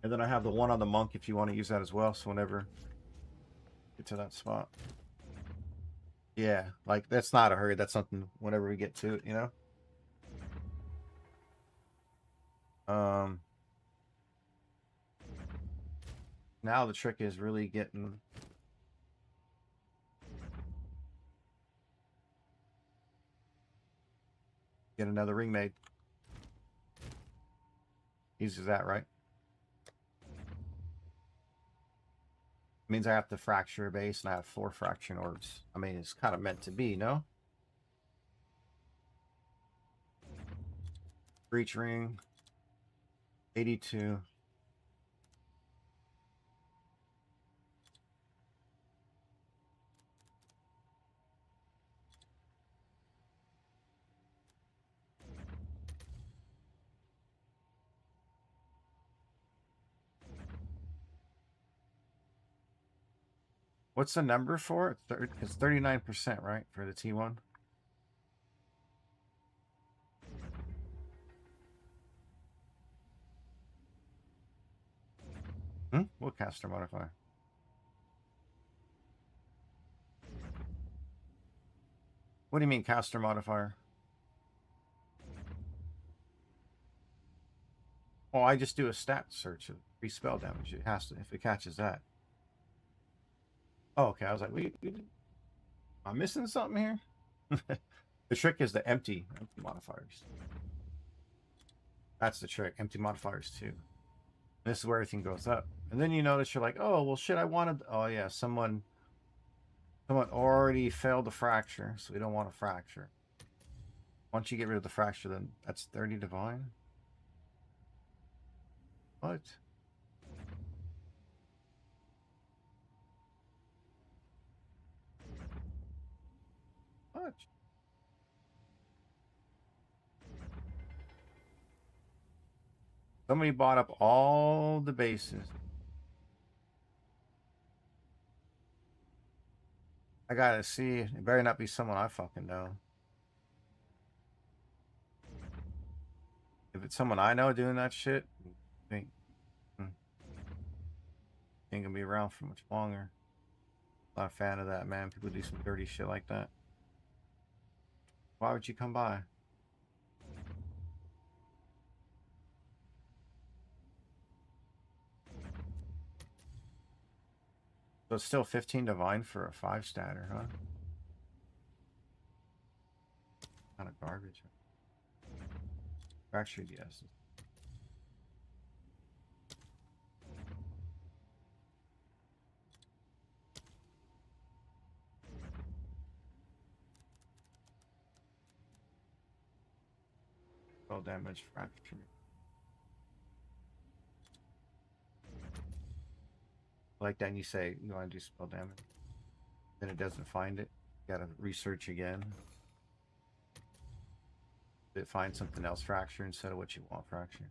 And then I have the one on the monk if you want to use that as well. So whenever get to that spot. Yeah, like that's not a hurry. That's something whenever we get to it, you know? Now the trick is really getting get another ring made. Easy as that, right? Means I have to fracture a base and I have 4 fracturing orbs. I mean, it's kind of meant to be, no? Breach ring. 82. What's the number for it? It's 39%, right? For the T1. What caster modifier? What do you mean caster modifier? Well, I just do a stat search of free spell damage. It has to, if it catches that. Oh, okay. I was like, I'm missing something here. The trick is the empty modifiers. That's the trick. Empty modifiers too. This is where everything goes up. And then you notice you're like, oh, well, shit, I wanted. Oh, yeah, someone already failed the fracture, so we don't want to fracture. Once you get rid of the fracture, then that's 30 divine. What? What? Somebody bought up all the bases. I gotta see. It better not be someone I fucking know. If it's someone I know doing that shit, I think ain't gonna be around for much longer. Not a fan of that, man. People do some dirty shit like that. Why would you come by? So it's still 15 divine for a 5-statter, huh? Kind of garbage. Fractured, yes. Spell damage, fracture. Like then you say you want to do spell damage. Then it doesn't find it. You gotta research again. Did it find something else fracture instead of what you want fracture?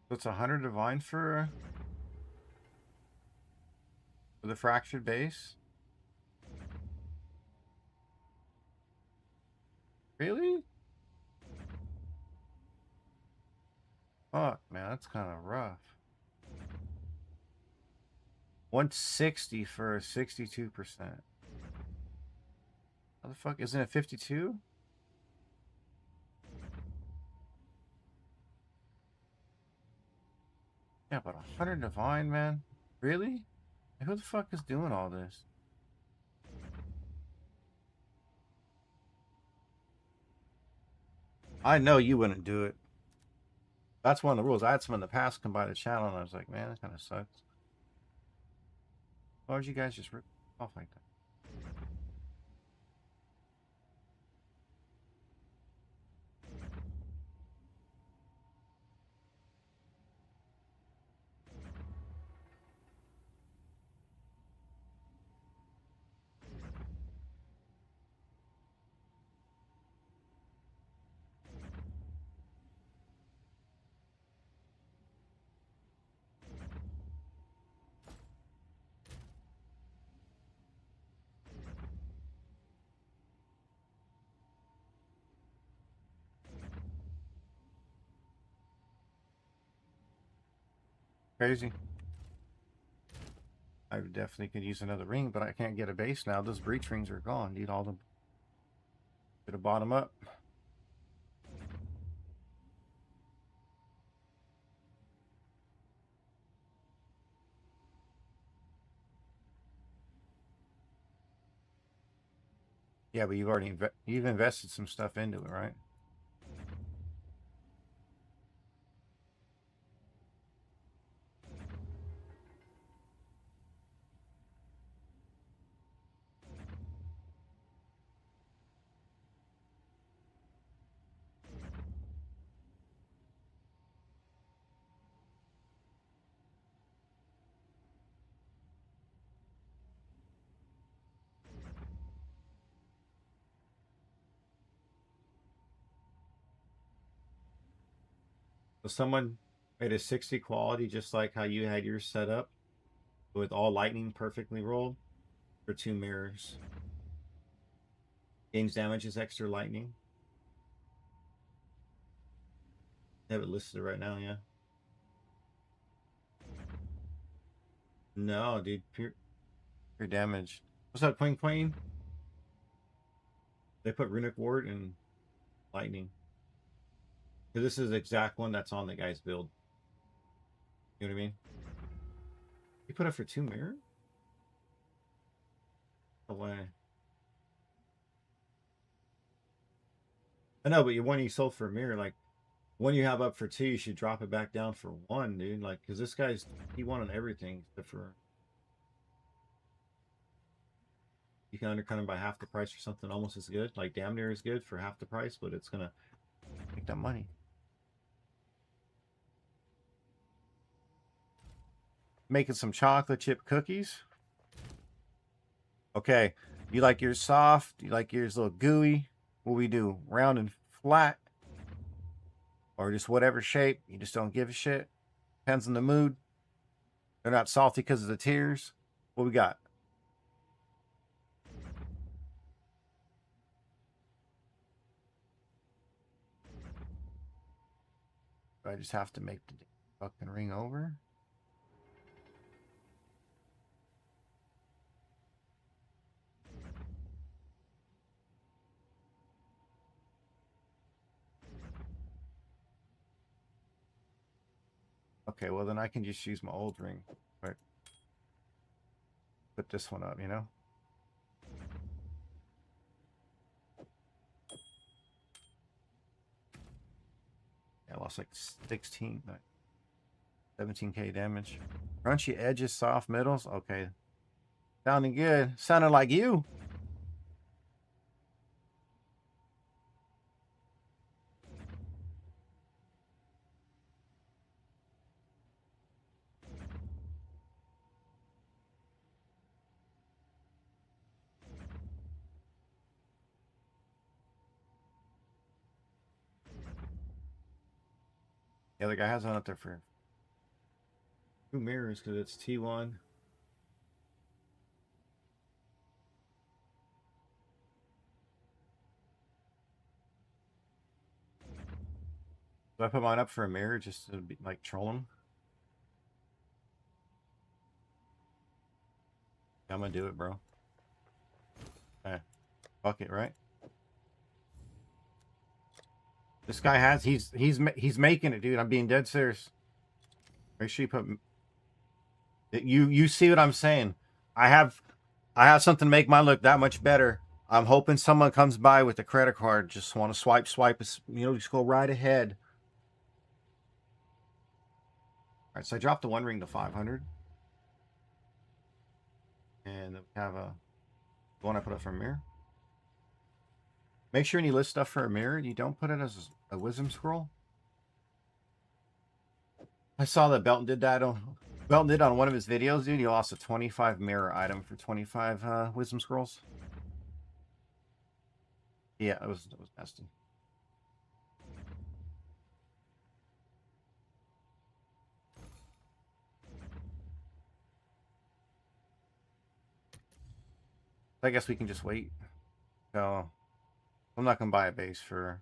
So it's 100 divine for the fractured base? Really? Fuck, man, that's kind of rough. 160 for 62%. How the fuck? Isn't it 52? Yeah, but 100 divine, man? Really? Who the fuck is doing all this? I know you wouldn't do it. That's one of the rules. I had some in the past come by the channel and I was like, man, that kind of sucks. Why would you guys just rip off like that? Crazy. I definitely could use another ring, but I can't get a base now. Those breach rings are gone. Need all them. Get a bottom up. Yeah, but you've already you've invested some stuff into it, right? So someone made a 60 quality just like how you had yours set up with all lightning perfectly rolled for 2 mirrors. Gains damage is extra lightning. I have it listed right now, yeah. No, dude, pure damage. What's up, Queen Queen? They put Runic Ward and Lightning. Because this is the exact one that's on the guy's build. You know what I mean? You put it for 2 mirror? Away. I know, but one you sold for a mirror, like one you have up for 2, you should drop it back down for 1, dude. Like, because this guy's he won on everything except for you can undercut him by half the price for something almost as good, like damn near as good for half the price, but it's gonna make that money. Making some chocolate chip cookies. Okay, you like yours soft? You like yours a little gooey? What we do? Round and flat, or just whatever shape? You just don't give a shit. Depends on the mood. They're not salty because of the tears. What we got? I just have to make the fucking ring over. Okay, well then I can just use my old ring. Right. Put this one up, you know? Yeah, I lost like 16, 17k damage. Crunchy edges, soft middles. Okay. Sounding good. Sounded like you. Yeah, the guy has one up there for 2 mirrors because it's T1. Do I put mine up for a mirror just to be, like troll him? Yeah, I'm gonna do it, bro. Okay. Fuck it, right? This guy has he's making it, dude. I'm being dead serious. Make sure you put you see what I'm saying. I have something to make mine look that much better. I'm hoping someone comes by with a credit card. Just want to swipe, just go right ahead. All right, so I dropped the one ring to 500. And we have a one I put up for a mirror. Make sure when you list stuff for a mirror, you don't put it as a wisdom scroll. I saw that Belton did that on one of his videos, dude. He lost a 25 mirror item for 25 wisdom scrolls. Yeah, it was nasty. I guess we can just wait. So I'm not gonna buy a base for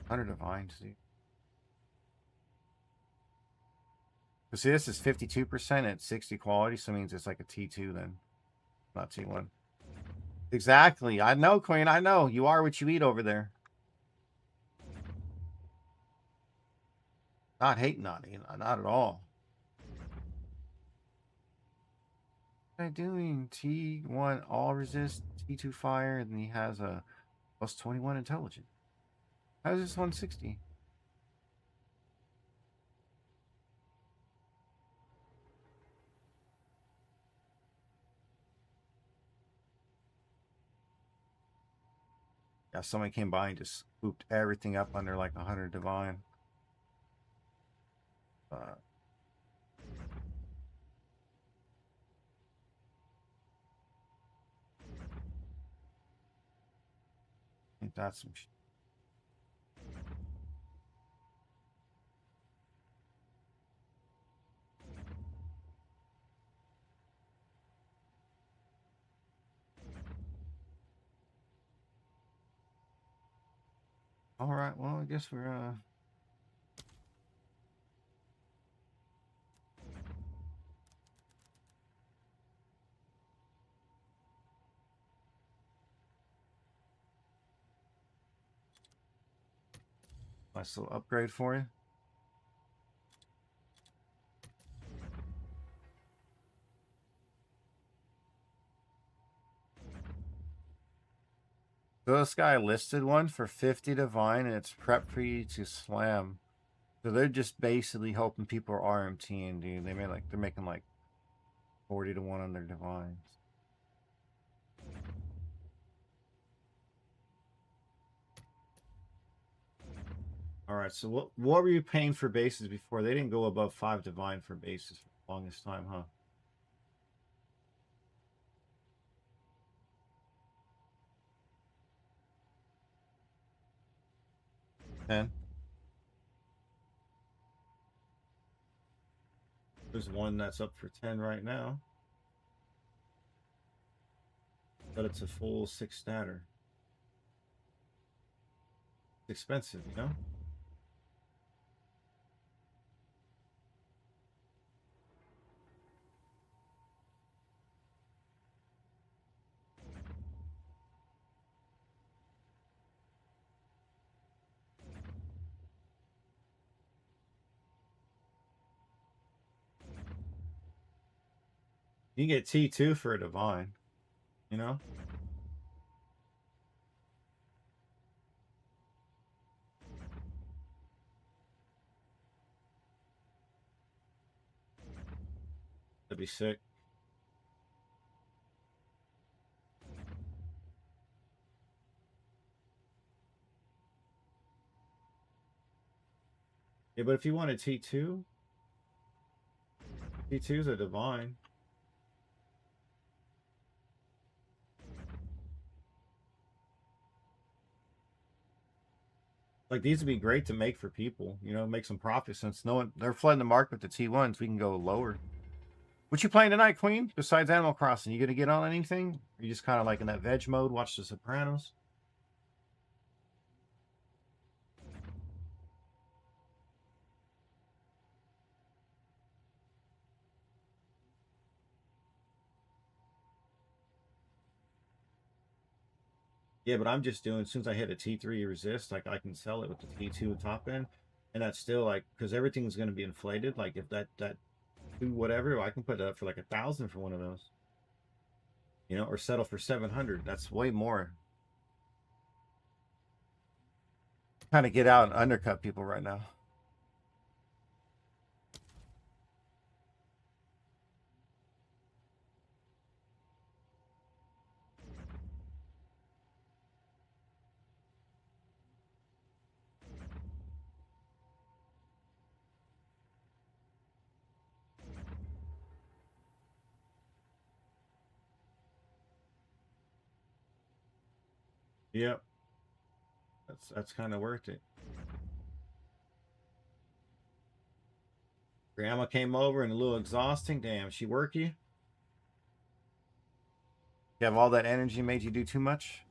100 divines, dude. But see, this is 52% at 60 quality, so it means it's like a T2 then, not T1. Exactly. I know, Queen. I know. You are what you eat over there. Not hating on you. Not at all. What am I doing? T1 all resist, T2 fire, and he has a plus 21 intelligence. How is this 160? Yeah, somebody came by and just swooped everything up under like 100 divine. I think that's some shit. All right, well, I guess we're nice little upgrade for you. So this guy listed one for 50 divine, and it's prep for you to slam. So they're just basically hoping people are RMTing, dude. They're making like 40 to 1 on their divines. All right, so what were you paying for bases before? They didn't go above 5 divine for bases for the longest time, huh? 10. There's one that's up for 10 right now. But it's a full 6 statter. It's expensive, you know? You can get T2 for a divine, you know? That'd be sick. Yeah, but if you wanted T2, T2 is a divine. Like these would be great to make for people, you know, make some profit since no one they're flooding the market with the T1s. We can go lower. What you playing tonight, Queen? Besides Animal Crossing, you gonna get on anything? Are you just kind of like in that veg mode, watch The Sopranos? Yeah, but I'm just doing as soon as I hit a T3 resist, like I can sell it with the T2 top end, and that's still like because everything's gonna be inflated. Like if that whatever, I can put it up for like 1,000 for one of those, you know, or settle for 700. That's way more. Kind of get out and undercut people right now. Yep, that's kind of worth it. Grandma came over and a little exhausting. Damn, she work you? You have all that energy made you do too much?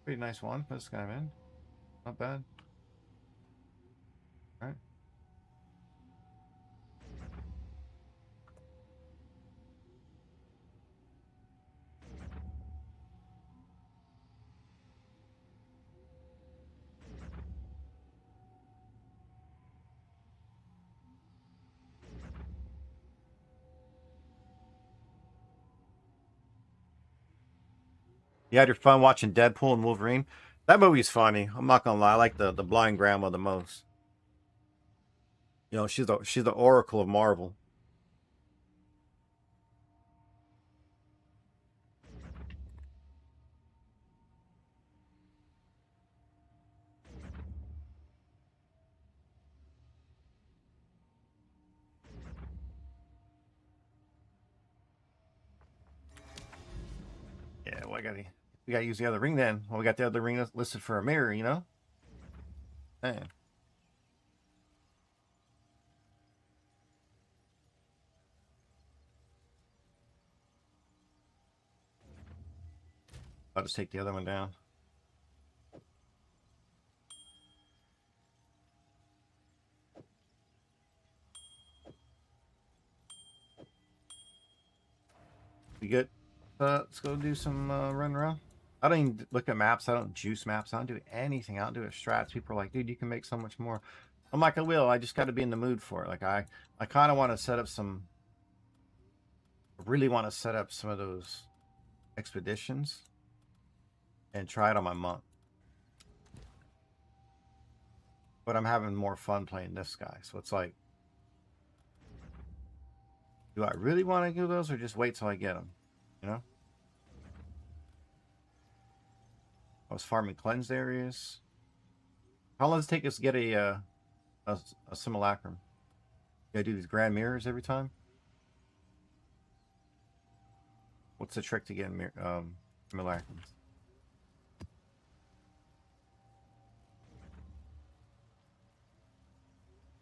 Pretty nice one. Put this guy in. Not bad. All right. You had your fun watching Deadpool and Wolverine. That movie's funny. I'm not gonna lie. I like the blind grandma the most. You know, she's the oracle of Marvel. Yeah, well, we gotta use the other ring then. Well, we got the other ring listed for a mirror, you know? Man. I'll just take the other one down. We good? Let's go do some run around. I don't even look at maps. I don't juice maps. I don't do anything. I don't do it strats. People are like, dude, you can make so much more. I'm like, I will. I just got to be in the mood for it. Like, I kind of want to set up some. I really want to set up some of those expeditions and try it on my monk. But I'm having more fun playing this guy. So it's like, do I really want to do those or just wait till I get them? You know? I was farming cleansed areas. How long does it take us to get a simulacrum? You gotta do these grand mirrors every time? What's the trick to getting simulacrums?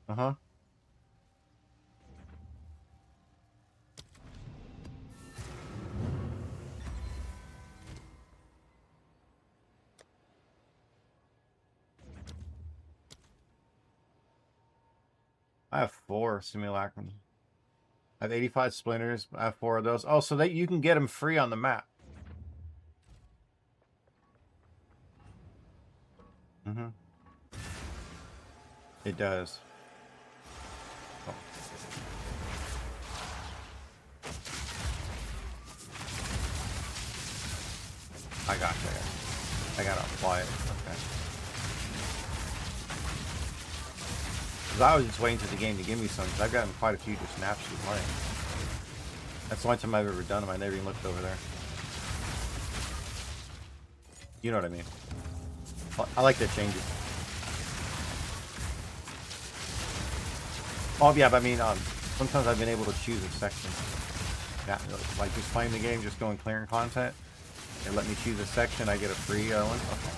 Uh-huh. I have 4 simulacrums. I have 85 splinters. I have 4 of those. Oh, so that you can get them free on the map. Mm-hmm. It does. Oh. I got you. I gotta apply it. Okay. Because I was just waiting for the game to give me some. Because I've gotten quite a few just naturally playing. That's the only time I've ever done them. I never even looked over there. You know what I mean? I like the changes. Oh yeah, but I mean, sometimes I've been able to choose a section. Yeah, like just playing the game, just going clearing content. They let me choose a section. I get a free one. Okay.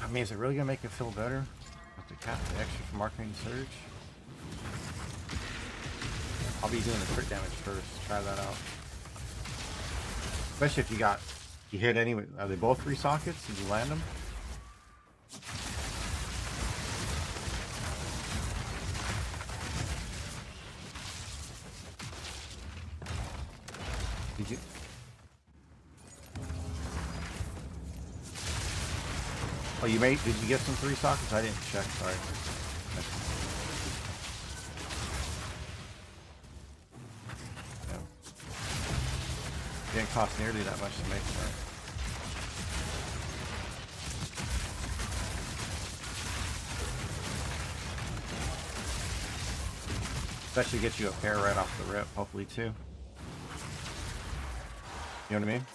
I mean, is it really gonna make it feel better with the extra for marketing surge? I'll be doing the crit damage first. Try that out. Especially if you hit any. Are they both 3 sockets? Did you land them? Did you? Oh, did you get some 3 sockets? I didn't check, sorry. Yeah. Didn't cost nearly that much to make, right? Especially get you a pair right off the rip, hopefully too. You know what I mean?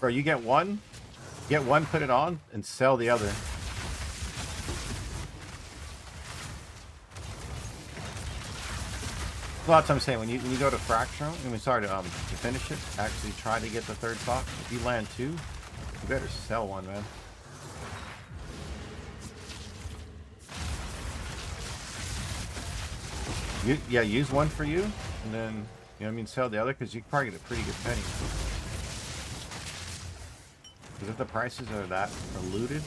Bro, you get one, put it on, and sell the other. A lot of times saying when you go to fracture, to finish it, actually try to get the 3rd sock. If you land 2, You better sell one, man. Yeah, use one for you, and then, you know what I mean, sell the other, because you can probably get a pretty good penny. Because if the prices are that diluted,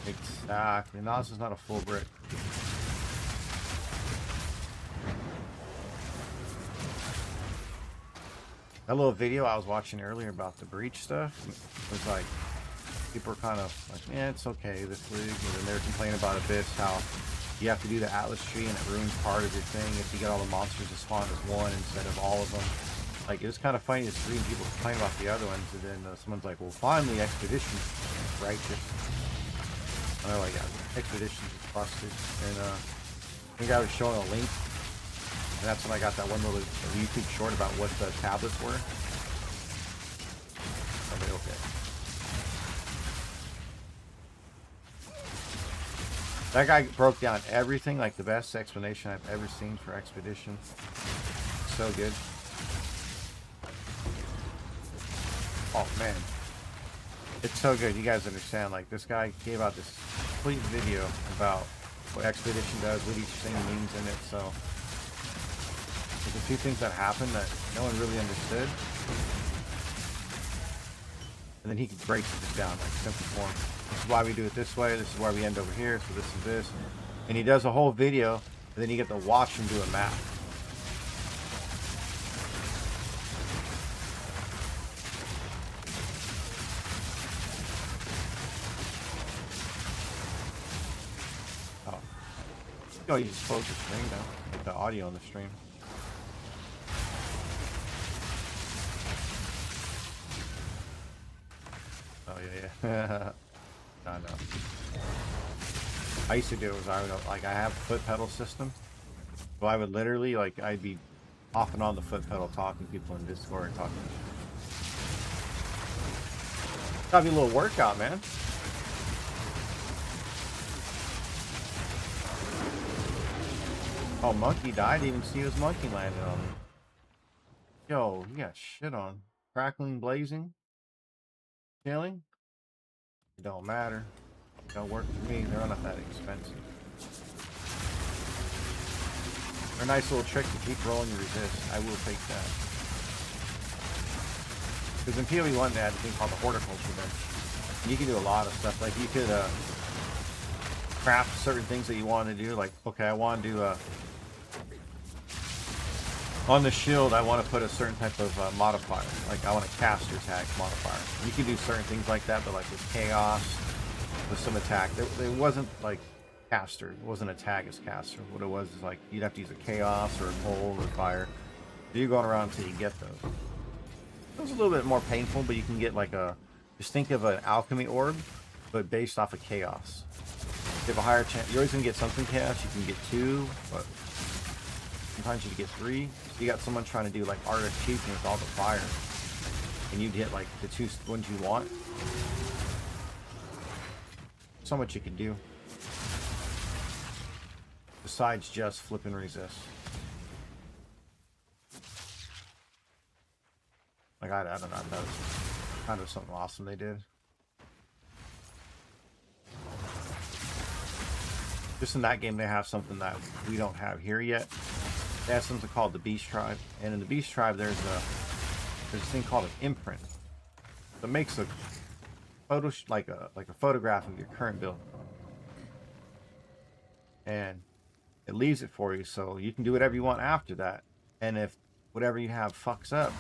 exactly. Now this is not a full brick. That little video I was watching earlier about the breach stuff was like, people are kind of like, yeah, it's okay, this league. And then they're complaining about Abyss, how you have to do the Atlas tree and it ruins part of your thing if you get all the monsters to spawn as one instead of all of them. Like, it was kind of funny to see people complain about the other ones, and then someone's like, well, finally, Expedition's righteous. And they're like, yeah, Expedition's is busted. And I think I was showing a link, and that's when I got that one little YouTube short about what the tablets were. Okay. That guy broke down everything, like the best explanation I've ever seen for Expedition. So good. Oh man, it's so good. You guys understand? Like, this guy gave out this complete video about what Expedition does, what each thing means in it. So there's a few things that happen that no one really understood, and then he could break this down like simple form. This is why we do it this way. This is why we end over here. So this is this, and he does a whole video, and then you get to watch him do a map. Oh, you just close the stream now. Get the audio on the stream. Oh yeah. No. I used to do it was I have a foot pedal system, so I would literally I'd be off and on the foot pedal talking to people in Discord and talking. Gotta be a little workout, man. Oh, monkey died. Didn't even see his monkey landed on him. Yo, he got shit on. Crackling, blazing, killing. It don't matter. It don't work for me. They're not that expensive. They're a nice little trick to keep rolling your resist. I will take that. Because in PoE1 they had a thing called the horticulture bench. You can do a lot of stuff. Like, you could craft certain things that you want to do. Like, okay, I want to do on the shield, I want to put a certain type of modifier. Like, I want a caster tag modifier. You can do certain things like that, but like with chaos, with some attack, there wasn't like caster. It wasn't a tag as caster. What it was is like you'd have to use a chaos or a cold or fire. So you're going around until you get those. It was a little bit more painful, but you can get like just think of an alchemy orb, but based off of chaos. You have a higher chance. You're always gonna get something chaos. You can get 2, but sometimes you get 3. So you got someone trying to do like Art of Chieftain with all the fire, and you'd hit like the 2 ones you want. So much you can do besides just flip and resist. Like, I don't know. That was kind of something awesome they did. Just in that game, they have something that we don't have here yet. They have something called the Beast Tribe, and in the Beast Tribe, there's a thing called an imprint that makes a photo like a photograph of your current build, and it leaves it for you, so you can do whatever you want after that. And if whatever you have fucks up,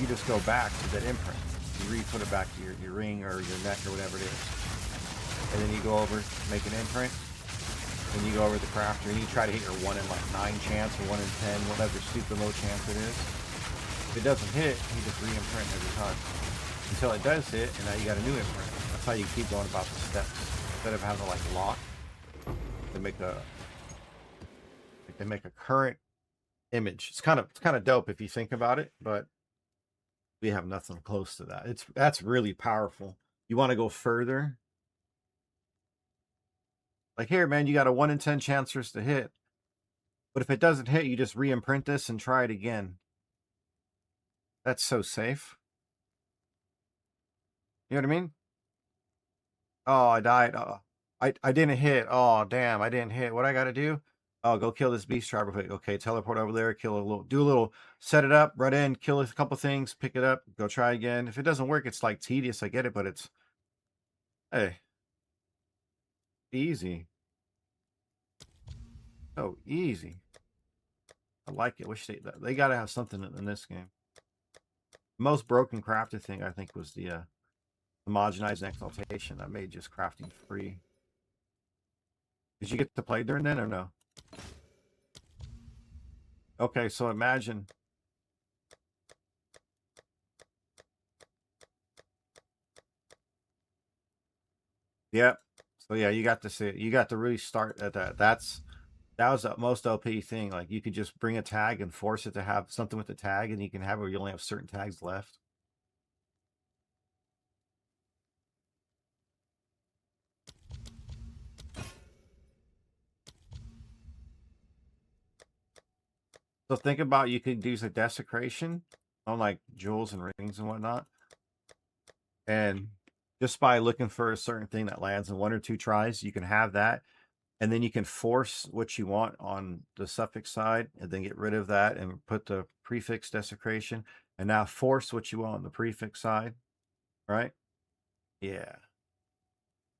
you just go back to that imprint. You re-put it back to your ring or your neck or whatever it is, and then you go over, make an imprint. Then you go over the crafter and you try to hit your 1 in 9 chance or 1 in 10, whatever super low chance it is. If it doesn't hit, you just re-imprint every time until it does hit, and now you got a new imprint. That's how you keep going about the steps. Instead of having to like lock, they make a current image. It's kind of dope if you think about it, but we have nothing close to that. That's really powerful. You want to go further? Like, here, man, you got a 1 in 10 chance for us to hit. But if it doesn't hit, you just re-imprint this and try it again. That's so safe. You know what I mean? Oh, I died. I didn't hit. Oh, damn, I didn't hit. What I got to do? Oh, go kill this beast tribe real quick. Okay, teleport over there, kill a little, do a little, set it up, run in, kill a couple things, pick it up, go try again. If it doesn't work, it's like tedious. I get it, but it's, hey, easy. Oh, easy. I like it. Wish they got to have something in this game. Most broken crafted thing I think was the homogenized exaltation that made just crafting free. Did you get to play during then or no? Okay, so imagine. Yep. So yeah, you got to see it. You got to really start at that. That was the most OP thing. Like you could just bring a tag and force it to have something with the tag, and you can have it where you only have certain tags left. So think about you could use a desecration on like jewels and rings and whatnot. And just by looking for a certain thing that lands in 1 or 2 tries, you can have that. And then you can force what you want on the suffix side and then get rid of that and put the prefix desecration. And now force what you want on the prefix side, right? Yeah.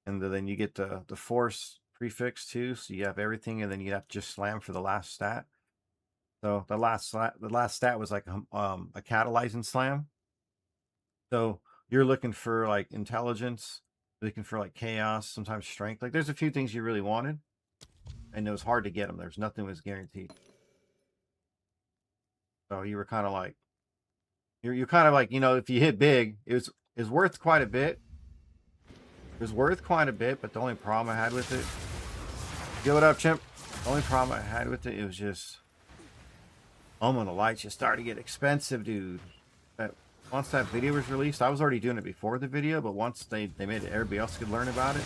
And then you get the force prefix too. So you have everything, and then you have to just slam for the last stat. So the last stat was like a catalyzing slam. So you're looking for like intelligence, looking for like chaos, sometimes strength. Like there's a few things you really wanted, and it was hard to get them. There's nothing was guaranteed. So you were kind of like you're kind of like, you know, if you hit big, it was worth quite a bit. It was worth quite a bit, but the only problem I had with it, give it up, chimp. The only problem I had with it was just, oh, when the lights just started to get expensive, dude. That once that video was released, I was already doing it before the video, but once they made it, everybody else could learn about it.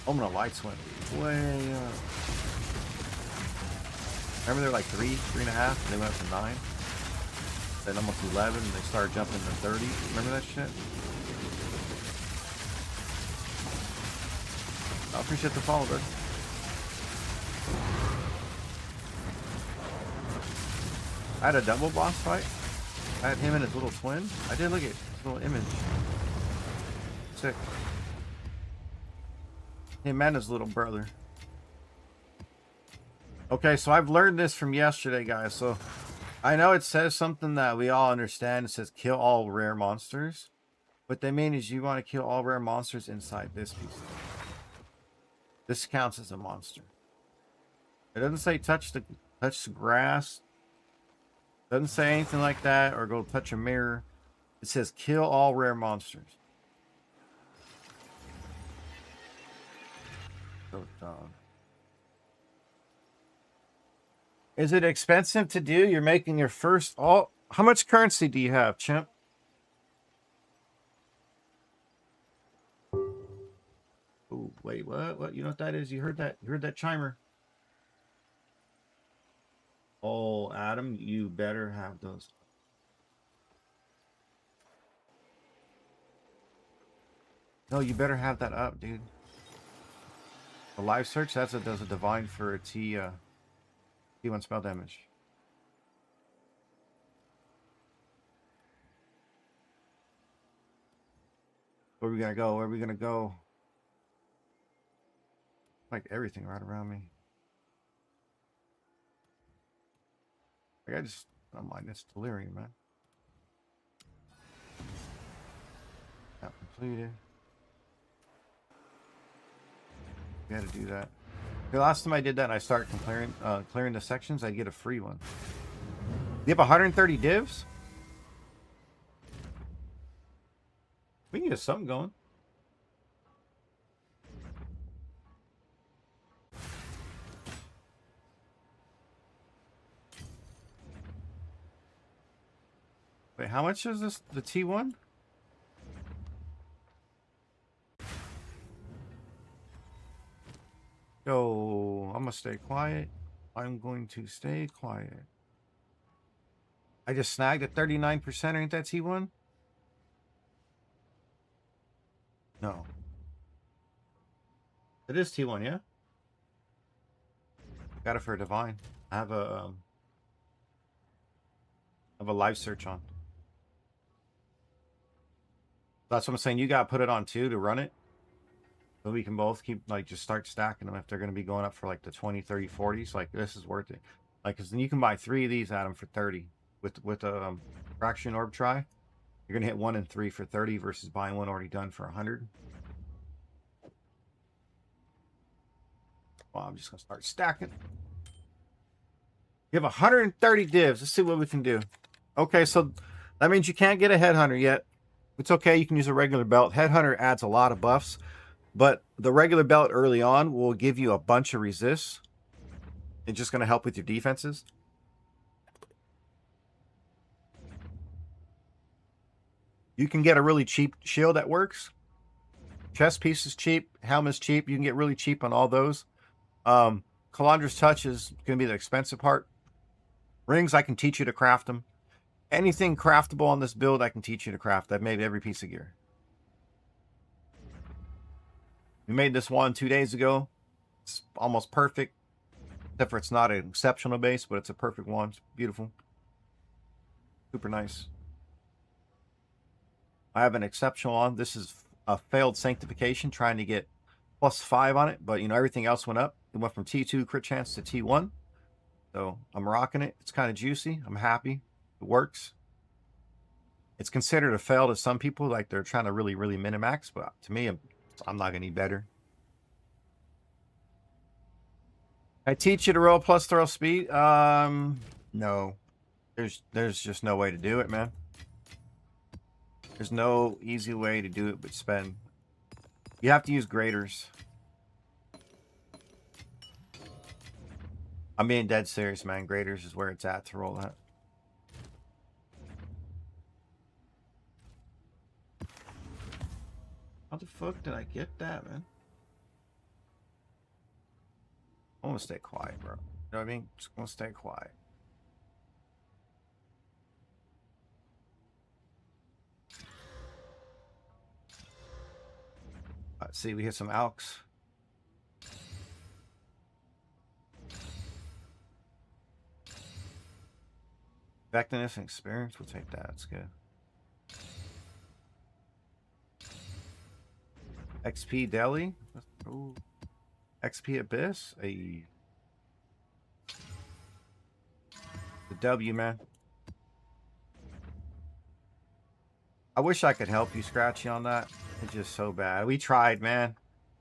Oh, when the lights went way up. Remember they're like 3.5, and they went up to 9. Then almost 11, and they started jumping to 30. Remember that shit? I appreciate the follow, bud. I had a double boss fight. I had him and his little twin. I did look at his little image. Sick. Him and his little brother. Okay, so I've learned this from yesterday, guys. So I know it says something that we all understand. It says kill all rare monsters. What they mean is you want to kill all rare monsters inside this piece. This counts as a monster. It doesn't say touch the grass. Doesn't say anything like that, or go touch a mirror. It says kill all rare monsters. So dumb. Is it expensive to do? You're making your first all. How much currency do you have, chimp? Oh, wait, what? You know what that is? You heard that? You heard that chimer? Oh, Adam, you better have those. No, you better have that up, dude. The live search, does a divine for a T1 spell damage. Where are we gonna go? Where are we gonna go? Like everything right around me. Like I just don't mind this delirium, man. Not completed. We had to do that. The last time I did that and I started clearing the sections, I'd get a free one. You have 130 divs? We can get something going. Wait, how much is this? The T1? Yo, I'm gonna stay quiet. I'm going to stay quiet. I just snagged at 39%. Ain't that T1? No. It is T1, yeah? Got it for a divine. I have a live search on. That's what I'm saying. You got to put it on too to run it. So we can both keep, like, just start stacking them if they're going to be going up for, like, the 20, 30, 40s. Like, this is worth it. Like, because then you can buy 3 of these at them for 30. With a fraction orb try. You're going to hit 1 and 3 for 30 versus buying one already done for 100. Well, I'm just going to start stacking. You have 130 divs. Let's see what we can do. Okay, so that means you can't get a headhunter yet. It's okay. You can use a regular belt. Headhunter adds a lot of buffs. But the regular belt early on will give you a bunch of resists. It's just going to help with your defenses. You can get a really cheap shield that works. Chest piece is cheap. Helmet is cheap. You can get really cheap on all those. Calandra's Touch is going to be the expensive part. Rings, I can teach you to craft them. Anything craftable on this build, I can teach you to craft. I've made every piece of gear. We made this one 2 days ago. It's almost perfect. Except for it's not an exceptional base, but it's a perfect one. It's beautiful. Super nice. I have an exceptional on. This is a failed sanctification, trying to get +5 on it. But, you know, everything else went up. It went from T2 crit chance to T1. So I'm rocking it. It's kind of juicy. I'm happy. It works. It's considered a fail to some people. Like, they're trying to really, really minimax. But to me, I'm not going to need better. I teach you to roll plus throw speed. No. There's just no way to do it, man. There's no easy way to do it but spend. You have to use graders. I'm being dead serious, man. Graders is where it's at to roll that. How the fuck did I get that, man? I want to stay quiet, bro. You know what I mean? Just want to stay quiet. Let's see, we hit some alks. Effectiveness and experience, we'll take that. That's good. XP Deli. Ooh. XP Abyss. The W, man. I wish I could help you, Scratchy, on that. It's just so bad. We tried, man.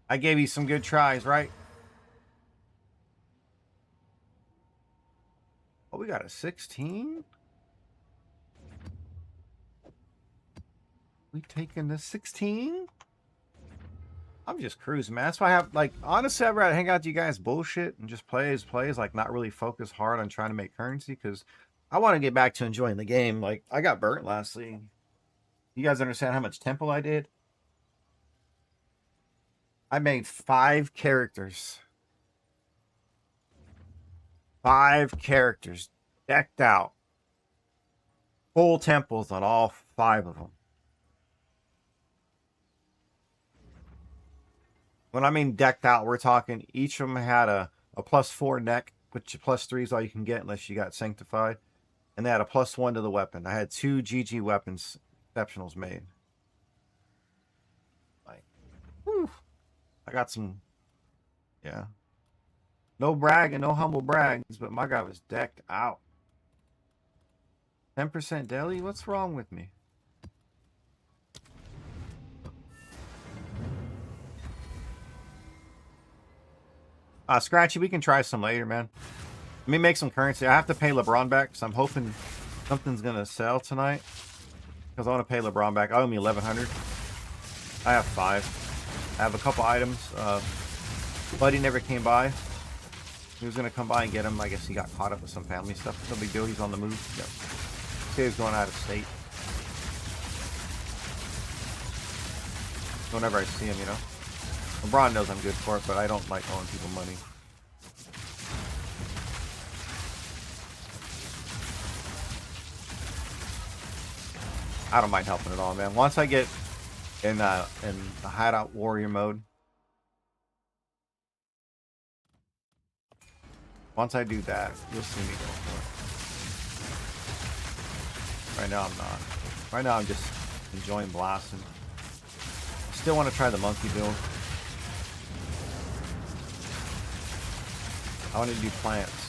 I gave you some good tries, right? Oh, we got a 16? We taking the 16? I'm just cruising, man. That's why I have, like, honestly, I'd rather hang out with you guys bullshit and just plays, like, not really focus hard on trying to make currency, because I want to get back to enjoying the game. Like, I got burnt last league. You guys understand how much temple I did? I made 5 characters. 5 characters. Decked out. Full temples on all 5 of them. When I mean decked out, we're talking each of them had a +4 neck, which +3 is all you can get unless you got sanctified. And they had a +1 to the weapon. I had 2 GG weapons exceptionals made. Like, whew. I got some, yeah. No bragging, no humble brags, but my guy was decked out. 10% deli? What's wrong with me? Scratchy, we can try some later, man. Let me make some currency. I have to pay LeBron back, so I'm hoping something's going to sell tonight. Because I want to pay LeBron back. I owe me 1,100. I have 5. I have a couple items. Buddy never came by. He was going to come by and get him. I guess he got caught up with some family stuff. No big deal. He's on the move. Yep. He was going out of state. Whenever I see him, you know. LeBron knows I'm good for it, but I don't like owing people money. I don't mind helping at all, man. Once I get in the hideout warrior mode, once I do that, you'll see me go for it. Right now I'm not. Right now I'm just enjoying blasting. Still want to try the monkey build. I want to do plants.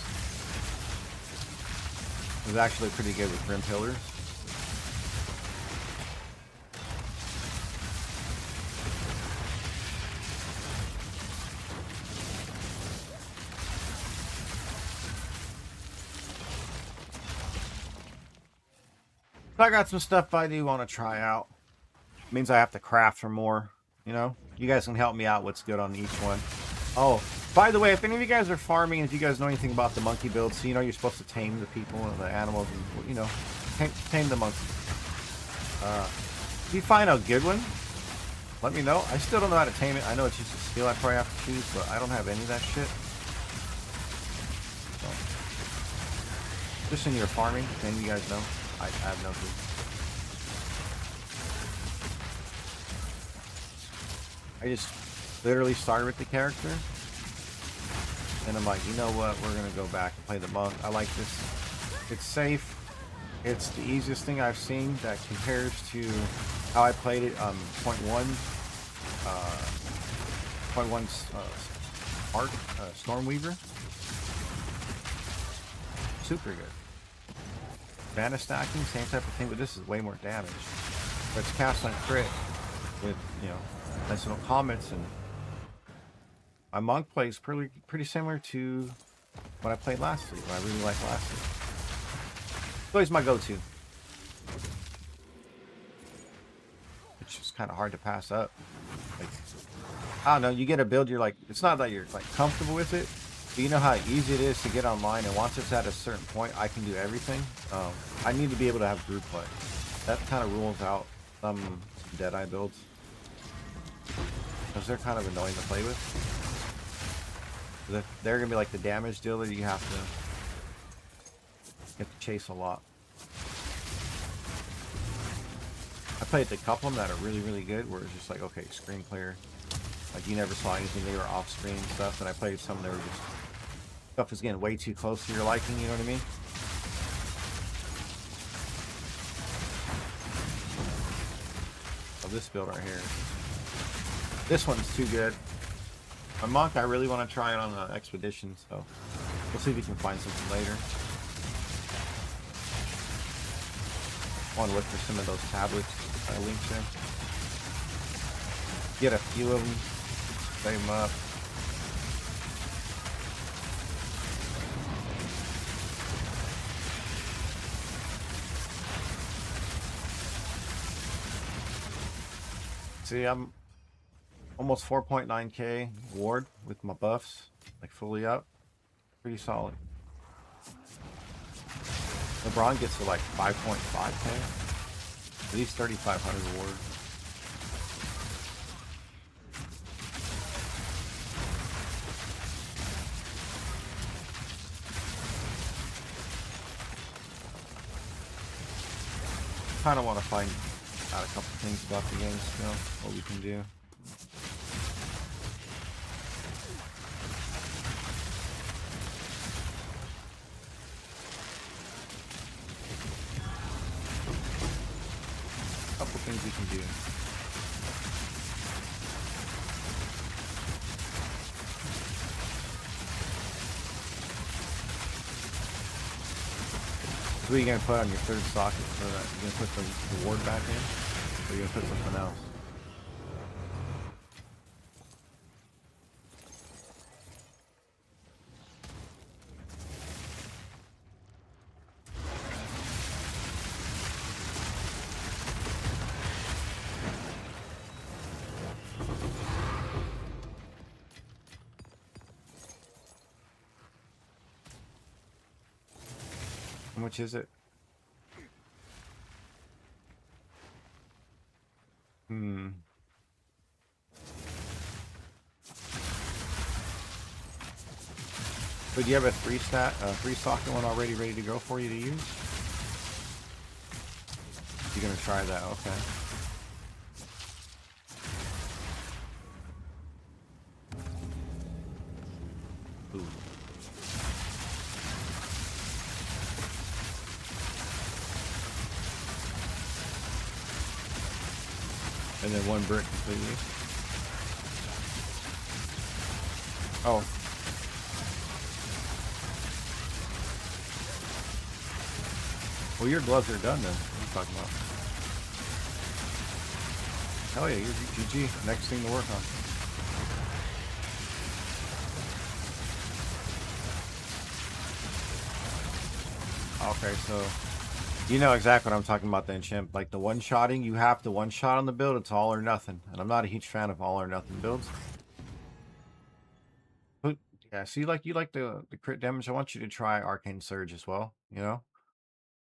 It was actually pretty good with Grim Pillars. So I got some stuff I do want to try out. It means I have to craft for more, you know? You guys can help me out what's good on each one. Oh, by the way, if any of you guys are farming, if you guys know anything about the monkey build, so you know you're supposed to tame the people and the animals and, you know, tame the monkeys. If you find a good one, let me know. I still don't know how to tame it. I know it's just a skill I probably have to choose, but I don't have any of that shit. So, just in your farming, and you guys know, I have no clue. I just literally started with the character, and I'm like, you know what, we're gonna go back and play the monk. I like this. It's safe. It's the easiest thing I've seen that compares to how I played it on .1 Stormweaver. Super good. Mana stacking, same type of thing, but this is way more damage. But it's cast on crit with, you know, nice little comments, and my monk plays pretty similar to what I played last week, what I really liked last week. It's always my go-to. It's just kind of hard to pass up. Like, I don't know, you get a build, you're like, it's not that you're like comfortable with it, but you know how easy it is to get online, and once it's at a certain point, I can do everything. I need to be able to have group play. That kind of rules out some Deadeye builds, because they're kind of annoying to play with. They're gonna be like the damage dealer. You have to chase a lot. I played a couple of them that are really good, where it's just like, okay, screen clear, like you never saw anything, they were off screen stuff, and I played some that were just stuff was getting way too close to your liking, you know what I mean? So this build right here, this one's too good. My monk, I really want to try it on the expedition, so we'll see if we can find something later. I want to look for some of those tablets I linked there. Get a few of them, save them up. See, I'm almost 4.9k ward with my buffs, like fully up. Pretty solid. LeBron gets to like 5.5k. At least 3,500 ward. Kind of want to find out a couple things about the game still, what we can do. Couple things we can do. So what are you gonna put on your third socket for that? You gonna put the ward back in? Or are you gonna put something else? How much is it? But do you have a three socket one already ready to go for you to use? You're gonna try that, okay. Ooh. And then one brick completely. Oh. Well, your gloves are done then. What are you talking about? Hell yeah, you're GG. Next thing to work on. Okay, so you know exactly what I'm talking about then, Chimp. Like the one-shotting, you have to one-shot on the build. It's all or nothing. And I'm not a huge fan of all or nothing builds. But yeah, see, like you like the crit damage. I want you to try Arcane Surge as well, you know?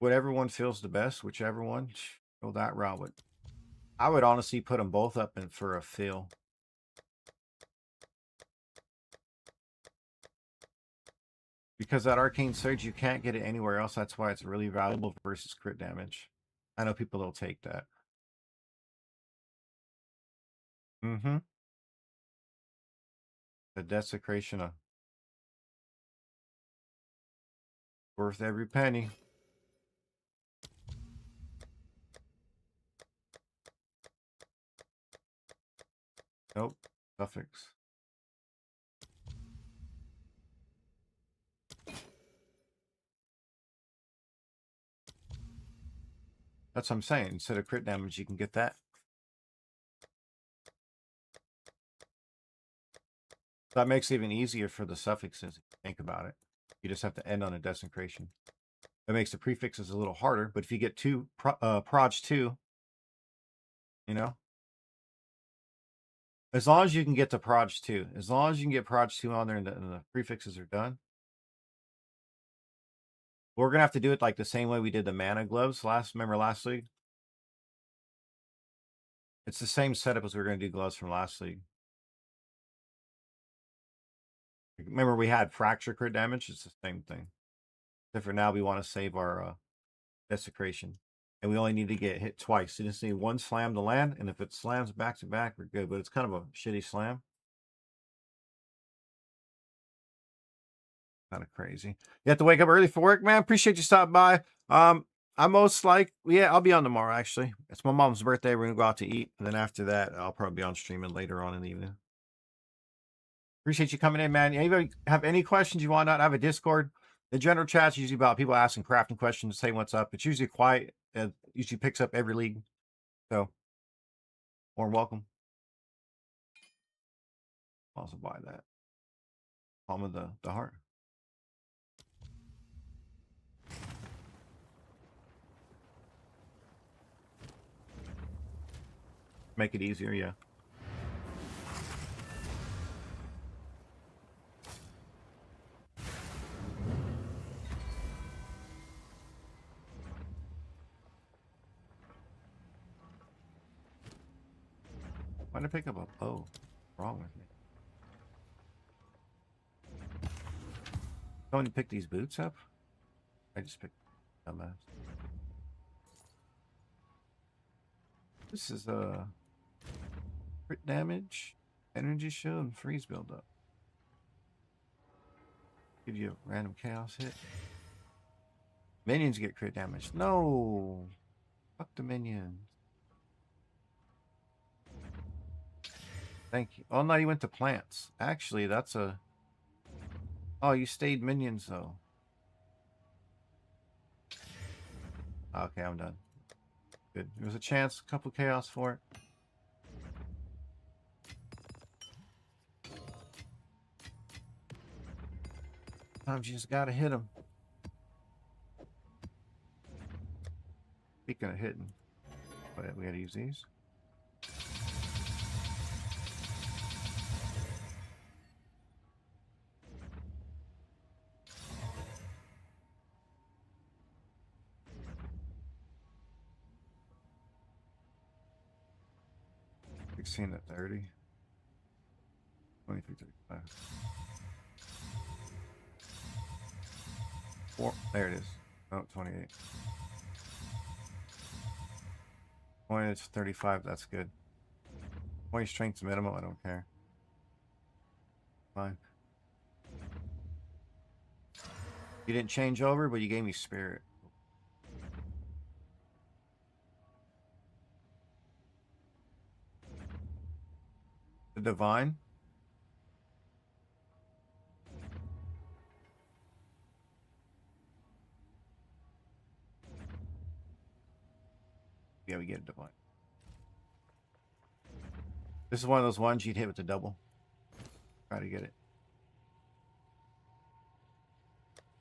Whatever one feels the best, whichever one, go that route. But I would honestly put them both up in for a feel. Because that Arcane Surge, you can't get it anywhere else. That's why it's really valuable versus crit damage. I know people will take that. Mm-hmm. The Desecration of worth every penny. Nope. Suffix. That's what I'm saying. Instead of crit damage, you can get that. That makes it even easier for the suffixes, if you think about it. You just have to end on a Desecration. That makes the prefixes a little harder, but if you get two, Proj 2, you know? As long as you can get to Proj 2. As long as you can get Proj 2 on there and the prefixes are done. We're going to have to do it like the same way we did the mana gloves remember last league? It's the same setup as we were going to do gloves from last league. Remember we had fracture crit damage? It's the same thing. Except for now we want to save our Desecration. And we only need to get hit twice. You just need one slam to land, and if it slams back to back, we're good. But it's kind of a shitty slam. Kind of crazy. You have to wake up early for work, man. Appreciate you stopping by. I most yeah, I'll be on tomorrow actually. It's my mom's birthday. We're gonna go out to eat, and then after that, I'll probably be on streaming later on in the evening. Appreciate you coming in, man. Anybody have any questions you want? Not have a Discord. The general chat's usually about people asking crafting questions, say what's up. It's usually quiet. It usually picks up every league. So, more welcome. I'll also buy that. Palm of the heart. Make it easier, yeah. Why did I pick up a bow? What's wrong with me? Going to pick these boots up? I just picked dumbass. This is crit damage, energy shield, and freeze buildup. Give you a random chaos hit. Minions get crit damage. No! Fuck the minions. Thank you. Oh no, you went to plants. Actually, that's a... Oh, you stayed minions though. Okay, I'm done. Good. There was a chance, a couple chaos for it. Sometimes you just gotta hit them. Speaking of hitting, but we gotta use these. Seen at 30. 23, 35. 4. There it is. Oh, 28. 20, it's 35. That's good. 20 strength's minimum. I don't care. Fine. You didn't change over, but you gave me spirit. The divine. Yeah, we get a divine. This is one of those ones you'd hit with the double. Try to get it.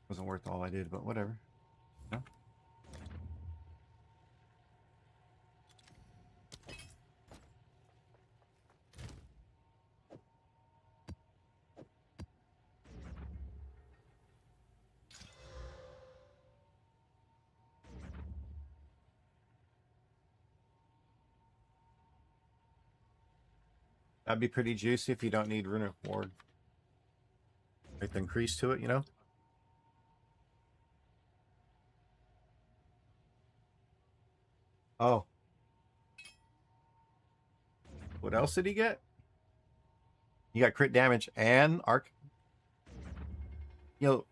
Wasn't worth all I did, but whatever. No? That'd be pretty juicy if you don't need Runic Ward. Like the increase to it, you know? Oh. What else did he get? You got crit damage and arc. Yo.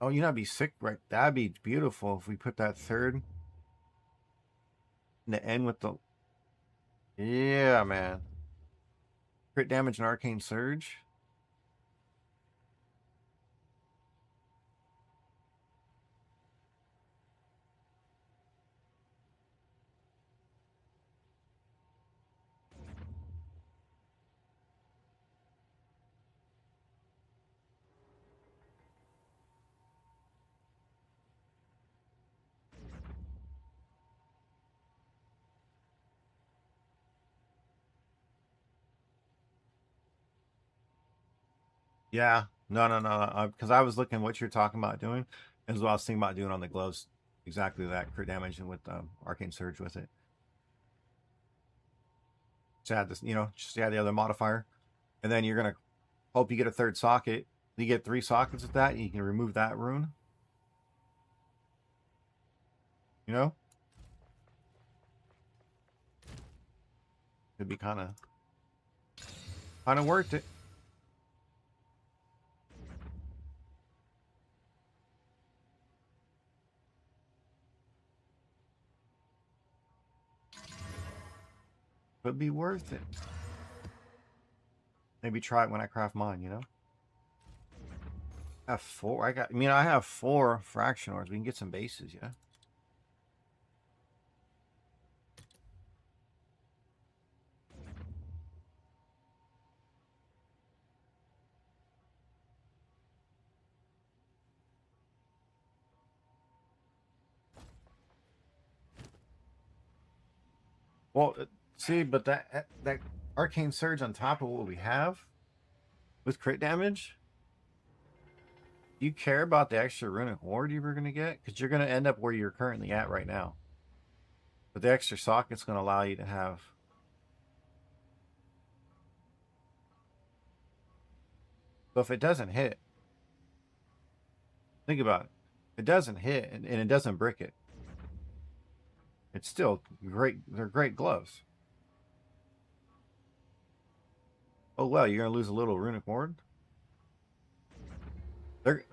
Oh, you know, that'd be sick, right? That'd be beautiful if we put that third in the end with the. Yeah, man. Crit damage and arcane surge. Yeah. No. Because I was looking what you're talking about doing, as well. I was thinking about doing on the gloves. Exactly that crit damage and with arcane surge with it. Just add this, you know, just add the other modifier, and then you're gonna hope you get a third socket. You get 3 sockets with that, and you can remove that rune. You know, it'd be kind of worth it. Would be worth it. Maybe try it when I craft mine. You know, I have 4. I have 4 fraction ores. We can get some bases. Yeah. Well, see, but that arcane surge on top of what we have with crit damage. Do you care about the extra runic ward you were gonna get? Because you're gonna end up where you're currently at right now. But the extra socket's gonna allow you to have. So if it doesn't hit, think about it. It doesn't hit and it doesn't brick it. It's still great. They're great gloves. Oh well, you're gonna lose a little runic ward. They're.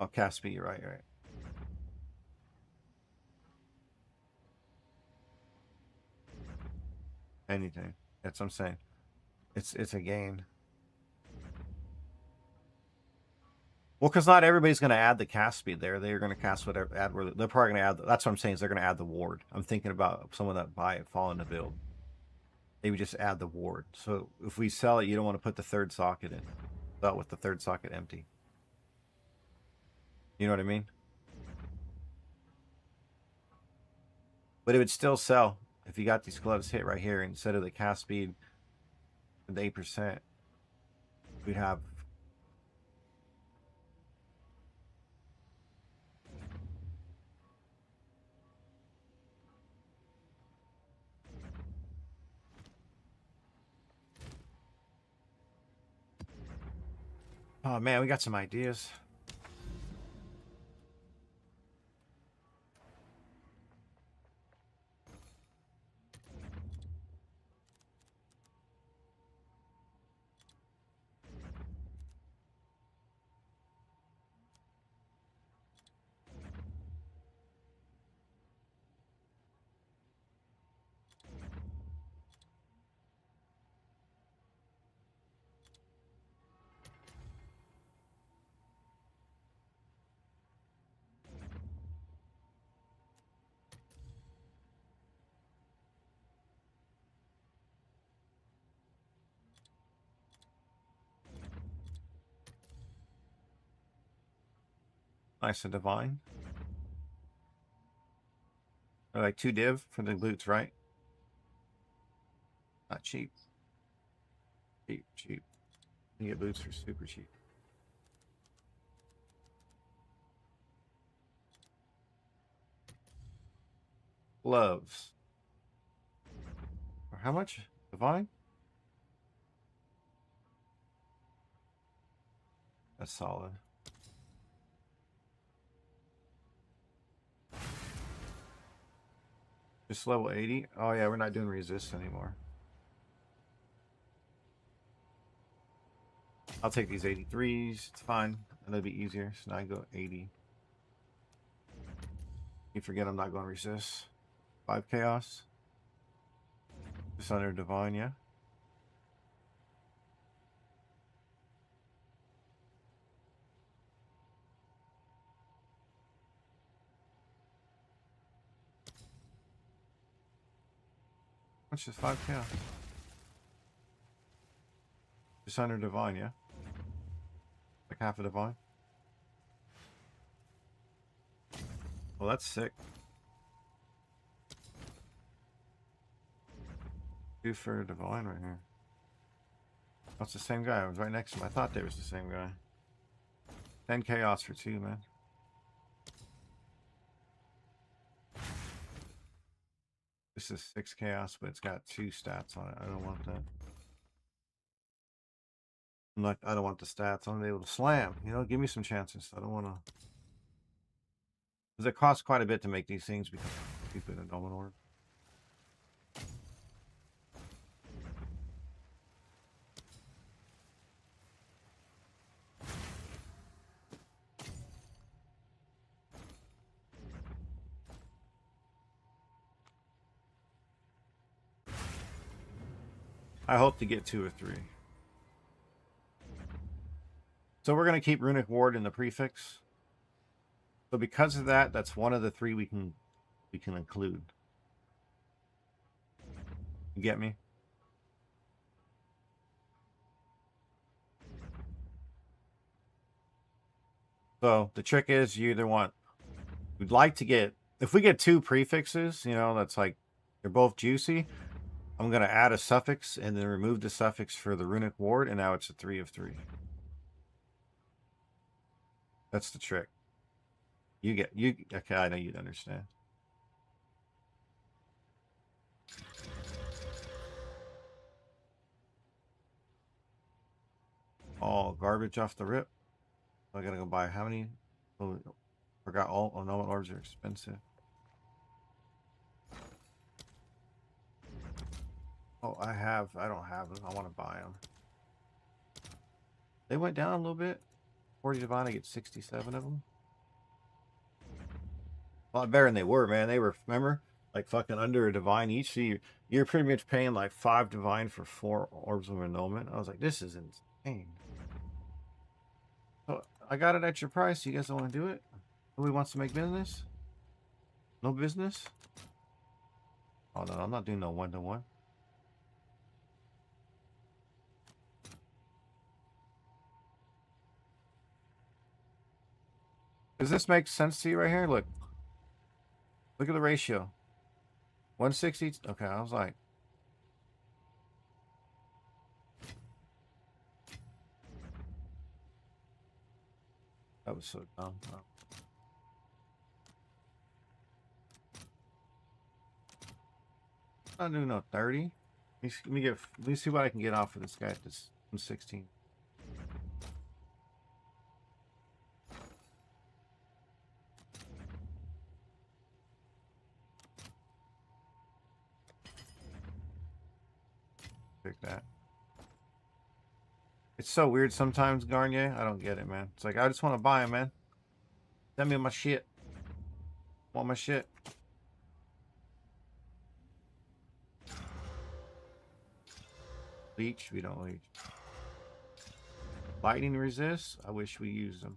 Oh, cast speed. Right. Anything. That's what I'm saying. It's a gain. Well, because not everybody's going to add the cast speed there. They're going to cast whatever, add where they're probably going to add. That's what I'm saying is they're going to add the ward. I'm thinking about someone that buy it, fall in the build. They would just add the ward. So if we sell it, you don't want to put the third socket in. But with the third socket empty. You know what I mean? But it would still sell if you got these gloves hit right here instead of the cast speed with 8%. We'd have. Oh man, we got some ideas. Nice, a divine. Or like 2 div for the glutes, right? Not cheap. Cheap, cheap. You get boots for super cheap. Gloves. How much? Divine? That's solid. Just level 80? Oh yeah, we're not doing resist anymore. I'll take these 83s. It's fine. That'll be easier. So now I go 80. You forget I'm not going resist. 5 chaos. Just under divine, yeah. What's just 5 chaos? Just under divine, yeah. Like half a divine. Well, that's sick. 2 for a divine right here. That's the same guy. I was right next to him. I thought they was the same guy. 10 chaos for 2, man. This is 6 chaos, but it's got 2 stats on it. I don't want that. I don't want the stats. I want to be able to slam. You know, give me some chances. I don't want to. Because it costs quite a bit to make these things because keep it in Dominor. I hope to get 2 or 3. So we're going to keep Runic Ward in the prefix. So because of that, that's one of the 3 we can include. You get me? So the trick is you either want, we'd like to get, if we get 2 prefixes, you know, that's like, they're both juicy. I'm going to add a suffix and then remove the suffix for the Runic Ward, and now it's a 3 of 3. That's the trick. Okay, I know you'd understand. All garbage off the rip. I gotta go buy how many? Oh, forgot all. Oh no, orbs are expensive. Oh, I don't have them. I want to buy them. They went down a little bit. 40 divine, I get 67 of them. A lot better than they were, man. They were, remember, like fucking under a divine each. So you're pretty much paying like 5 divine for 4 orbs of annulment. I was like, this is insane. So I got it at your price. You guys don't want to do it? Nobody wants to make business? No business? Oh no, I'm not doing no 1-to-1. Does this make sense to you right here? Look at the ratio. 160. Okay, I was like, that was so dumb. Oh. I'm not doing no 30. Let me see what I can get off of this guy at this 116. Pick that. It's so weird sometimes, Garnier. I don't get it, man. It's like, I just want to buy him, man. Send me my shit. Want my shit. Leech, we don't leech. Lightning resist. I wish we used them.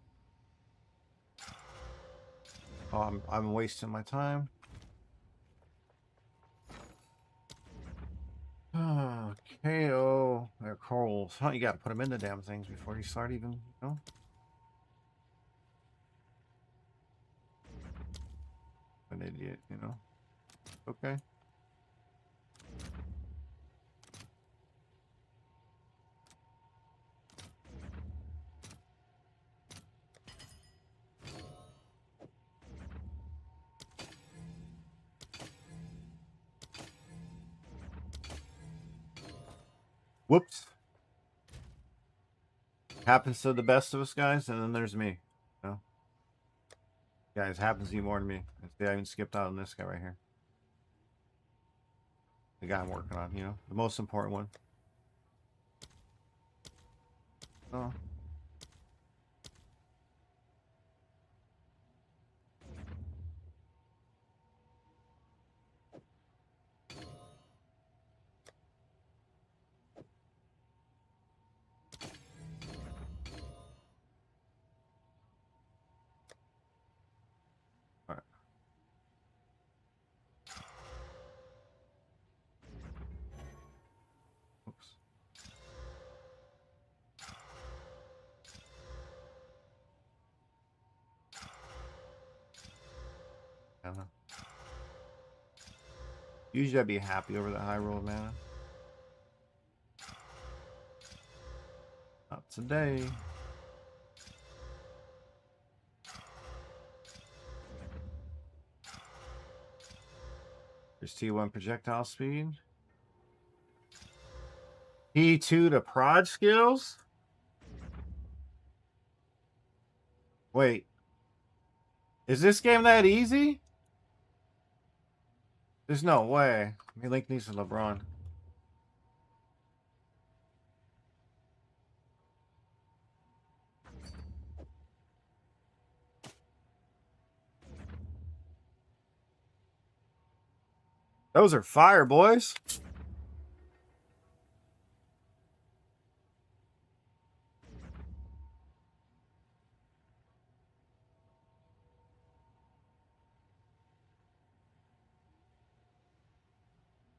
Oh, I'm wasting my time. KO. They're corals. Huh, you gotta put them in the damn things before you start even, you know? an idiot, you know? Okay. Whoops. Happens to the best of us, guys, and then there's me. You know? Guys, happens to you more than me. See, I even skipped out on this guy right here. The guy I'm working on, you know? The most important one. Oh. All right. Oops. I don't know. Usually I'd be happy over the high roll of mana. Not today. There's T1 projectile speed. T2 to prod skills? Wait. Is this game that easy? There's no way. Let me link these to LeBron. Those are fire, boys.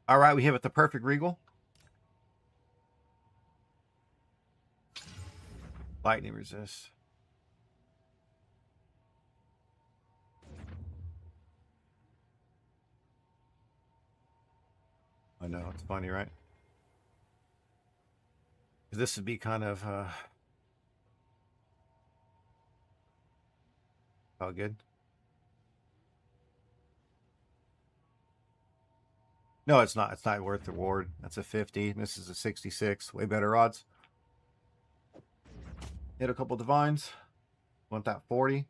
All right, we hit with the perfect regal. Lightning resist. I know, it's funny, right? This would be kind of all good. No, it's not. It's not worth the reward. That's a 50. This is a 66. Way better odds. Hit a couple divines. Want that 40?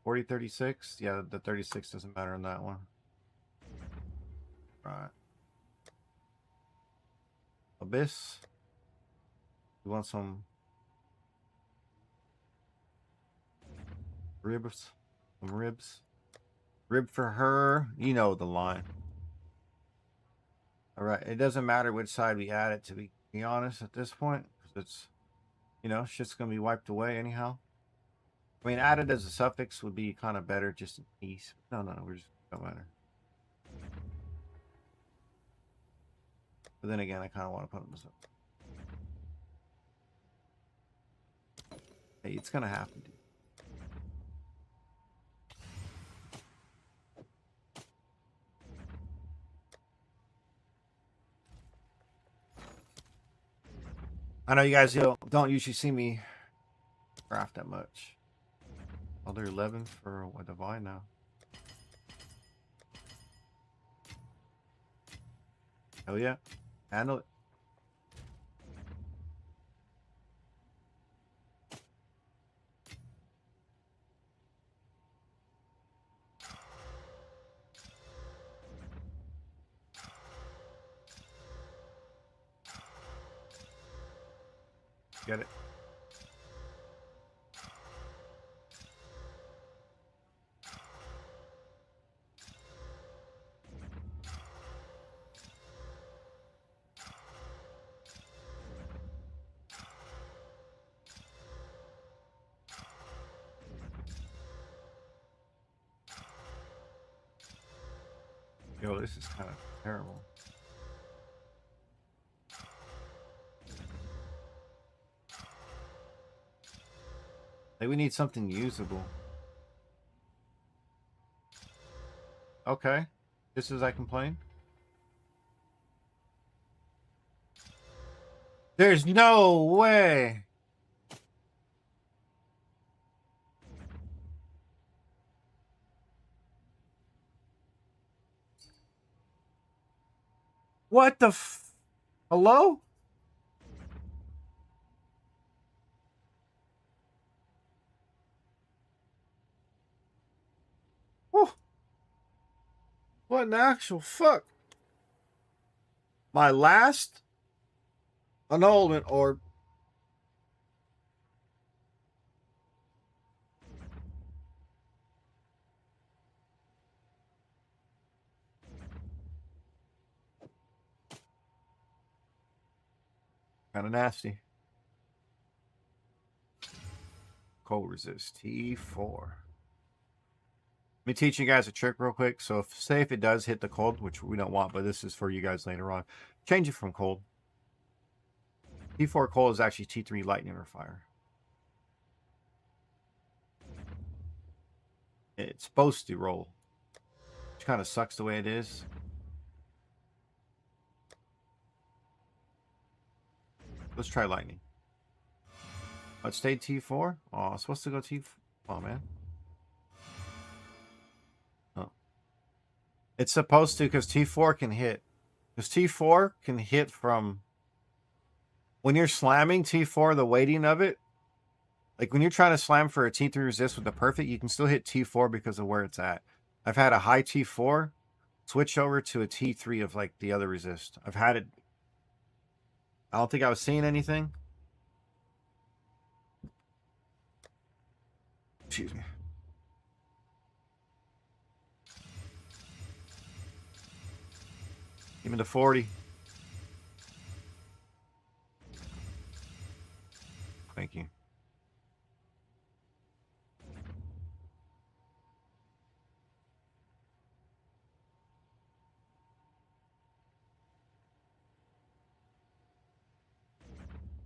40, 36? Yeah, the 36 doesn't matter on that one. Right. Abyss. You want some ribs? Some ribs? Rib for her. You know the line. All right. It doesn't matter which side we add it to be honest at this point. Because it's, you know, shit's going to be wiped away anyhow. I mean, added as a suffix would be kind of better just in peace. No, we're just, don't matter. But then again, I kind of want to put them as a... Hey, it's going to happen, dude. I know you guys don't usually see me craft that much. Oh, they're 11 for a divine now. Hell yeah. Handle it. Get it. Yo, this is kind of terrible. Like, we need something usable. Okay. Just as I complained. There's no way. What the Hello? Whew. What in the actual fuck? My last annulment or kind of nasty. Cold resist T4. Let me teach you guys a trick real quick. So say if it does hit the cold, which we don't want, but this is for you guys later on, change it from cold. T4 cold is actually T3 lightning or fire. It's supposed to roll, which kind of sucks the way it is. Let's try lightning. Oh, it stayed T4. Oh, it's supposed to go T4. Oh, man. Oh. It's supposed to because T4 can hit. Because T4 can hit from... When you're slamming T4, the weighting of it, like when you're trying to slam for a T3 resist with the perfect, you can still hit T4 because of where it's at. I've had a high T4 switch over to a T3 of like the other resist. I've had it. I don't think I was seeing anything. Excuse me. Even to 40. Thank you.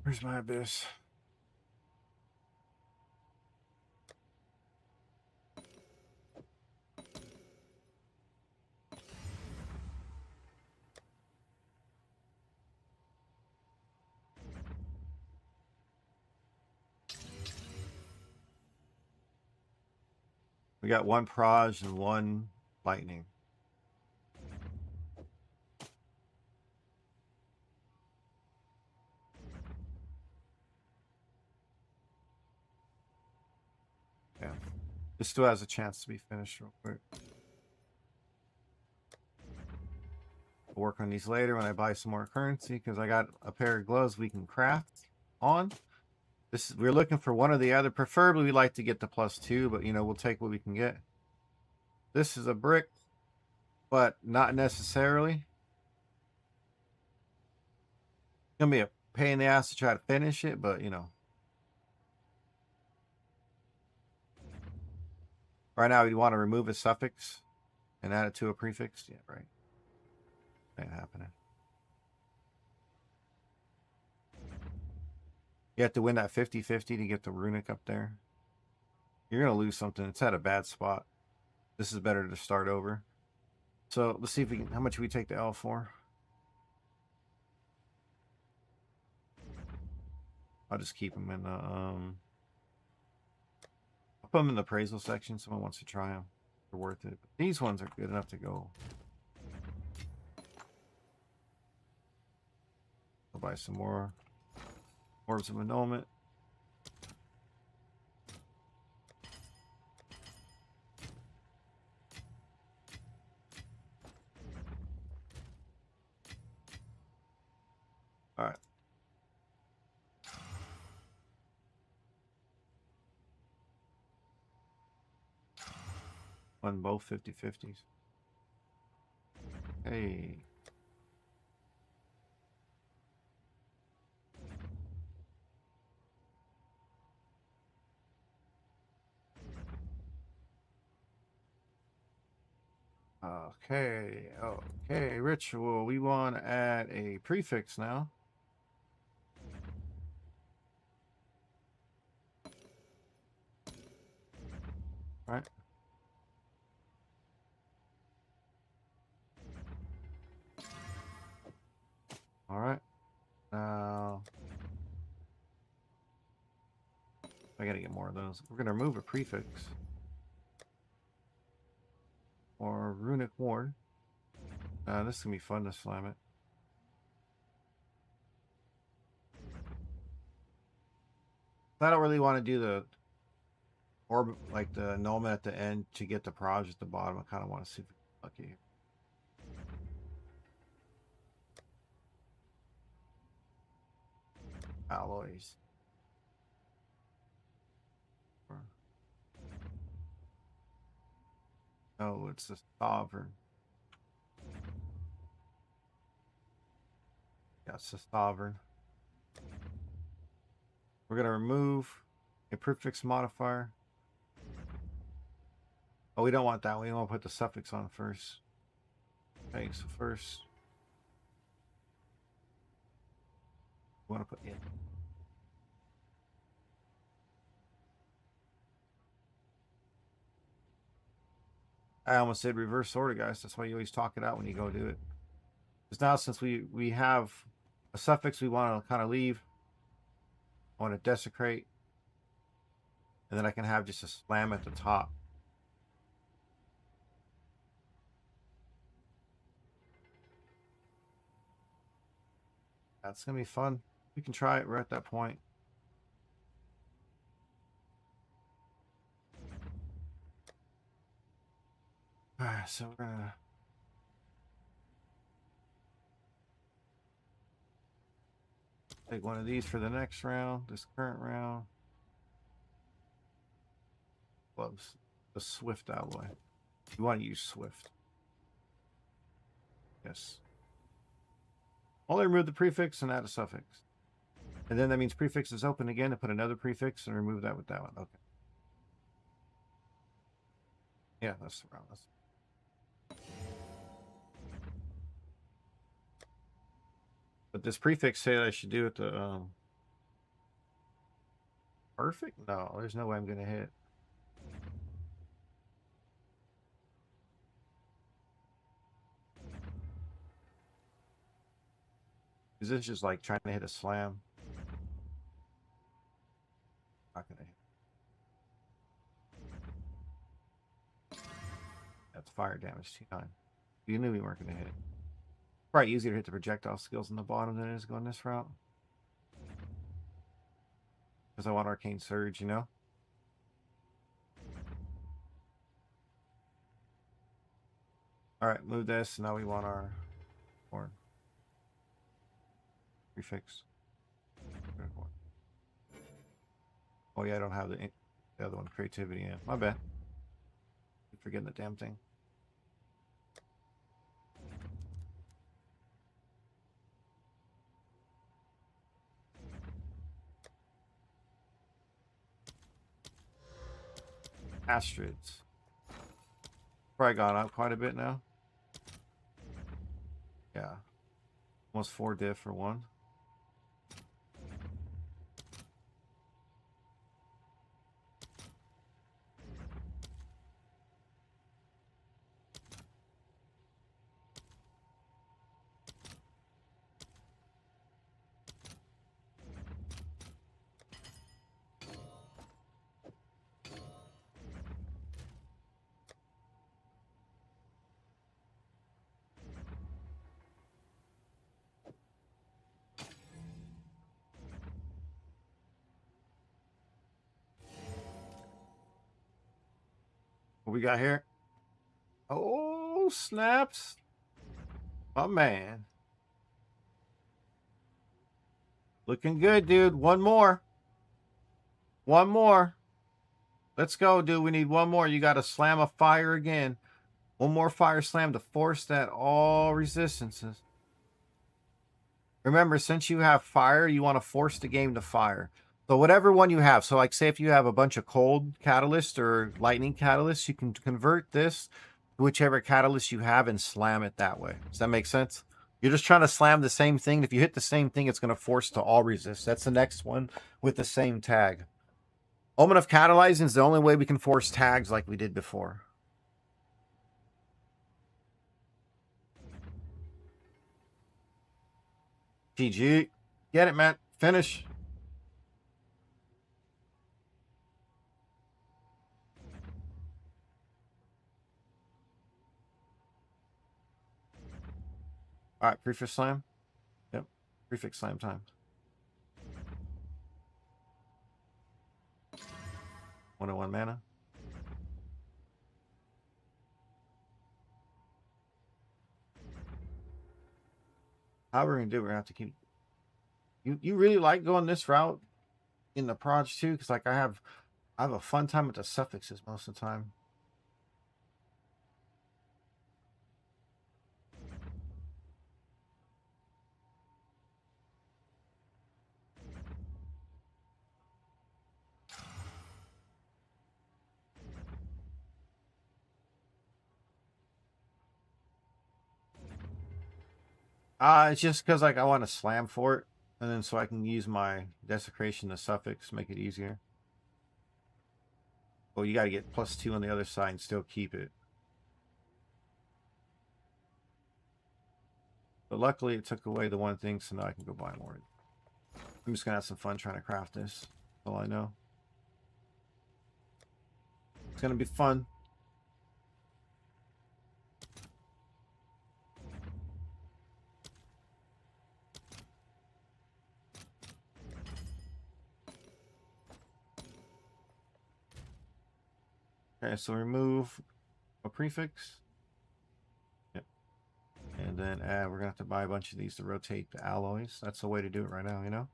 Where's my abyss? We got one Proj and one lightning. Yeah. This still has a chance to be finished real quick. I'll work on these later when I buy some more currency because I got a pair of gloves we can craft on. We're looking for one or the other. Preferably we like to get the +2, but you know, we'll take what we can get. This is a brick, but not necessarily. It's gonna be a pain in the ass to try to finish it, but you know. Right now we want to remove a suffix and add it to a prefix. Yeah, right. Ain't happening. You have to win that 50-50 to get the runic up there. You're gonna lose something. It's at a bad spot. This is better to start over. So let's see if we can. How much we take the L for? I'll just keep them in the I'll put them in the appraisal section. Someone wants to try them. They're worth it. But these ones are good enough to go. I'll buy some more orbs of annulment. All right. On both 50-50s. Hey. Okay. Okay. Ritual. We want to add a prefix now. All right. All right. Now, I gotta get more of those. We're gonna remove a prefix. Or Runic Ward. This is gonna be fun to slam it. I don't really want to do the orb, like the annulment at the end to get the proj at the bottom. I kind of want to see if it's lucky. Alloys. Oh, it's the Sovereign. Yeah, it's the Sovereign. We're going to remove a prefix modifier. Oh, we don't want that. We want to put the suffix on first. Okay, so first, we want to put in. I almost said reverse order, guys. That's why you always talk it out when you go do it. Because now, since we have a suffix we want to kind of leave, I want to desecrate, and then I can have just a slam at the top. That's going to be fun. We can try it. We're at that point. Alright, so we're going to... take one of these for the next round, this current round. Gloves. The Swift alloy. You want to use Swift. Yes. Only remove the prefix and add a suffix. And then that means prefix is open again, and put another prefix and remove that with that one. Okay. Yeah, that's the round. But this prefix said I should do it to perfect? No, there's no way I'm gonna hit. Is this just like trying to hit a slam? Not gonna hit. That's fire damage 2-9. You knew we weren't gonna hit. Probably easier to hit the projectile skills in the bottom than it is going this route. Because I want Arcane Surge, you know? Alright, move this. Now we want our horn. Prefix. Oh yeah, I don't have the other one, creativity in. My bad. Keep forgetting the damn thing. Astrids. Probably gone up quite a bit now. Yeah. Almost 4 diff for one. What we got here? Oh, snaps. My man. Looking good, dude. One more. One more. Let's go, dude. We need one more. You got to slam a fire again. One more fire slam to force that all resistances. Remember, since you have fire, you want to force the game to fire. So whatever one you have. So like say if you have a bunch of cold catalyst or lightning catalyst, you can convert this to whichever catalyst you have and slam it that way. Does that make sense? You're just trying to slam the same thing. If you hit the same thing, it's going to force to all resist. That's the next one with the same tag. Omen of Catalyzing is the only way we can force tags like we did before. GG. Get it, man. Finish. All right, prefix slam. Yep, prefix slam time. 101 mana. How we're gonna do it, we're gonna have to keep you really like going this route in the proj too, because like I have a fun time with the suffixes most of the time. It's just because like I want to slam for it, and then so I can use my desecration to suffix, make it easier. Well, you got to get +2 on the other side and still keep it. But luckily, it took away the one thing, so now I can go buy more. I'm just gonna have some fun trying to craft this. That's all I know. It's gonna be fun. Okay, so remove a prefix. Yep. And then we're gonna have to buy a bunch of these to rotate the alloys. That's the way to do it right now, you know?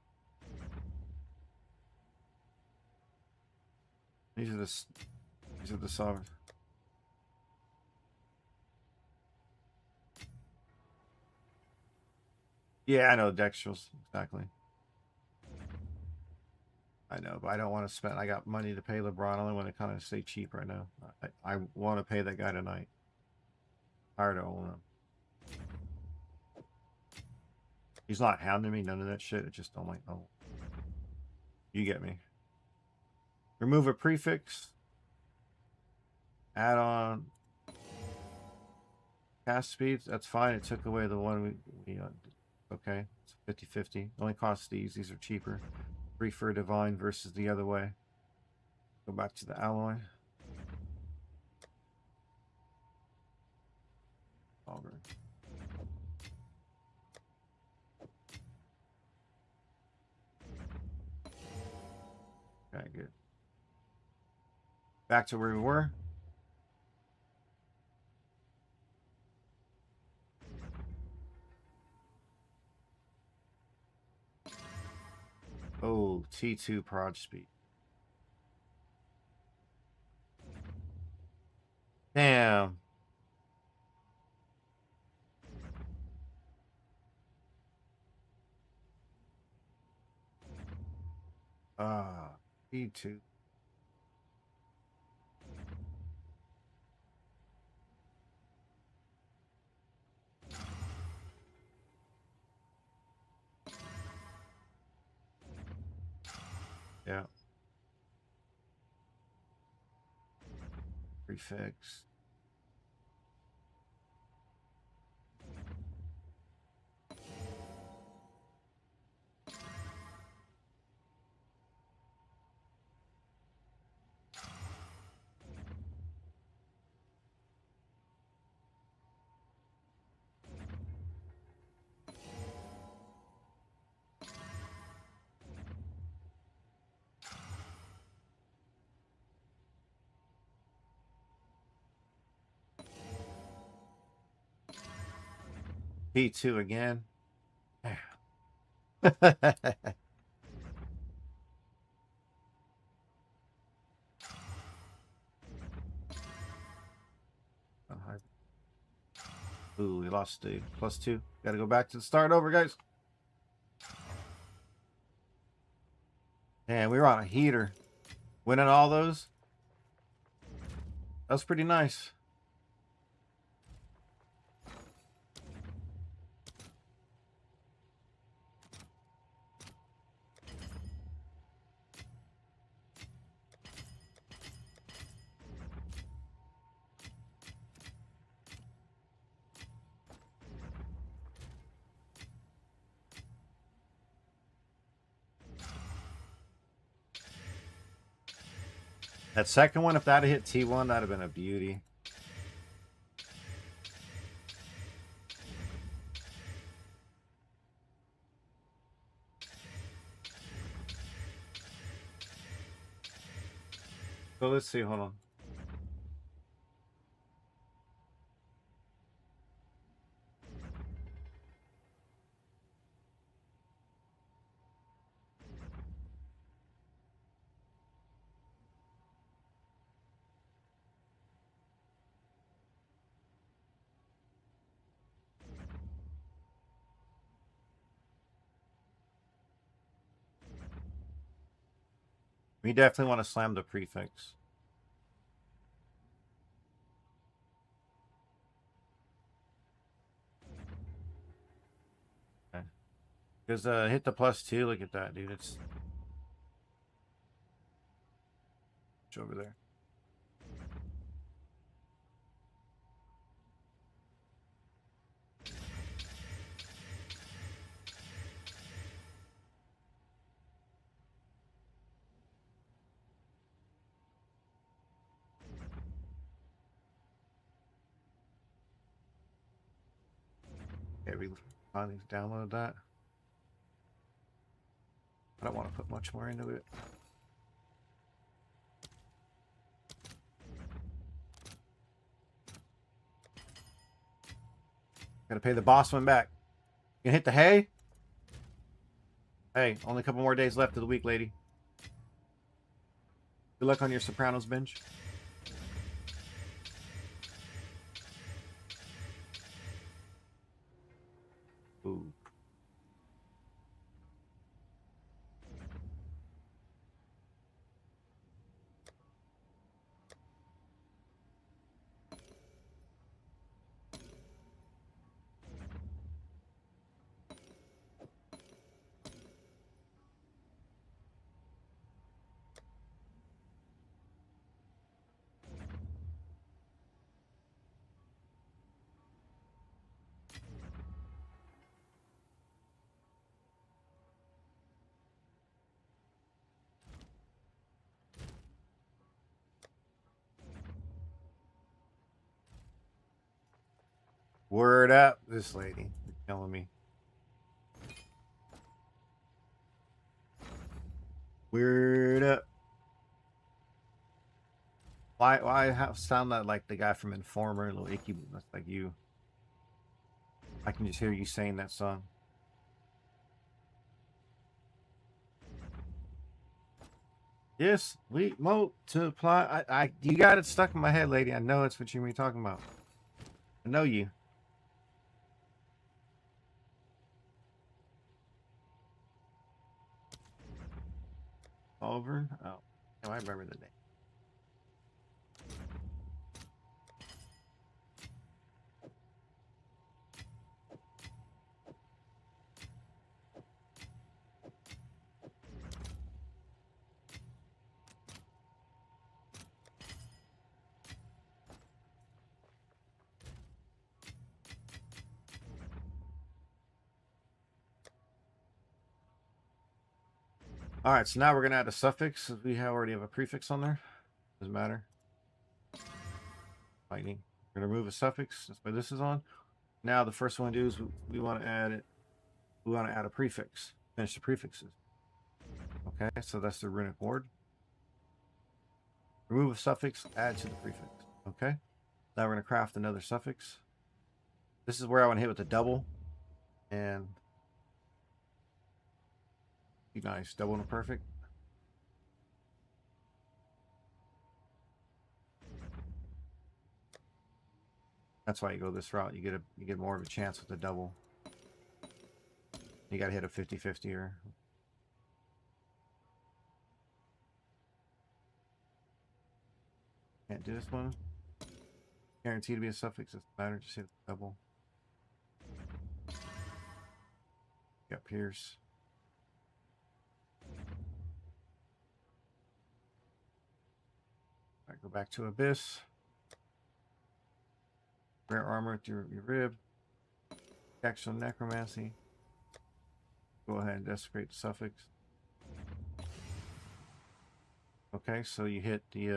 These are the solvers. Yeah, I know dextrals, exactly. I know, but I don't want to spend. I got money to pay LeBron. I only want to kind of stay cheap right now. I want to pay that guy tonight. Tired of owning him. He's not hounding me. None of that shit. It just don't like. Oh, you get me. Remove a prefix. Add on cast speeds. That's fine. It took away the one we okay. It's 50-50. Only costs these. These are cheaper. Prefer divine versus the other way. Go back to the alloy. Augur. Okay, good. Back to where we were. Oh, T2 proj speed. Damn. T2. Yeah. Prefix. P2 again. Ooh, we lost the +2. Gotta go back to the start over, guys. Man, we were on a heater. Winning all those. That's pretty nice. That second one, if that had hit T1, that'd have been a beauty. So let's see, hold on. We definitely want to slam the prefix. Okay. Because hit the +2, look at that, dude. It's over there. Okay, we finally download that. I don't want to put much more into it. Gotta pay the boss one back. You gonna hit the hay? Hey, only a couple more days left of the week, lady. Good luck on your Sopranos binge. Ooh. Word up, this lady. You're killing me. Word up. Why sound that like the guy from Informer, little icky? That's like you. I can just hear you saying that song. Yes, we multiply. You got it stuck in my head, lady. I know it's what you were talking about. I know you. Oliver? Oh, I remember the name. All right, so now we're gonna add a suffix. We already have a prefix on there. Doesn't matter. Lightning. We're gonna remove a suffix. That's why this is on. Now the first one to do is we want to add it. We want to add a prefix. Finish the prefixes. Okay, so that's the runic word. Remove a suffix, add to the prefix. Okay. Now we're gonna craft another suffix. This is where I want to hit with the double. And be nice. Double and a perfect. That's why you go this route. You get more of a chance with the double. You gotta hit a 50-50 or can't do this one. Guaranteed to be a suffix, doesn't matter, just hit double. Got Pierce. Alright, go back to Abyss. Rare armor with your rib. Actual necromancy. Go ahead and desecrate the suffix. Okay, so you hit the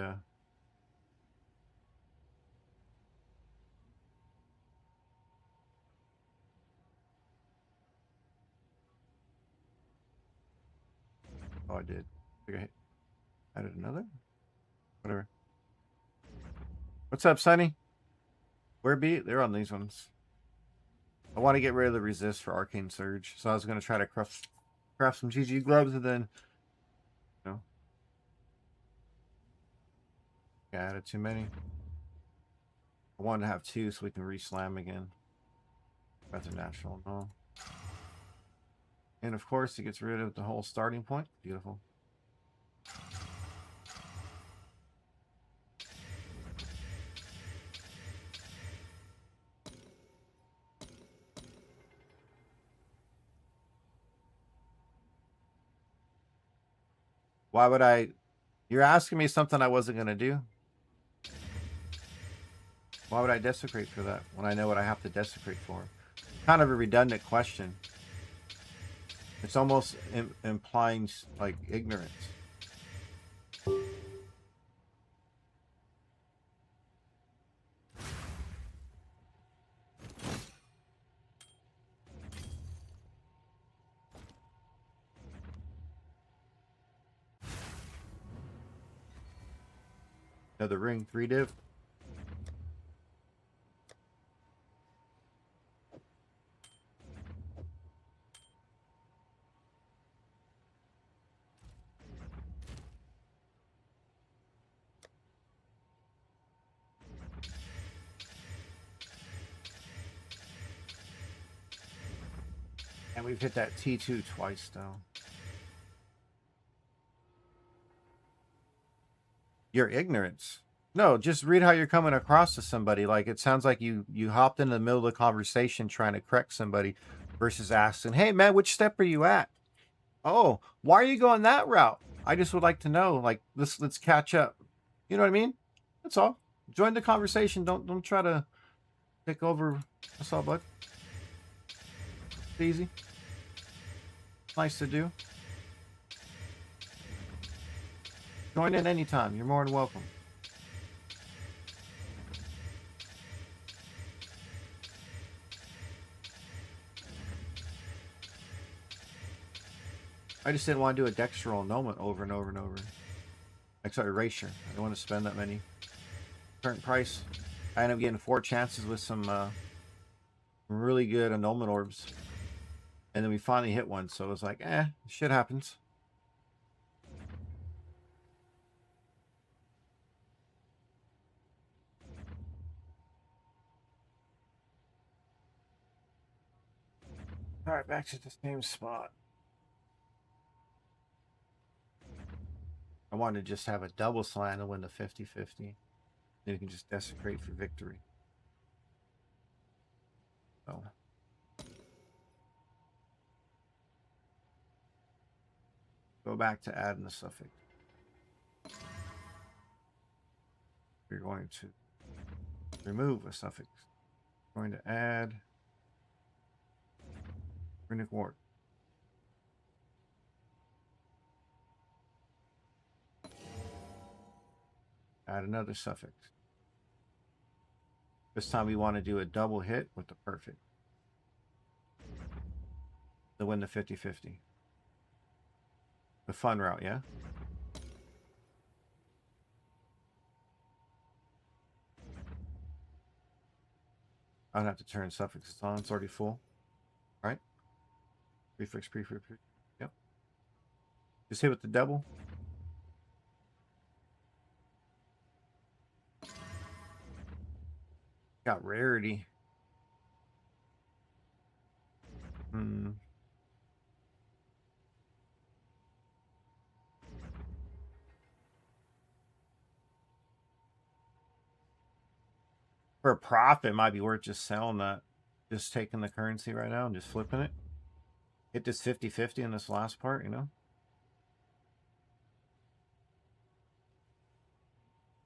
oh, I did. I think I added another. Whatever. What's up, Sonny? Where be it? They're on these ones. I want to get rid of the resist for Arcane Surge, so I was gonna try to craft some GG gloves and then, you know, I added too many. I wanted to have two so we can re-slam again. That's a natural, no. And of course, it gets rid of the whole starting point. Beautiful. Why would I? You're asking me something I wasn't going to do. Why would I desecrate for that when I know what I have to desecrate for? Kind of a redundant question. It's almost implying like ignorance. Another ring, 3 div. And we've hit that T2 twice, though. Your ignorance. No, just read how you're coming across to somebody. Like, it sounds like you hopped in the middle of the conversation trying to correct somebody versus asking, hey, man, which step are you at? Oh, why are you going that route? I just would like to know. Like, let's catch up. You know what I mean? That's all. Join the conversation. Don't try to take over. That's all, bud. It's easy. Nice to do. Join in anytime. You're more than welcome. I just didn't want to do a Dextral annulment over and over and over. Except erasure. I don't want to spend that many. Current price. I ended up getting 4 chances with some really good annulment orbs. And then we finally hit one, so it was like, shit happens. Alright, back to the same spot. I wanted to just have a double slam and win the 50-50. Then you can just desecrate for victory. So go back to adding the suffix. You're going to remove a suffix. You're going to add runic ward. Add another suffix. This time we want to do a double hit with the perfect to win the 50-50. The fun route, yeah? I don't have to turn suffixes on. It's already full. All right? Prefix. Yep. Just hit with the double. Got rarity. For a profit, it might be worth just selling that. Just taking the currency right now and just flipping it. Hit this 50-50 in this last part, you know?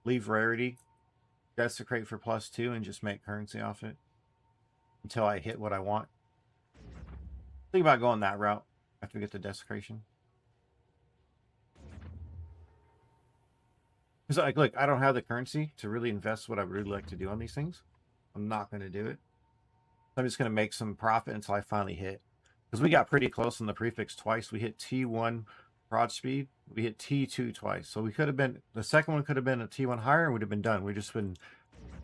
Leave rarity. Desecrate for +2 and just make currency off it. Until I hit what I want. Think about going that route after we get the desecration. Because like, look, I don't have the currency to really invest what I would really like to do on these things. I'm not going to do it. I'm just going to make some profit until I finally hit. Because we got pretty close on the prefix twice. We hit T1 broad speed. We hit T2 twice. So we could have been, the second one could have been a T1 higher and would have been done. We've just been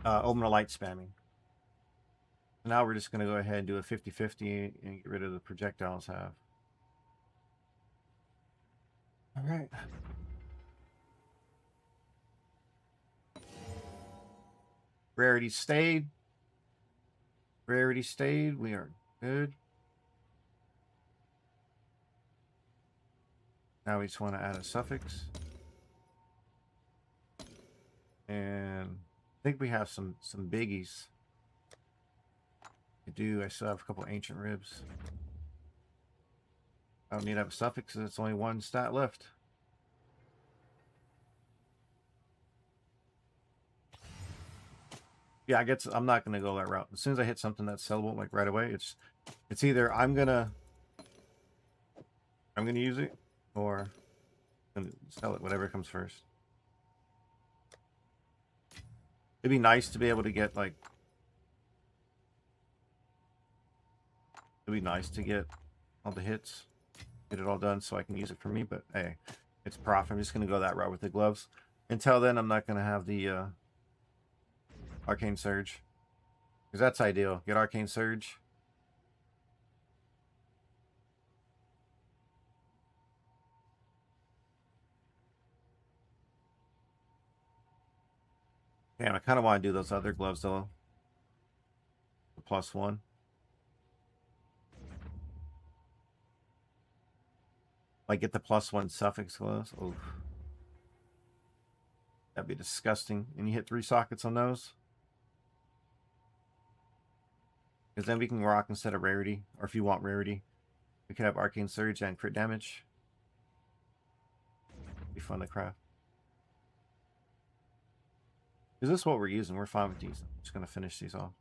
open a light spamming. Now we're just going to go ahead and do a 50-50 and get rid of the projectiles have. All right. Rarity stayed. Rarity stayed. We are good. Now we just want to add a suffix. And I think we have some biggies. I do. I still have a couple ancient ribs. I don't need to have a suffix because it's only one stat left. Yeah, I guess I'm not going to go that route. As soon as I hit something that's sellable, like right away, it's either I'm gonna use it or I'm gonna sell it, whatever comes first. It'd be nice to be able to get like. It'd be nice to get all the hits, get it all done so I can use it for me. But hey, it's profit. I'm just gonna go that route with the gloves. Until then, I'm not gonna have the Arcane Surge, because that's ideal. Get Arcane Surge. Damn, I kind of want to do those other gloves though. The +1. Like get the +1 suffix gloves. Oof. That'd be disgusting. And you hit 3 sockets on those. Because then we can rock instead of rarity. Or if you want rarity, we could have Arcane Surge and crit damage. Be fun to craft. Is this what we're using? We're fine with these. I'm just going to finish these off.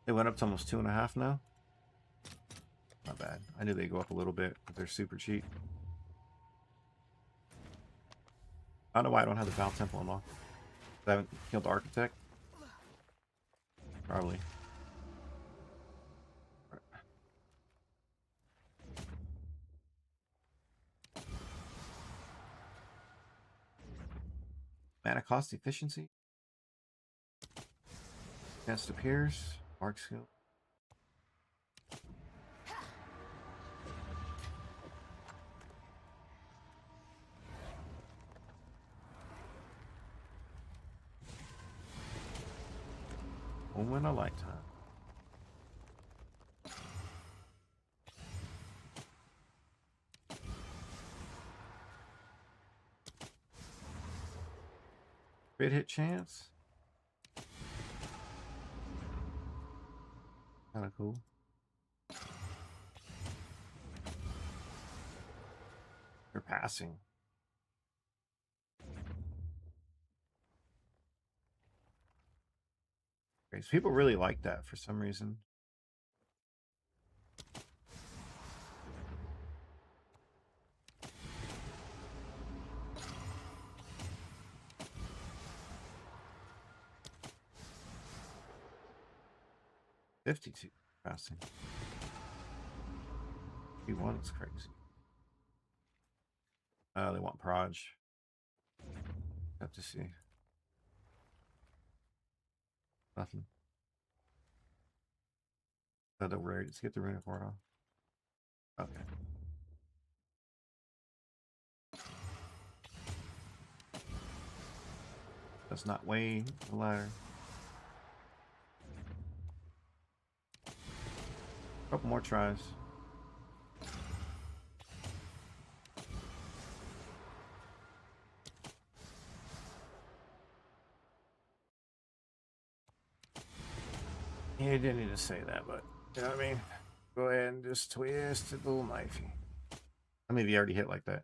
They went up to almost 2.5 now. Not bad. I knew they'd go up a little bit, but they're super cheap. I don't know why I don't have the Val Temple unlocked. I haven't killed the Architect. Probably. Mana cost efficiency. Chance to pierce. Mark skill. Only in a lifetime. Crit hit chance. Kind of cool. They're passing. Okay, so people really like that for some reason. $52 passing. P1's crazy. They want Proj. Have to see. Nothing. Oh, don't worry. Let's get the runic ward off. Okay. That's not way the ladder. Couple more tries. Yeah, you didn't need to say that, but you know what I mean? Go ahead and just twist it, little knifey. How many of you already hit like that?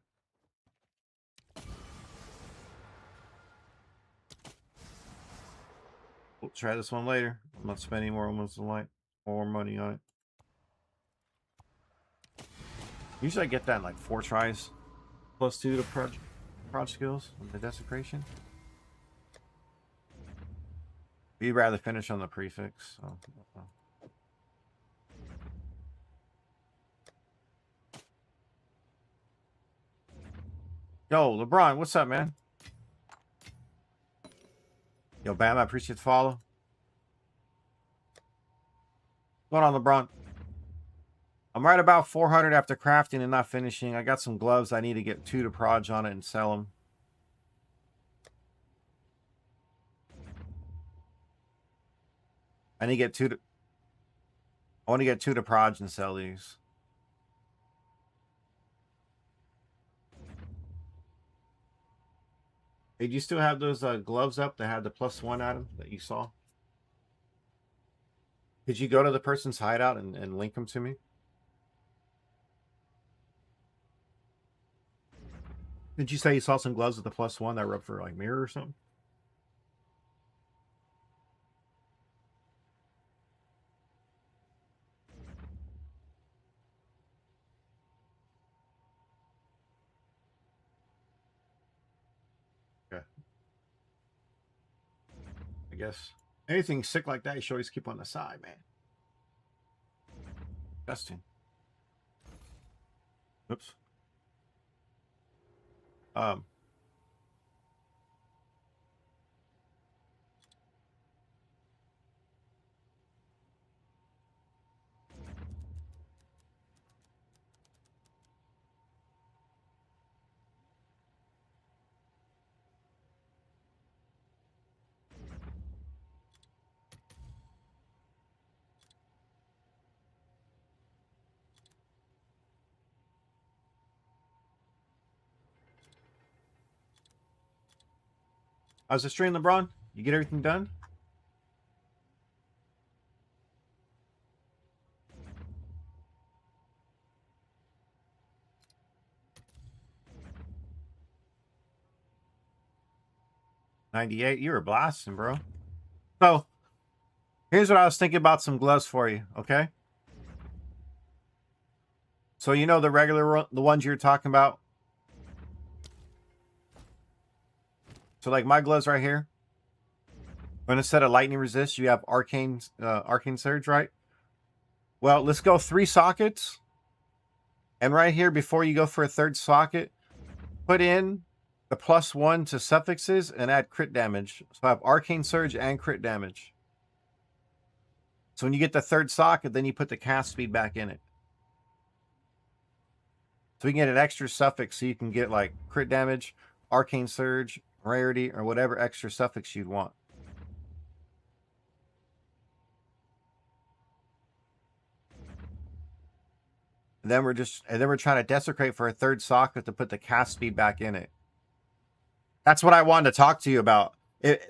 We'll try this one later. I'm not spending more money on it. Usually I get that in like 4 tries. +2 to prod skills on the desecration. We'd rather finish on the prefix. So. Yo, LeBron, what's up, man? Yo, Bam, I appreciate the follow. What's going on, LeBron? I'm right about 400 after crafting and not finishing. I got some gloves. I need to get 2 to proj on it and sell them. I need to get 2 to... I want to get 2 to proj and sell these. Hey, do you still have those gloves up that had the +1 at them that you saw? Did you go to the person's hideout and link them to me? Did you say you saw some gloves with the +1 that were up for like mirror or something? Okay. I guess anything sick like that, you should always keep on the side, man. Disgusting. Oops. How's the stream, LeBron? You get everything done? $98. You were blasting, bro. So, here's what I was thinking about some gloves for you, okay? So, you know the regular, the ones you're talking about? So, like my gloves right here. When instead of lightning resist, you have arcane surge, right? Well, let's go 3 sockets. And right here, before you go for a 3rd socket, put in the +1 to suffixes and add crit damage. So I have arcane surge and crit damage. So when you get the 3rd socket, then you put the cast speed back in it. So we can get an extra suffix so you can get like crit damage, arcane surge, rarity, or whatever extra suffix you'd want. And then we're trying to desecrate for a 3rd socket to put the cast speed back in it. That's what I wanted to talk to you about.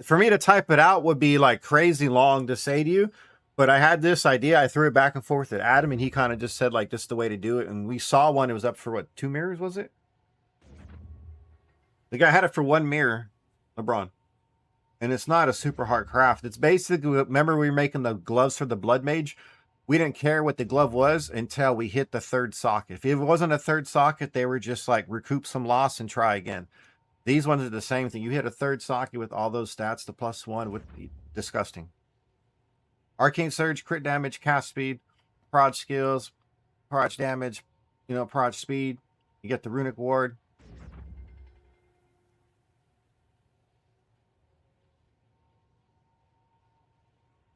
For me to type it out would be like crazy long to say to you, but I had this idea. I threw it back and forth at Adam, and he kind of just said like this is the way to do it. And we saw one. It was up for what, 2 mirrors? Was it? The guy had it for 1 mirror, LeBron, and it's not a super hard craft. It's basically, remember we were making the gloves for the Blood Mage. We didn't care what the glove was until we hit the 3rd socket. If it wasn't a 3rd socket, they were just like recoup some loss and try again. These ones are the same thing. You hit a 3rd socket with all those stats, the +1 would be disgusting. Arcane Surge, crit damage, cast speed, proj skills, proj damage, proj speed. You get the Runic Ward.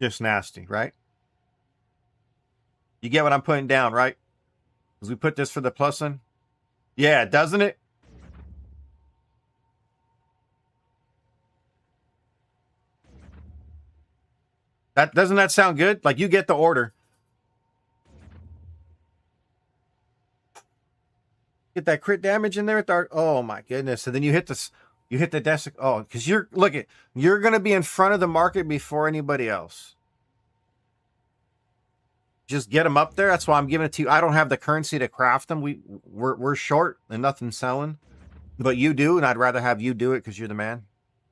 Just nasty, right? You get what I'm putting down, right? Because we put this for the +1. Yeah, doesn't it? Doesn't that sound good? Like you get the order. Get that crit damage in there with our, oh my goodness. And then you hit this, you hit the desk. Oh, because you're gonna be in front of the market before anybody else. Just get them up there. That's why I'm giving it to you. I don't have the currency to craft them. We're short and nothing's selling, but you do, and I'd rather have you do it because you're the man.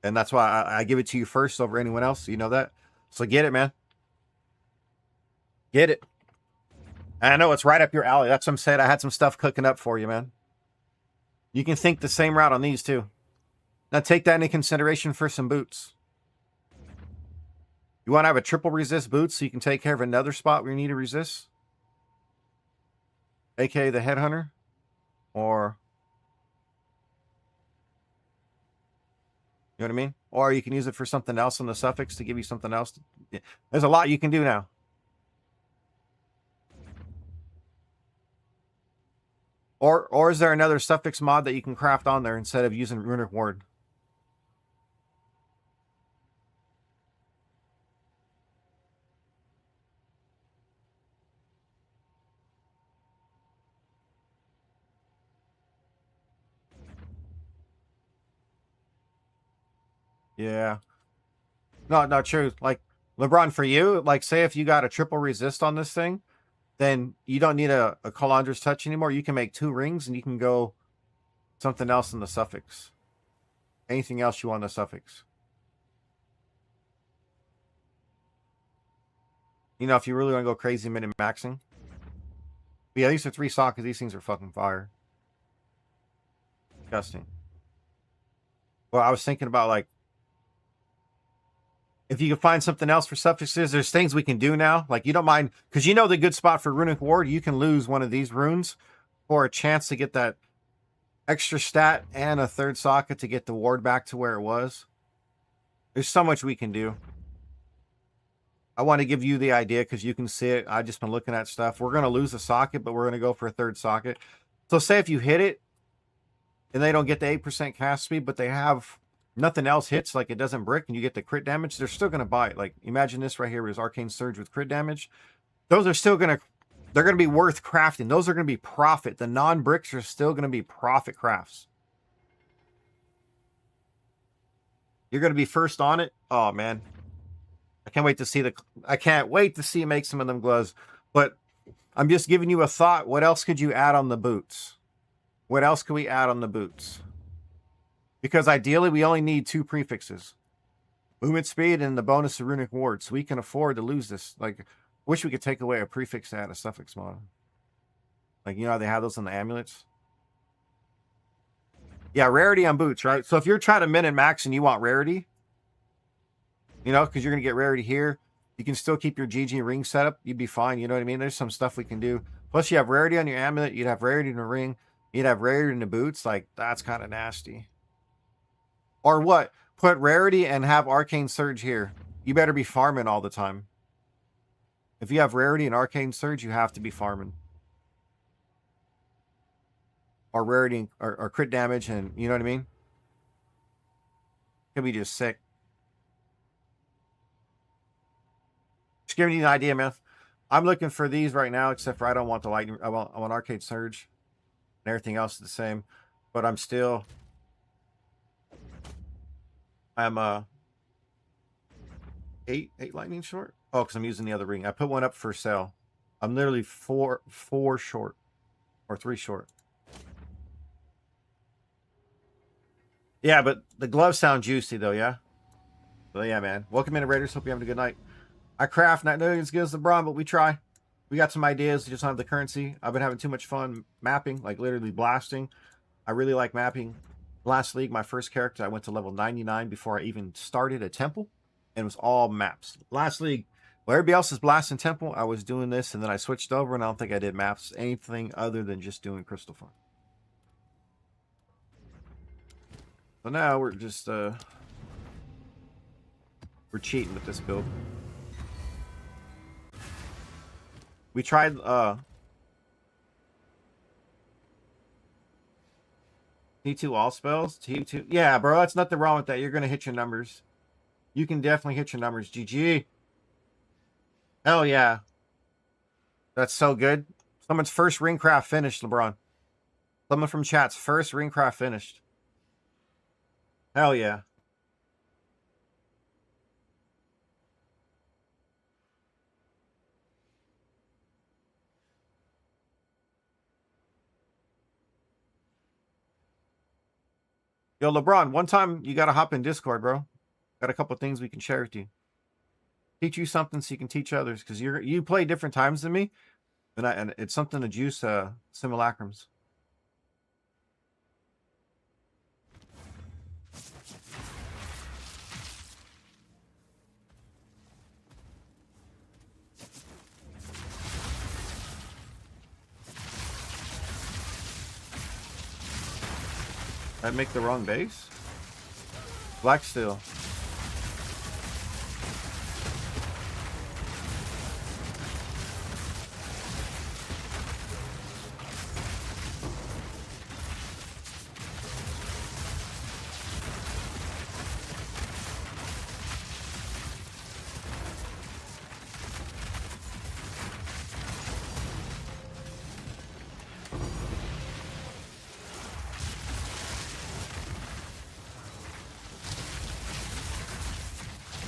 And that's why I give it to you first over anyone else. You know that. So get it, man. Get it. And I know it's right up your alley. That's what I'm saying. I had some stuff cooking up for you, man. You can think the same route on these too. Now take that into consideration for some boots. You want to have a triple resist boot so you can take care of another spot where you need to resist? AKA the Headhunter? Or... You know what I mean? Or you can use it for something else on the suffix to give you something else. There's a lot you can do now. Or is there another suffix mod that you can craft on there instead of using Runic Ward? Yeah. No, not true. Like, LeBron, for you, like, say if you got a triple resist on this thing, then you don't need a Calandra's Touch anymore. You can make 2 rings and you can go something else in the suffix. Anything else you want in the suffix. You know, if you really want to go crazy min-maxing. But yeah, these are 3 sockets. These things are fucking fire. Disgusting. Well, I was thinking about, like, if you can find something else for suffixes, there's things we can do now. Like, you don't mind, because you know the good spot for Runic Ward, you can lose one of these runes for a chance to get that extra stat and a 3rd socket to get the ward back to where it was. There's so much we can do. I want to give you the idea because you can see it. I've just been looking at stuff. We're going to lose a socket, but we're going to go for a 3rd socket. So say if you hit it and they don't get the 8% cast speed, but they have nothing else hits, like it doesn't brick, and you get the crit damage, they're still going to buy it. Like, imagine this right here is Arcane Surge with crit damage. Those are still going to, they're going to be worth crafting. Those are going to be profit. The non-bricks are still going to be profit crafts. You're going to be first on it. Oh, man. I can't wait to see you make some of them gloves. But I'm just giving you a thought. What else could you add on the boots? What else could we add on the boots? Because ideally, we only need 2 prefixes. Movement speed and the bonus of Runic Ward. So we can afford to lose this. Like, wish we could take away a prefix to add a suffix mod. Like, you know how they have those on the amulets? Yeah, rarity on boots, right? So if you're trying to min and max and you want rarity, you know, because you're going to get rarity here, you can still keep your GG ring setup. You'd be fine. You know what I mean? There's some stuff we can do. Plus, you have rarity on your amulet. You'd have rarity in the ring. You'd have rarity in the boots. Like, that's kind of nasty. Or what? Put rarity and have Arcane Surge here. You better be farming all the time. If you have rarity and Arcane Surge, you have to be farming. Or rarity or crit damage, and you know what I mean? Could be just sick. Just giving you an idea, man. I'm looking for these right now, except for I don't want the lightning. I want Arcane Surge. And everything else is the same. But I'm 8 lightning short. Oh, because I'm using the other ring. I put one up for sale. I'm literally 4 short. Or 3 short. Yeah, but the gloves sound juicy though, yeah? So yeah, man. Welcome into Raiders. Hope you're having a good night. I craft, not doing as good as LeBron, but we try. We got some ideas. We just don't have the currency. I've been having too much fun mapping, like literally blasting. I really like mapping. Last league, my first character, I went to level 99 before I even started a temple. And it was all maps. Last league, while everybody else is blasting temple, I was doing this, and then I switched over, and I don't think I did maps, anything other than just doing Crystal Farm. So now we're just, we're cheating with this build. We tried, T2 all spells? T2, yeah, bro, that's nothing wrong with that. You're going to hit your numbers. You can definitely hit your numbers. GG. Hell yeah. That's so good. Someone's first ring craft finished, LeBron. Someone from chat's first ring craft finished. Hell yeah. Yo, LeBron, one time you got to hop in Discord, bro. Got a couple things we can share with you. Teach you something so you can teach others, because you play different times than me, and it's something to juice simulacrums. I make the wrong base? Black steel.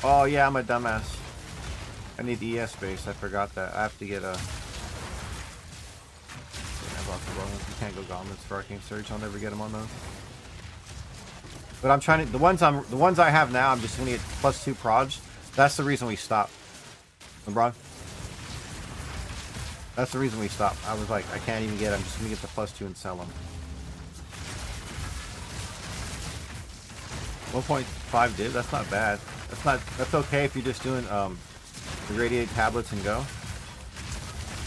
Oh yeah, I'm a dumbass. I need ES base. I forgot that. I have to get a. You can't go gauntlets for Arcane Surge. I'll never get them on those. But I'm trying to. The ones I have now, I'm just gonna get +2 prods. That's the reason we stopped. LeBron. That's the reason we stopped. I was like, I can't even get them. I'm just gonna get the +2 and sell them. 1.5 div. That's not bad. That's okay if you're just doing the radiate tablets and go.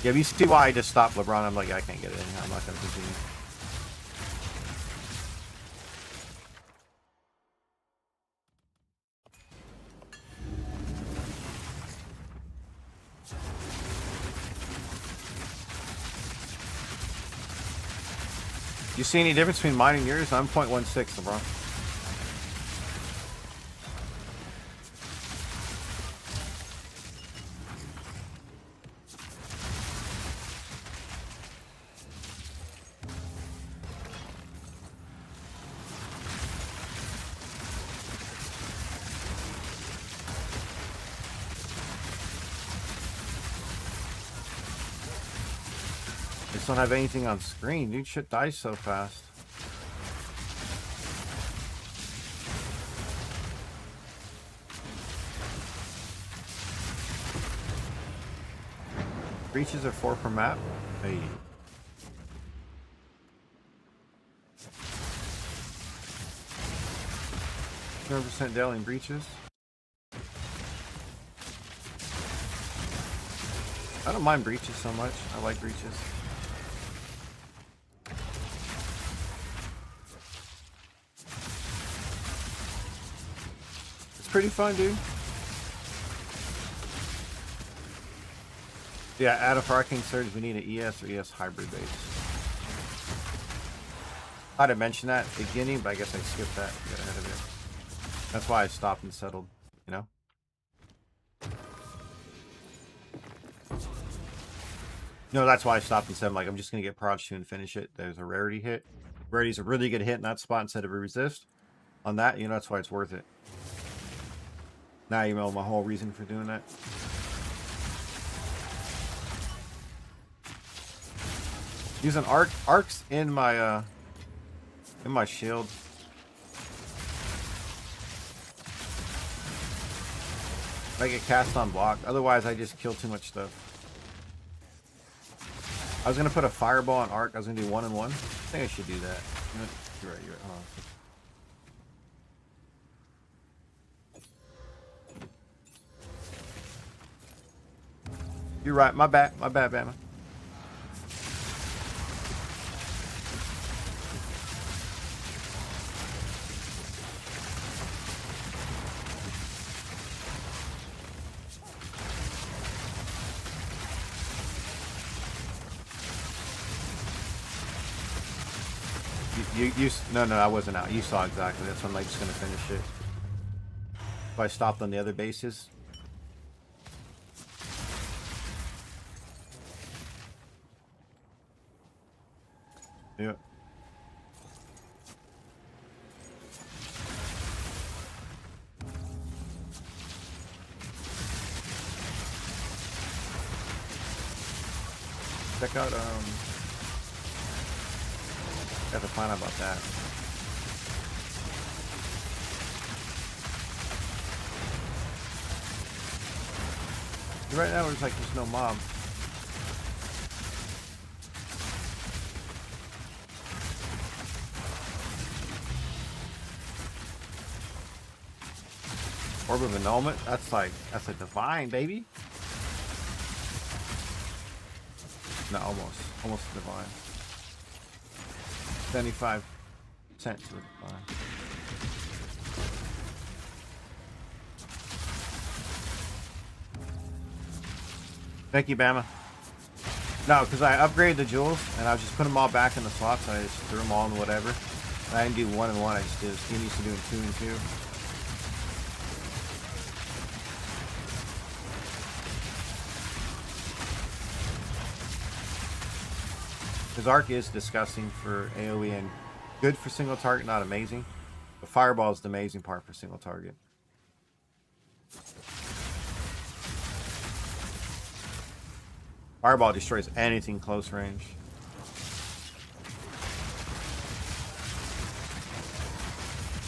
Yeah, you see why I just stopped LeBron. I'm like, I can't get it anyhow. I'm not gonna continue. You see any difference between mine and yours? I'm 0.16, LeBron. Don't have anything on screen, dude. Shit dies so fast. Breaches are 4 per map. Hey. %, daily in breaches. I don't mind breaches so much. I like breaches. Pretty fun, dude. Yeah, out of Arcane Surge, we need an ES or ES hybrid base. I'd have mentioned that at the beginning, but I guess I skipped that. Got ahead of it. That's why I stopped and settled, you know? No, that's why I stopped and said, like, I'm just going to get Proj 2 and finish it. There's a rarity hit. Rarity's a really good hit in that spot instead of a resist. On that, you know, that's why it's worth it. Now you know my whole reason for doing that. Using arcs in my shield. I get cast on block. Otherwise, I just kill too much stuff. I was gonna put a fireball on arc. I was gonna do 1 and 1. I think I should do that. You're right. You're right. Hold on. You're right. My bad, Bama. No, I wasn't out. You saw exactly. That's when I'm like just gonna finish it. If I stopped on the other bases. Yeah. Check out got to find out about that. Right now, there's like there's no mob. Orb of Annulment. That's a divine, baby. No, almost a divine. 75% to a divine. Thank you, Bama. No, because I upgraded the jewels and I was just putting them all back in the slots. I just threw them all in whatever. I didn't do 1 and 1. I just did. Steam used to doing 2 and 2. His arc is disgusting for AoE and good for single target, not amazing. But Fireball is the amazing part for single target. Fireball destroys anything close range.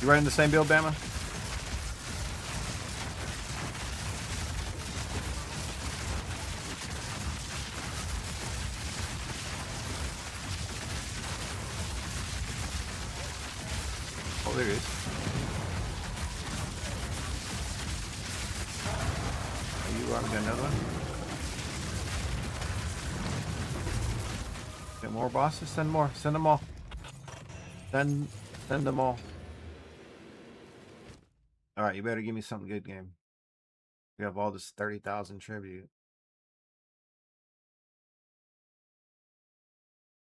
You running the same build, Bama? Oh, there it is. Are you got another one? Get more bosses? Send more. Send them all. Send them all. Alright, you better give me something good, game. We have all this 30,000 tribute.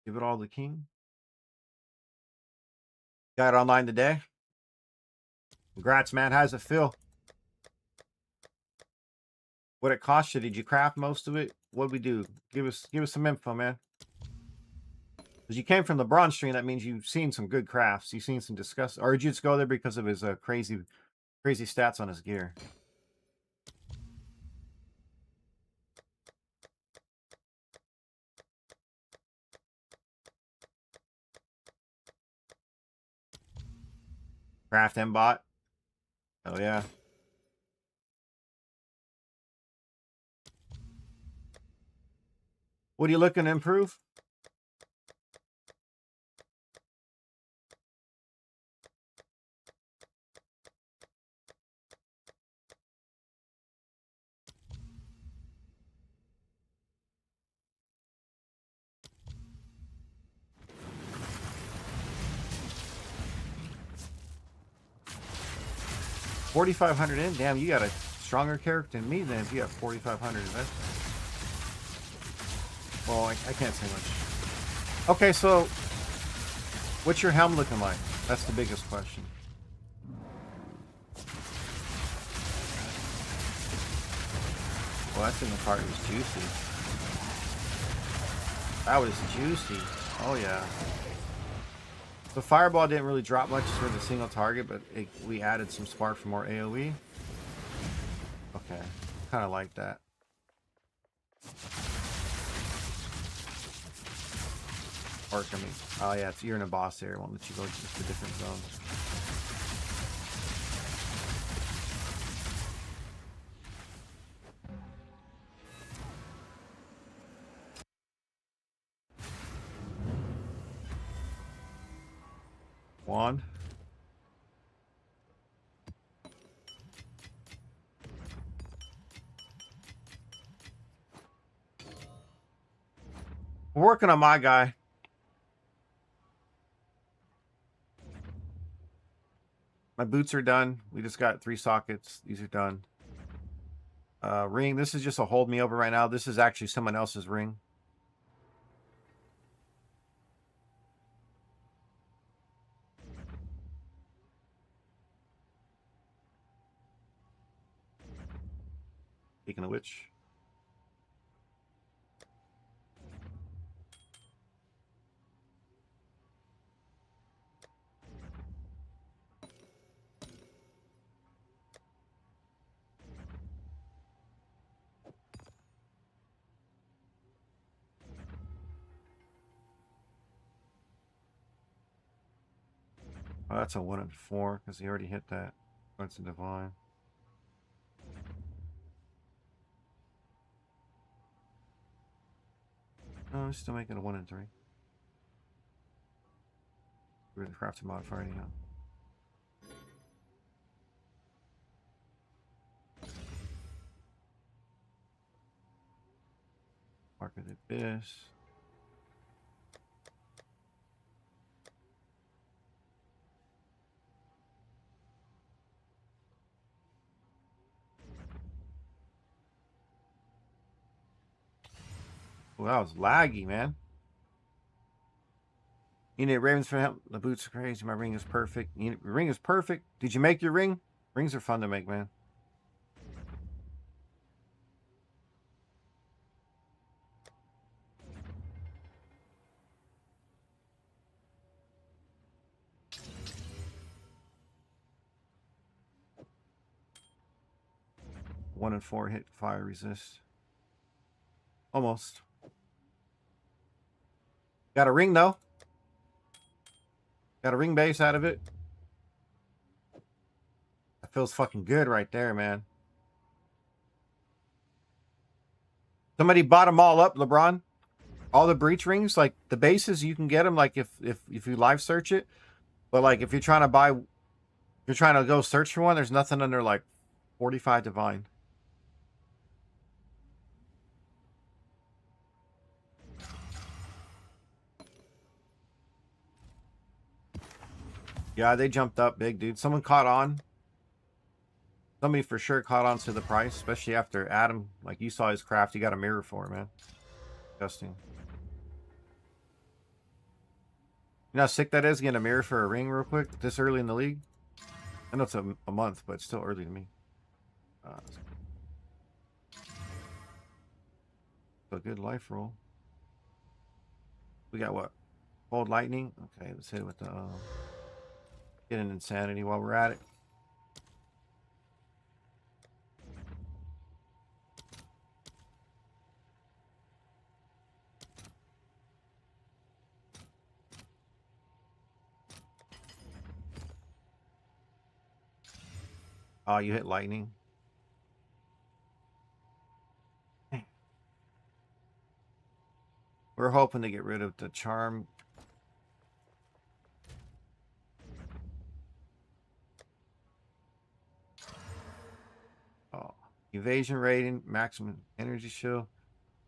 Give it all to King. Got it online today. Congrats, man. How's it feel? What it cost you? Did you craft most of it? What'd we do? Give us some info, man. Because you came from the bronze stream, that means you've seen some good crafts. You've seen some disgust. Or did you just go there because of his crazy stats on his gear? Craft and bot. Oh yeah. What are you looking to improve? $4,500 in? Damn, you got a stronger character than me then if you have 4,500 investment. Well, I can't say much. Okay, so what's your helm looking like? That's the biggest question. Well, that single part was juicy. That was juicy. Oh yeah. The Fireball didn't really drop much for the single target, but we added some spark for more AoE. Okay, kind of like that. Or coming. Oh yeah, you're in a boss area. Won't let you go to just a different zone. Wand. We're working on my guy. My boots are done. We just got 3 sockets. These are done. Ring. This is just a hold me over right now. This is actually someone else's ring. Speaking of which. Oh, that's a 1 and 4 because he already hit that. That's a divine. No, it's still making a 1 and 3. We're the crafting modifier anyhow. Mark of the Abyss. Well, that was laggy, man. You need Ravens for help. The boots are crazy. My ring is perfect. Your ring is perfect. Did you make your ring? Rings are fun to make, man. One and 4 hit fire resist. Almost. Got a ring though. Got a ring base out of it. That feels fucking good right there, man. Somebody bought them all up, LeBron. All the breach rings, like the bases, you can get them. Like if you live search it, but like if you're trying to buy, you're trying to go search for one. There's nothing under like 45 divine. Yeah, they jumped up big, dude. Someone caught on. Somebody for sure caught on to the price, especially after Adam. Like you saw his craft, he got a mirror for, man. Disgusting. You know how sick that is, getting a mirror for a ring real quick this early in the league? I know it's a month, but it's still early to me. A good life roll. We got what? Cold lightning? Okay, let's hit it with the get an insanity while we're at it. Oh, you hit lightning. We're hoping to get rid of the charm. Oh, evasion rating, maximum energy shield.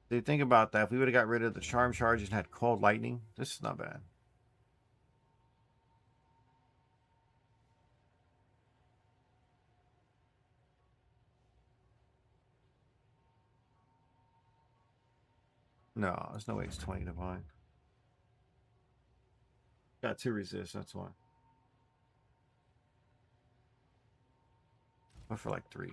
Dude, think about that. If we would have got rid of the charm charges and had cold lightning, this is not bad. No, there's no way it's 20 divine. Got 2 resist, that's why. But for like 3.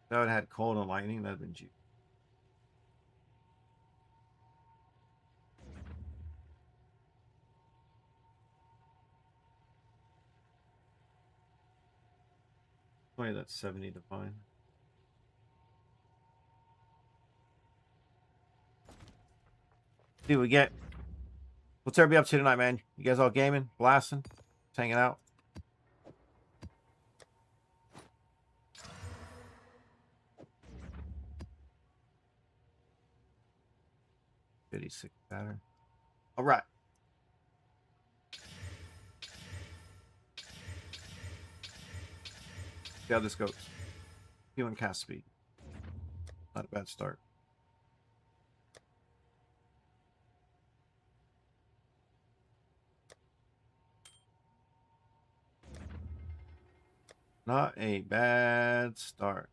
That would have had cold and lightning, that'd been cheap. Wait, that's 70 divine. Dude, we get. What's everybody up to tonight, man? You guys all gaming, blasting, just hanging out? $56 pattern. All right. See how this goes. Healing cast speed. Not a bad start. Not a bad start.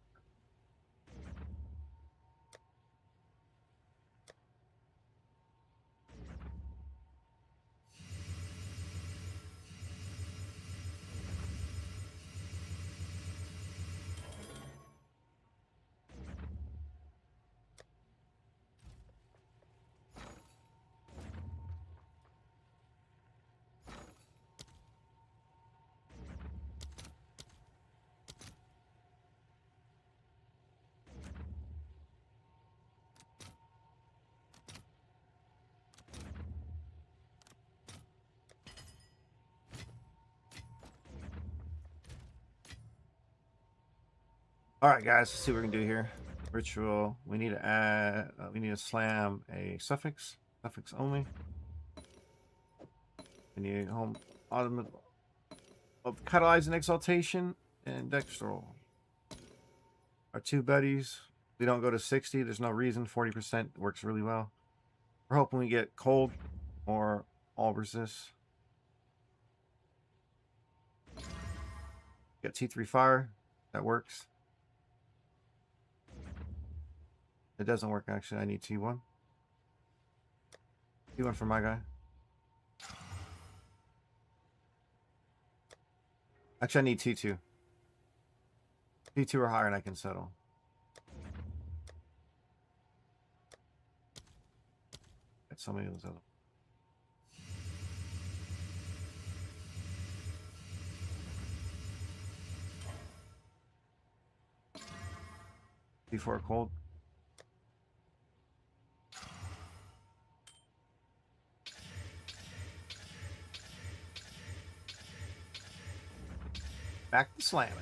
All right, guys, let's see what we can do here. Ritual. We need to add. We need to slam a suffix. Suffix only. We need home automate of catalyze and exaltation and dextral. Our two buddies. We don't go to 60. There's no reason. 40% works really well. We're hoping we get cold or all resist. Get T3 fire. That works. It doesn't work, actually. I need T1. T1 for my guy. Actually, I need T2. T2 or higher and I can settle. Got so many of those other. T4 cold. Back to slamming.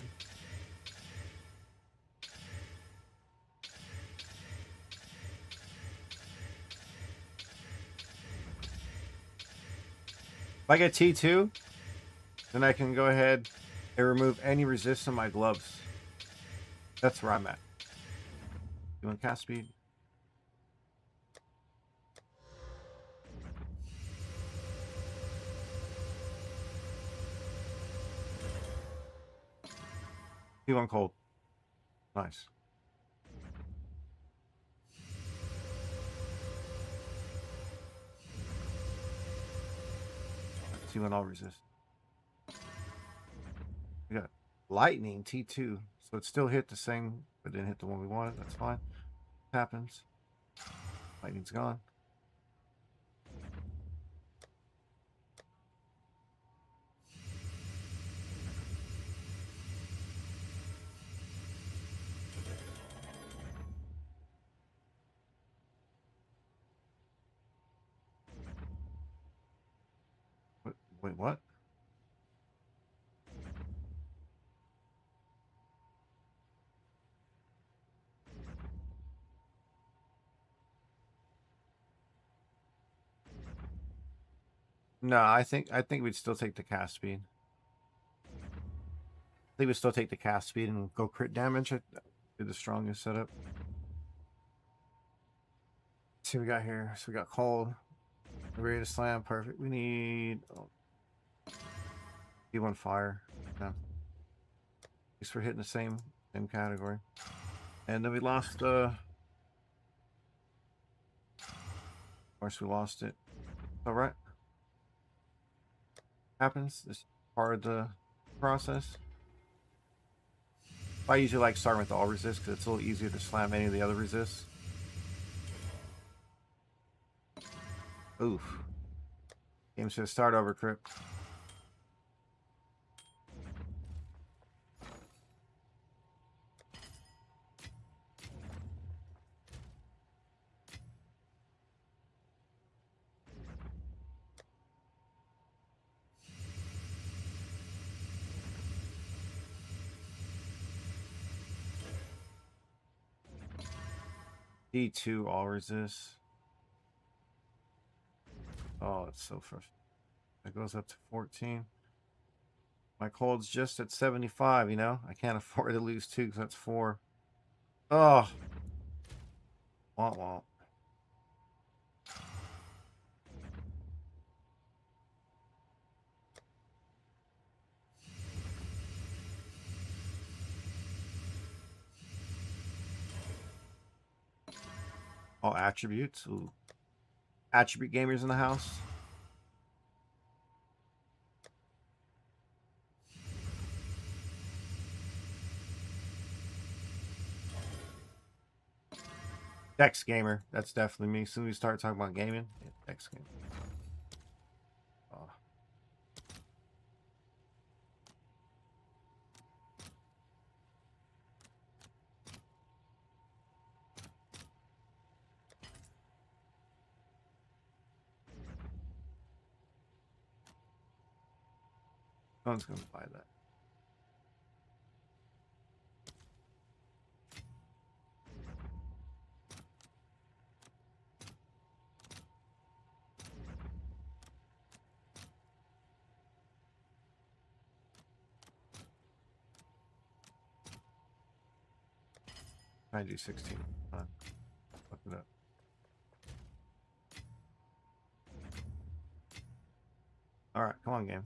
If I get T2, then I can go ahead and remove any resist on my gloves. That's where I'm at. You want cast speed? T1 cold. Nice. T1 all resist. We got lightning T2. So it still hit the same, but didn't hit the one we wanted. That's fine. Happens. Lightning's gone. Wait, what? No, I think we'd still take the cast speed. I think we'd still take the cast speed and go crit damage. I'd do the strongest setup. Let's see what we got here. So we got cold. We're ready to slam. Perfect. We need T1 fire. Yeah. At least we're hitting the same category. And then we lost of course we lost it. All right. Happens. This is part of the process. I usually like starting with all resist because it's a little easier to slam any of the other resists. Oof. Game should start over, Crip. D2 all resist. Oh, it's so frustrating. It goes up to 14. My cold's just at 75, you know? I can't afford to lose 2 because that's 4. Oh. Womp womp. All attributes. Ooh. Attribute gamers in the house. Dex gamer. That's definitely me. As soon as we start talking about gaming, yeah, Dex gamer. Oh. No one's gonna buy that. I do 16. Look it up. All right, come on, game.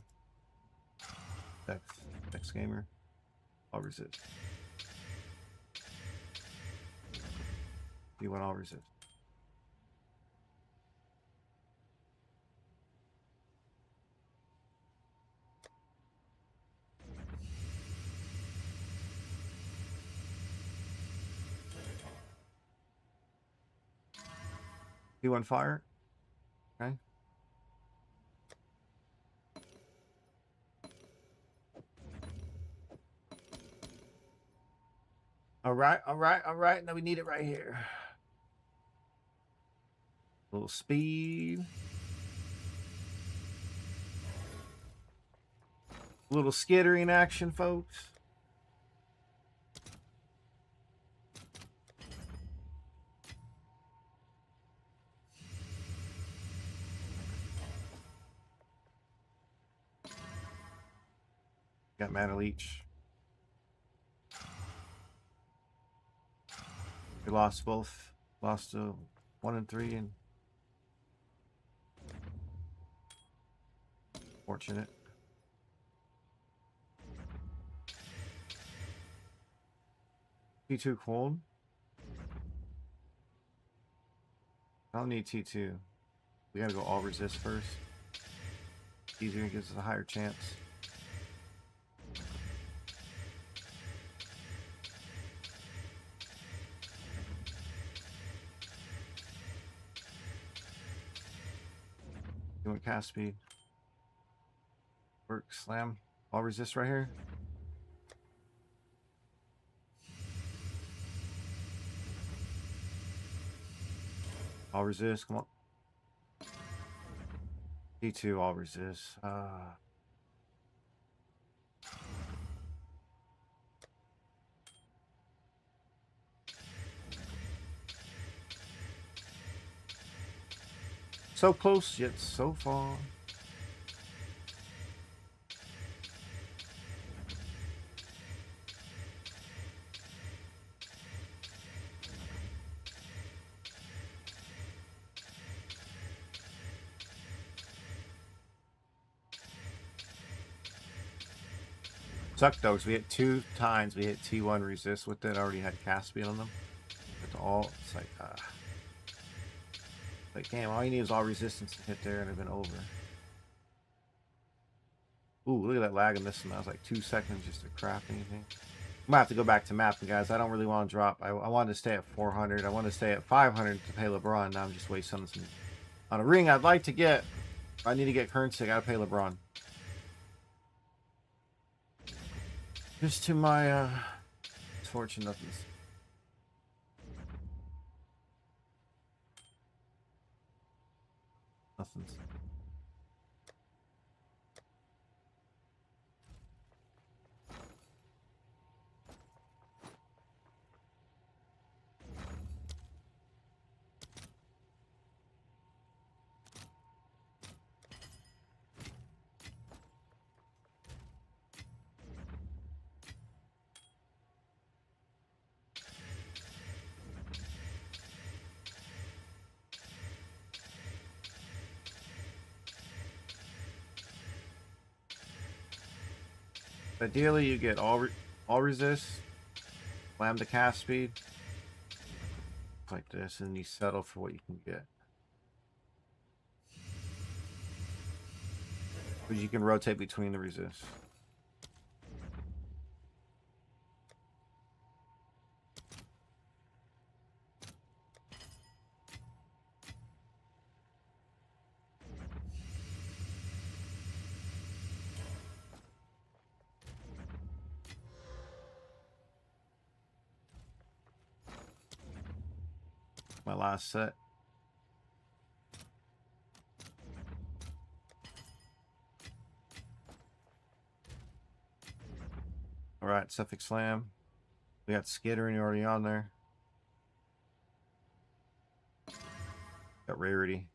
Next gamer. I'll resist. You want all resist. You want fire? Okay. All right, all right, all right. Now we need it right here. A little speed. A little skittering action, folks. Got Mana Leech. We lost both. Lost to 1 and 3 and fortunate. T2 cold. I don't need T2. We gotta go all resist first. Easier, gives us a higher chance. Doing cast speed. Work, slam. All resist right here. All resist, come on. T2, all resist. So close, yet so far. Sucked though, because we hit 2 times. We hit T1 resist with it. Already had cast speed on them. It's all, it's like, damn, all you need is all resistance to hit there and it'd been over. Ooh, look at that lag in this one. That was like 2 seconds just to craft anything. I'm gonna have to go back to mapping, guys. I don't really want to drop. I wanted to stay at 400. I want to stay at 500 to pay LeBron. Now I'm just wasting some on a ring I'd like to get. If I need to get currency, I gotta pay LeBron. Just to my misfortune, nothing's. Nothing's. Ideally, you get all resist, slam the cast speed, like this, and you settle for what you can get. But you can rotate between the resists. My last set. All right, Suffolk Slam. We got Skittering already on there. Got Rarity.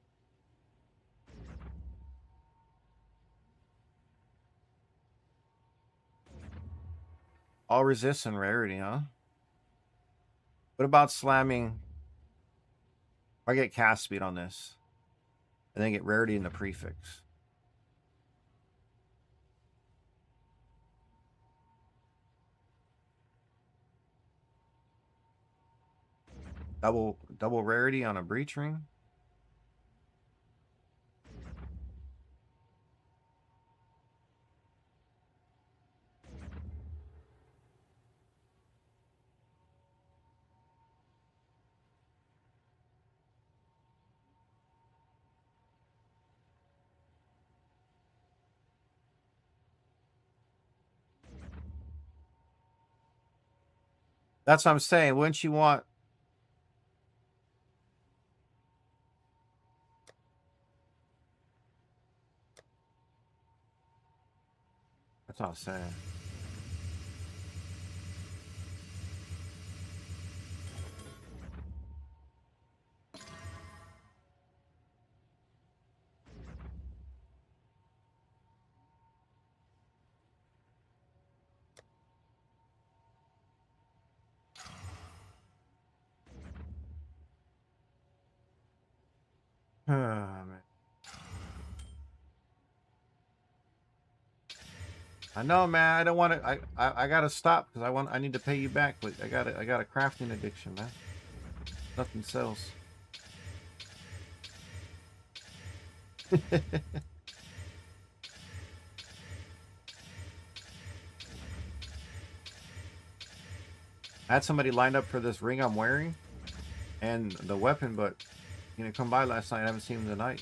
All resist and Rarity, huh? What about slamming? I get cast speed on this, and then get rarity in the prefix. Double rarity on a breach ring. That's what I'm saying. Wouldn't you want? That's what I'm saying. Oh, man. I know, man. I don't want to. I gotta stop because I need to pay you back. But I got a crafting addiction, man. Nothing sells. I had somebody lined up for this ring I'm wearing and the weapon, but come by last night. I haven't seen him tonight.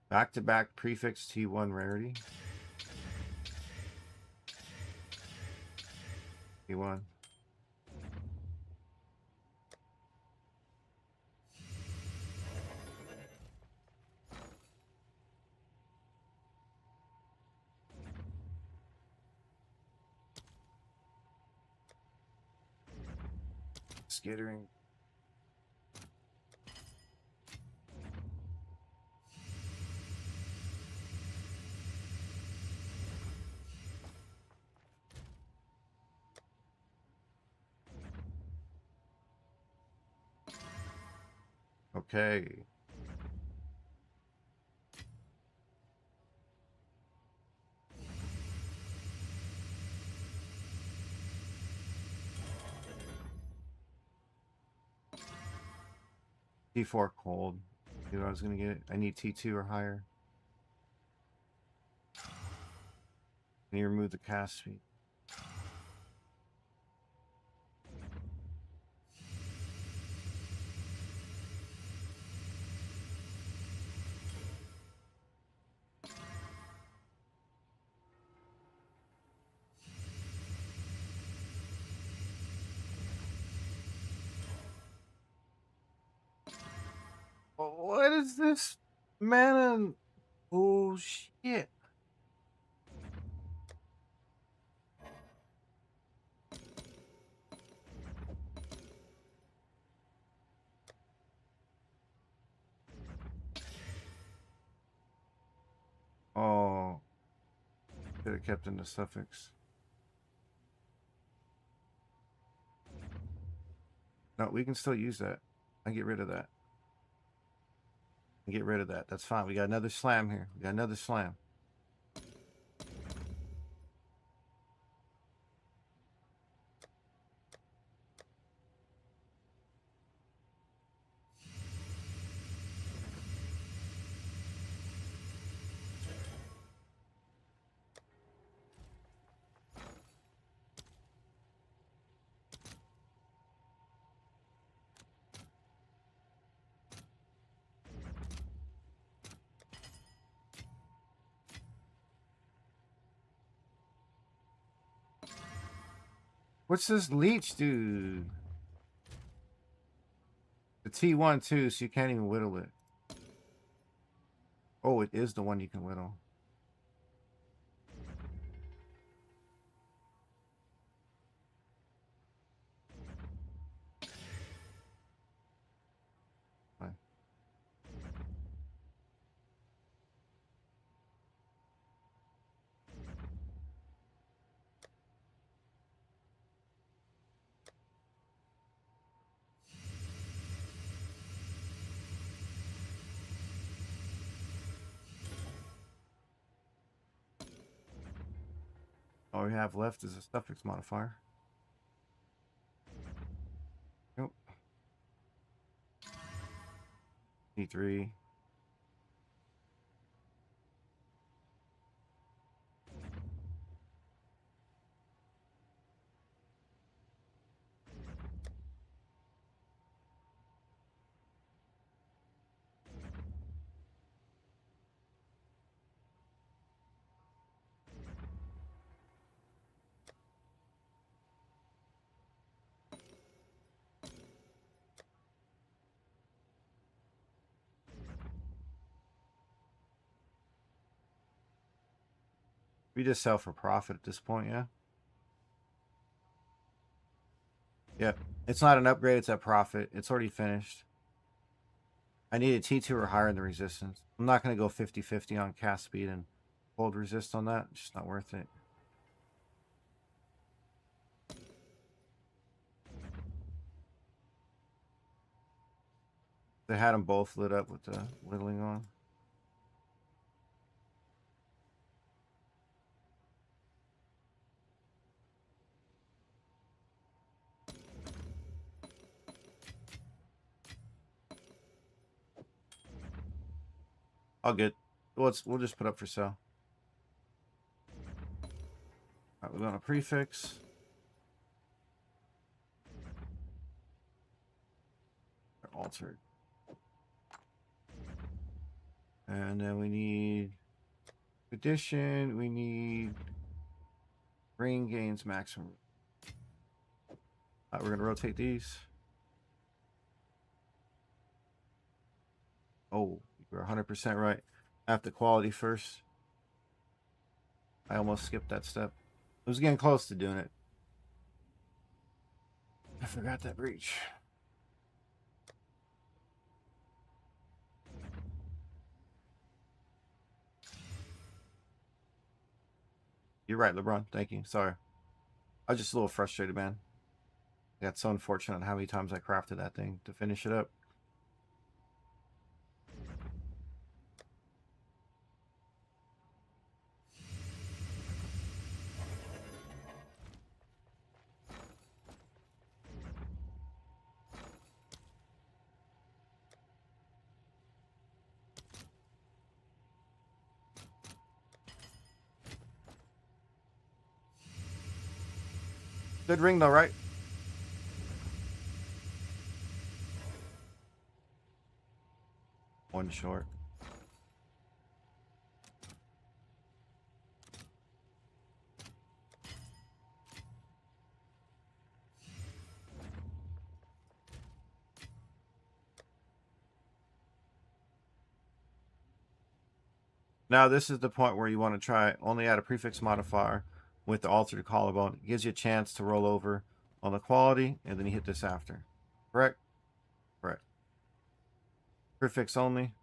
Back-to-back prefix T1 rarity. T1. Skittering. Okay. T4 cold. See what I was gonna get? I need T2 or higher. Can you remove the cast speed? What is this, man? Oh shit! Oh, could have kept in the suffix. No, we can still use that. I get rid of that. Get rid of that. That's fine. We got another slam here. We got another slam. What's this leech, dude? The T1 too, so you can't even whittle it. Oh, it is the one you can whittle. All we have left is a suffix modifier. Nope. T3. We just sell for profit at this point, yeah? Yep. It's not an upgrade, it's a profit. It's already finished. I need a T2 or higher in the resistance. I'm not going to go 50-50 on cast speed and hold resist on that. It's just not worth it. They had them both lit up with the whittling on. I'll get. We'll just put up for sale. All right, we're going to prefix. Altered. And then we need addition. We need ring gains maximum. We're going to rotate these. Oh, you're 100% right. I have the quality first. I almost skipped that step. I was getting close to doing it. I forgot that breach. You're right, LeBron. Thank you. Sorry. I was just a little frustrated, man. I got so unfortunate on how many times I crafted that thing to finish it up. Good ring though, right? One short. Now this is the point where you want to try only add a prefix modifier with the altered collarbone. It gives you a chance to roll over on the quality, and then you hit this after. Correct? Correct. Prefix only,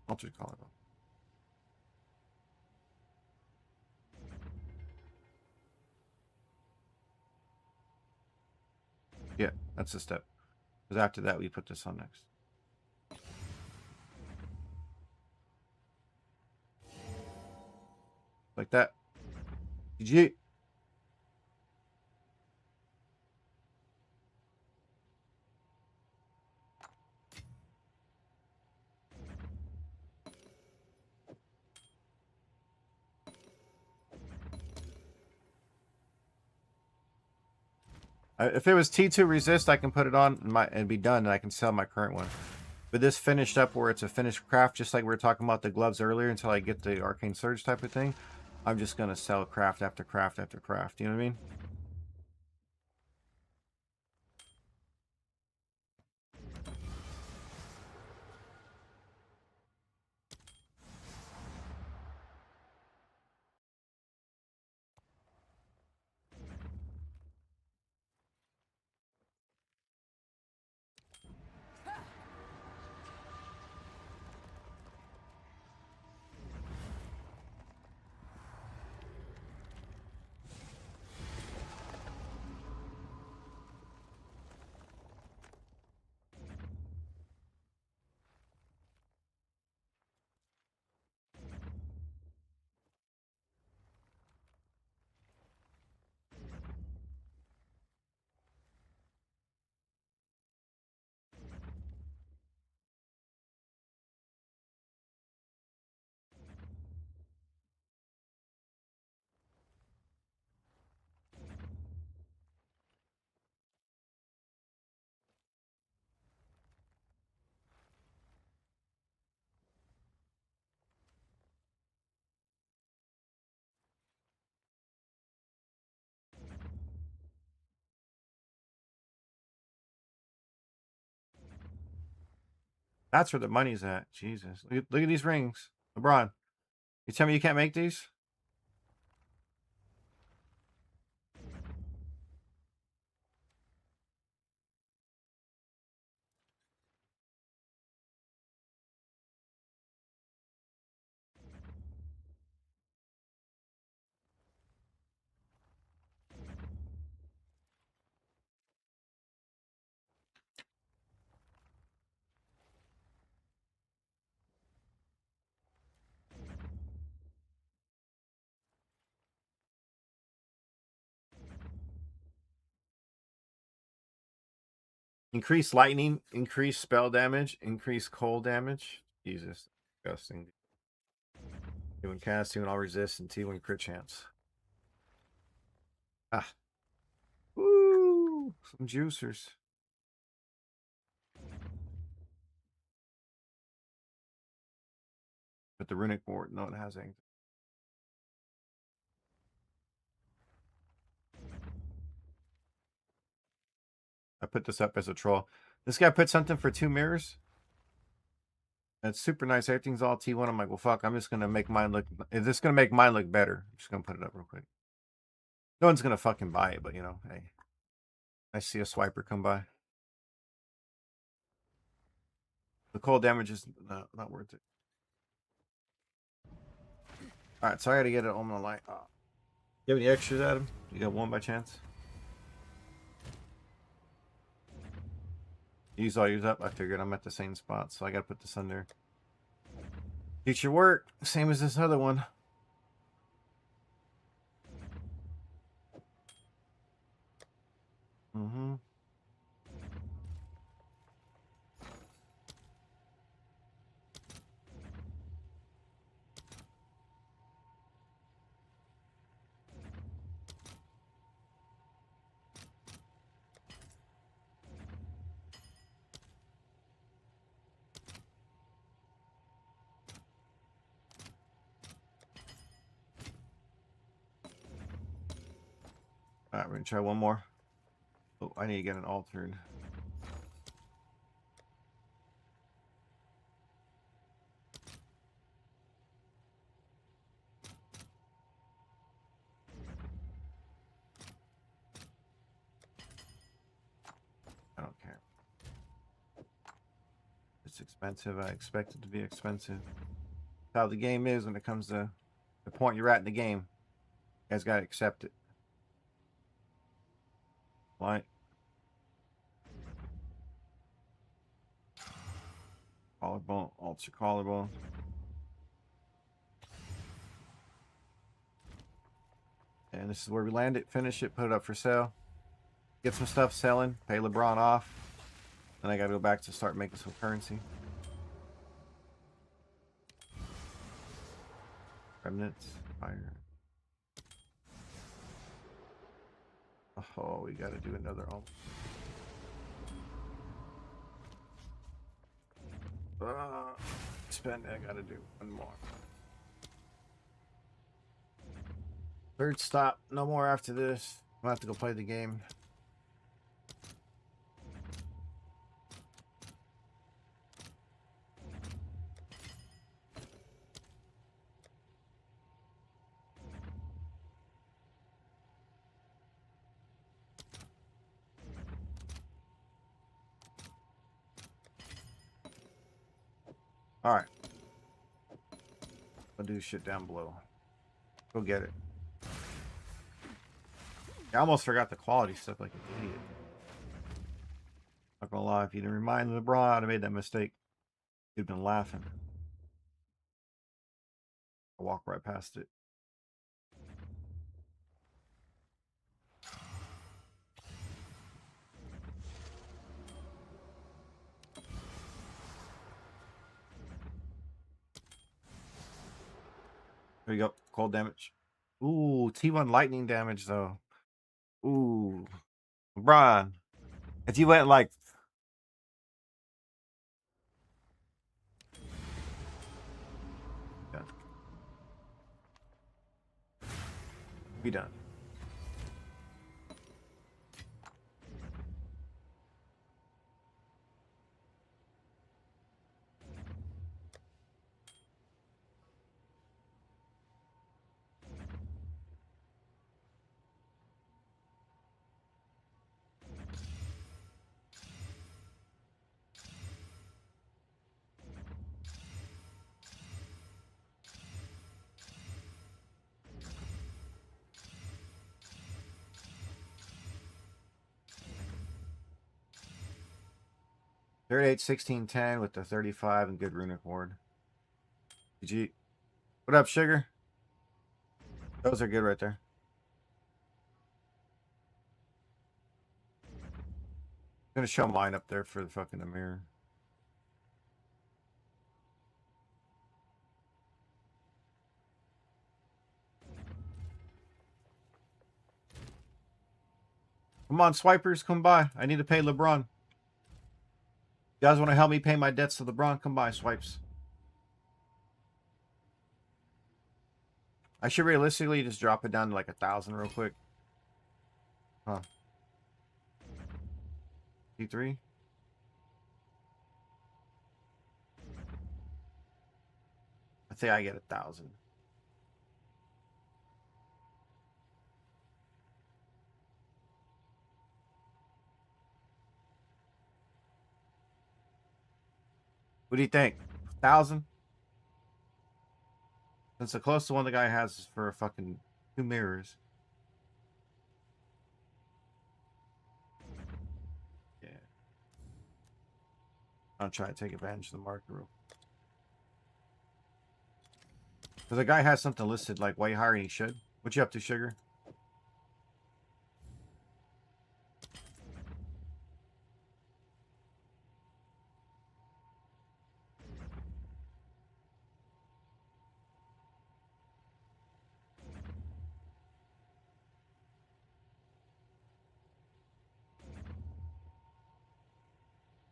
altered collarbone. Yeah, that's the step. Because after that, we put this on next. Like that. GG. If it was T2 resist, I can put it on and be done, and I can sell my current one. But this finished up where it's a finished craft, just like we were talking about the gloves earlier, until I get the Arcane Surge type of thing. I'm just going to sell craft after craft after craft. You know what I mean? That's where the money's at. Jesus. Look at these rings. LeBron, you tell me you can't make these? Increase lightning, increase spell damage, increase cold damage. Jesus. Disgusting. T1 cast, T1 all resist, and T1 crit chance. Ah. Woo! Some juicers. But the runic board, no, it has anything. I put this up as a troll. This guy put something for 2 mirrors. That's super nice. Everything's all T1. I'm like, well, fuck. I'm just gonna make mine look. Is this gonna make mine look better? I'm just gonna put it up real quick. No one's gonna fucking buy it, but you know, hey, I see a swiper come by. The cold damage is not worth it. All right, so I gotta get it on the light. You have any extras, Adam? You got one by chance? Use all yours up. I figured I'm at the same spot, so I gotta put this under. Future work, same as this other one. Mm-hmm. All right, we're gonna try one more. Oh, I need to get an altered. I don't care. It's expensive. I expect it to be expensive. That's how the game is when it comes to the point you're at in the game. You guys gotta accept it. Like collarbone, alter collarbone. And this is where we land it, finish it, put it up for sale. Get some stuff selling, pay LeBron off. Then I gotta go back to start making some currency. Remnants, fire. Oh, we gotta do another spend. I gotta do one more. Third stop. No more after this. I'm gonna have to go play the game. All right. I'll do shit down below. Go get it. I almost forgot the quality stuff like an idiot. Not gonna lie, if you didn't remind LeBron I'd have made that mistake, he'd been laughing. I walk right past it. There you go. Cold damage. Ooh, T1 lightning damage though. Ooh. LeBron. If you went like done. Be done. 38, 16, 10 with the 35 and good runic ward. GG. What up, Sugar? Those are good right there. I'm gonna show mine up there for the fucking Amir. Come on, swipers, come by. I need to pay LeBron. You guys want to help me pay my debts to LeBron? Come by, swipes. I should realistically just drop it down to like 1,000 real quick. Huh. T3? I think I get 1,000. What do you think? 1,000? Since the closest one the guy has is for fucking 2 mirrors. Yeah. I'll try to take advantage of the market rule. Because the guy has something listed like way higher than he should. What you up to, Sugar?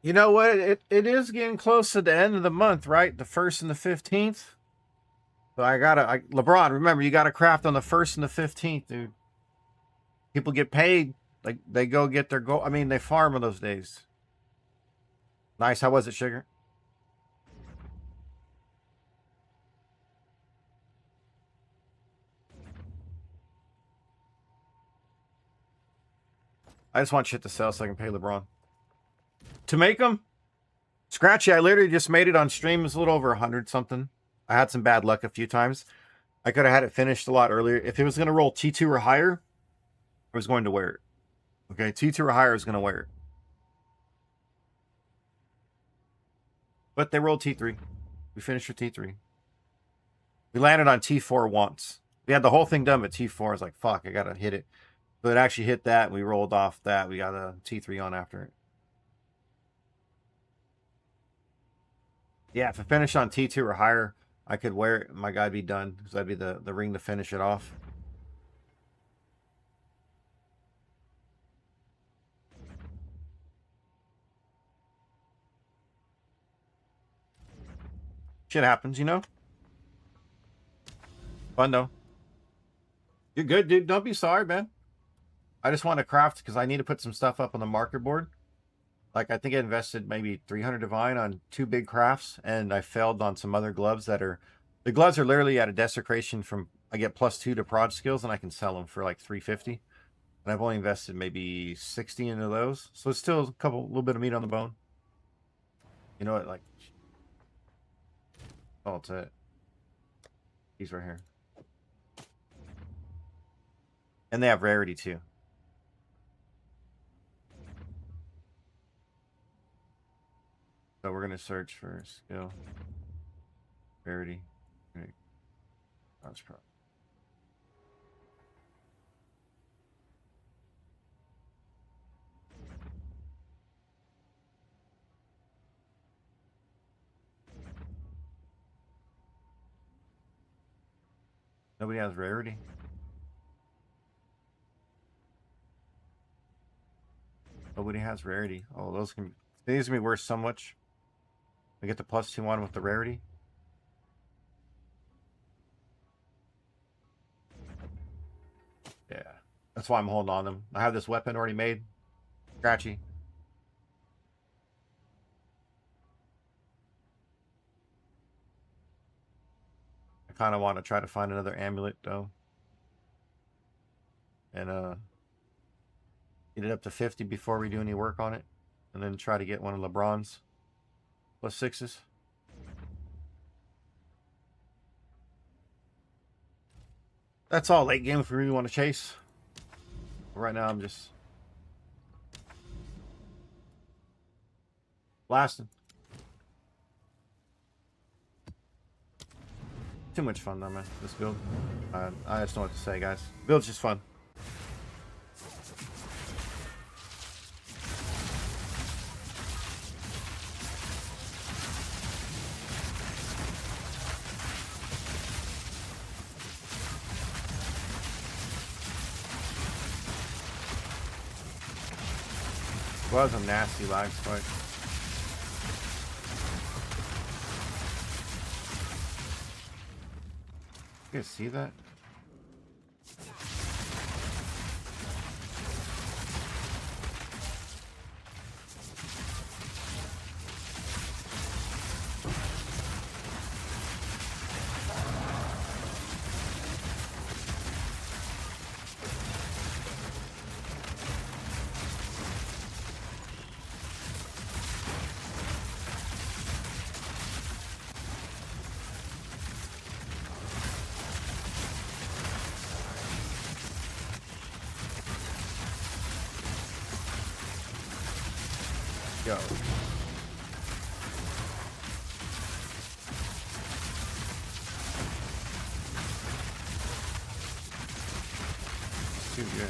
You know what? It is getting close to the end of the month, right? The 1st and the 15th. So LeBron, remember, you gotta craft on the 1st and the 15th, dude. People get paid. Like they go get their goal. I mean, they farm on those days. Nice. How was it, Sugar? I just want shit to sell so I can pay LeBron. To make them? Scratchy, I literally just made it on stream. It was a little over 100 something. I had some bad luck a few times. I could have had it finished a lot earlier. If it was going to roll T2 or higher, I was going to wear it. Okay, T2 or higher is going to wear it. But they rolled T3. We finished with T3. We landed on T4 once. We had the whole thing done, but T4 I was like, fuck, I got to hit it. So it actually hit that. We rolled off that. We got a T3 on after it. Yeah, if I finish on T2 or higher, I could wear it. My guy'd be done. Because that'd be the ring to finish it off. Shit happens, you know? Fun, though. You're good, dude. Don't be sorry, man. I just want to craft because I need to put some stuff up on the market board. Like, I think I invested maybe 300 divine on 2 big crafts, and I failed on some other gloves that are... The gloves are literally at a desecration from... I get +2 to prod skills, and I can sell them for like 350. And I've only invested maybe 60 into those. So it's still a little bit of meat on the bone. You know what, like... Oh, it's it. He's right here. And they have rarity, too. So we're going to search for skill. Rarity. That's probably... Nobody has rarity. Nobody has rarity. Oh, those can... These can be worth so much. We get the +2 on with the rarity. Yeah. That's why I'm holding on them. I have this weapon already made. Scratchy. I kind of want to try to find another amulet, though. And, get it up to 50 before we do any work on it. And then try to get one of LeBron's +6s. That's all late game if we really want to chase. Right now, I'm just... Blasting. Too much fun though, man. This build. I just don't know what to say, guys. Build's just fun. Was a nasty lag spike. You guys see that? Go. Too good.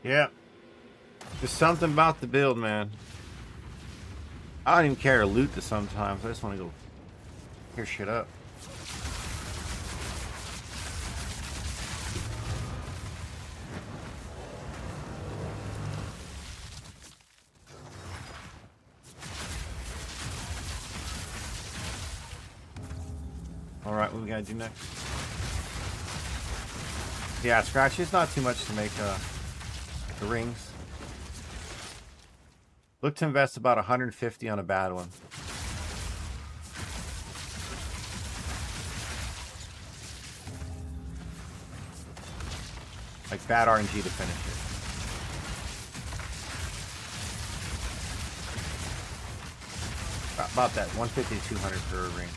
Yeah. There's something about the build, man. I don't even care to loot this sometimes. I just want to go tear shit up. Alright, what we gotta do next? Yeah, Scratch, it's not too much to make the rings. Look to invest about 150 on a bad one. Like bad RNG to finish it. About that, 150 to 200 per ring.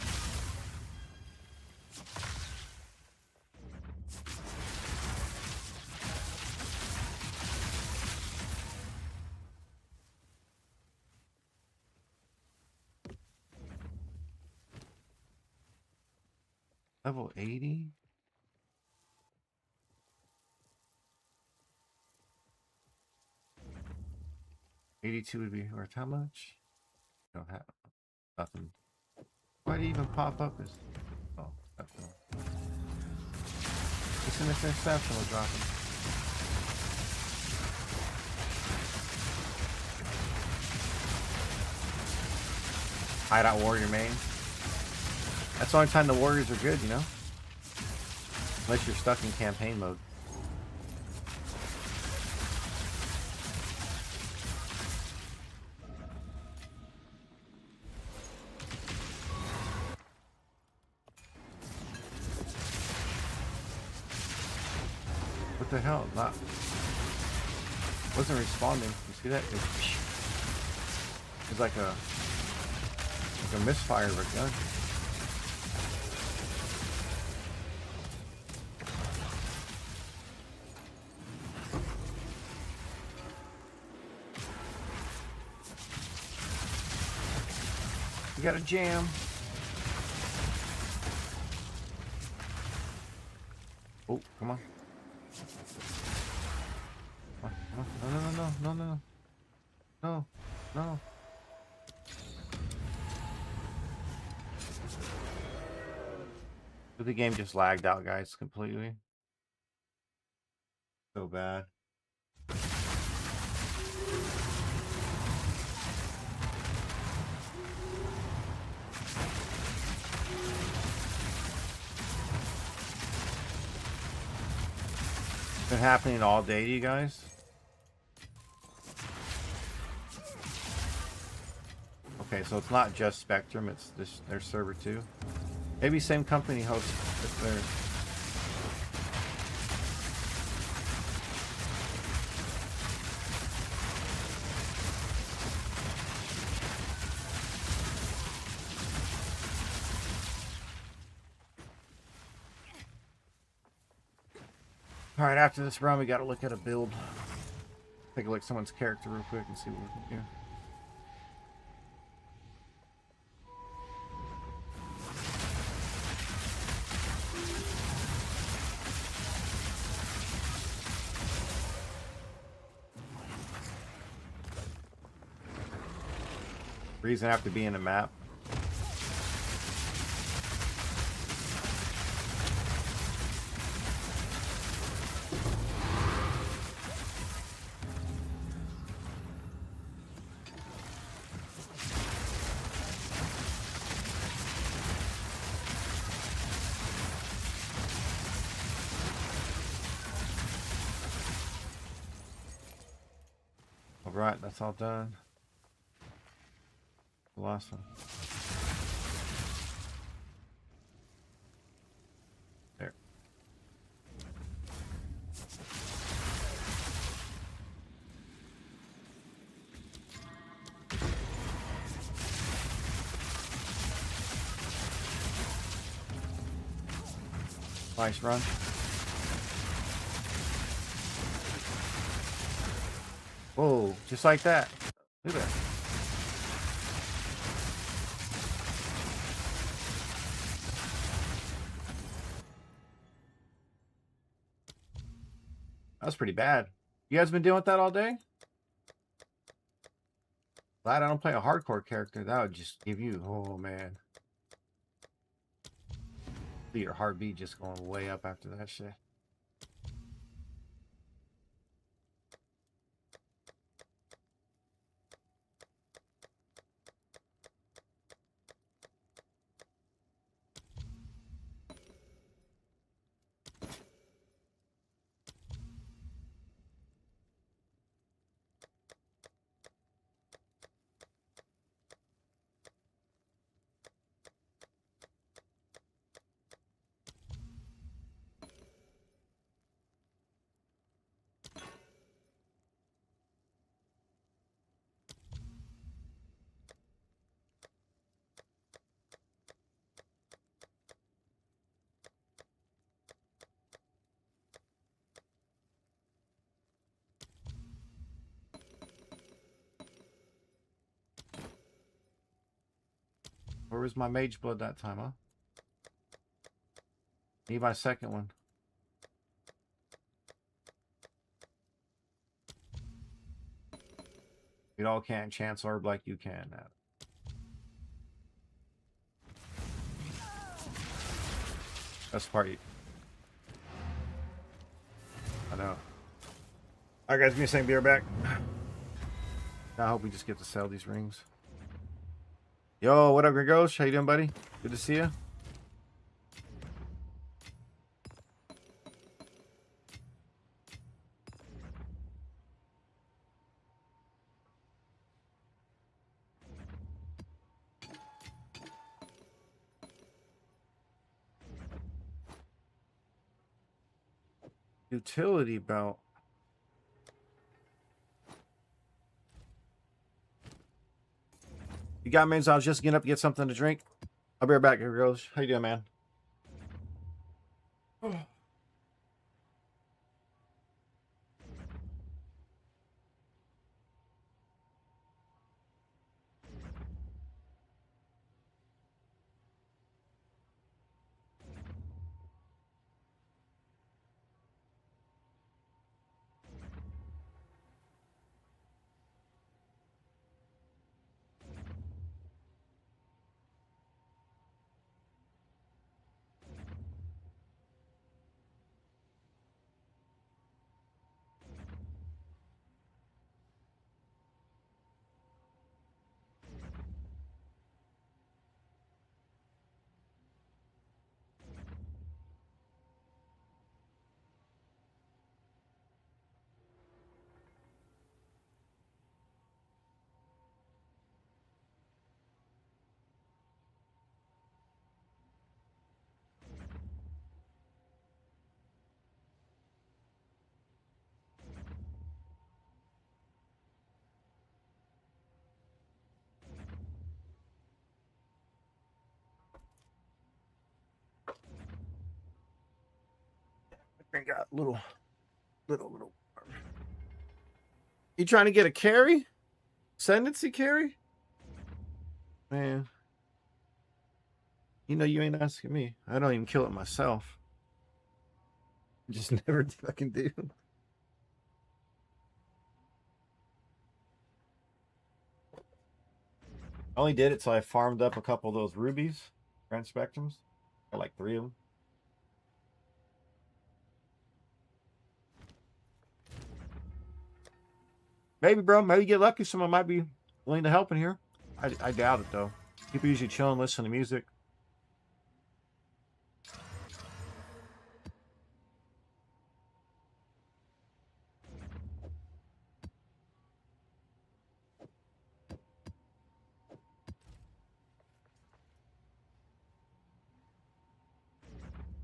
Level 80? $82 would be worth how much? Don't have nothing. Why'd it even pop up as exceptional? It's an exceptional dropping. Hideout warrior main. That's the only time the warriors are good, you know? Unless you're stuck in campaign mode. What the hell? Not wasn't responding. You see that? It's like a misfire of a gun. You got a jam. Oh, come on. No. The game just lagged out, guys, completely. So bad. Been happening all day to you guys. Okay, so it's not just Spectrum, it's their server too. Maybe same company hosts their. All right, after this run, we got to look at a build. Take a look at someone's character real quick and see what we can do. Reason after being a map. All right, that's all done. The last one. There. Nice run. Whoa, just like that. Look at that. That's pretty bad. You guys been dealing with that all day? Glad I don't play a hardcore character. That would just give you, oh man. See your heartbeat just going way up after that shit. Where was my mage blood that time, huh? Need my second one. We all can't chance orb like you can now. That's part you. I know. Alright guys, give me a second, be right back. I hope we just get to sell these rings. Yo, what up, Gregos? How you doing, buddy? Good to see you. Utility belt. You got minutes? I was just getting up to get something to drink. I'll be right back, Gregos. How you doing, man? I got a little Little. You trying to get a carry? Ascendancy carry? Man. You know you ain't asking me. I don't even kill it myself. Just never fucking do. I only did it so I farmed up a couple of those rubies, Grand Spectrums. I like 3 of them. Maybe, bro. Maybe get lucky. Someone might be willing to help in here. I doubt it, though. People usually chill and listen to music.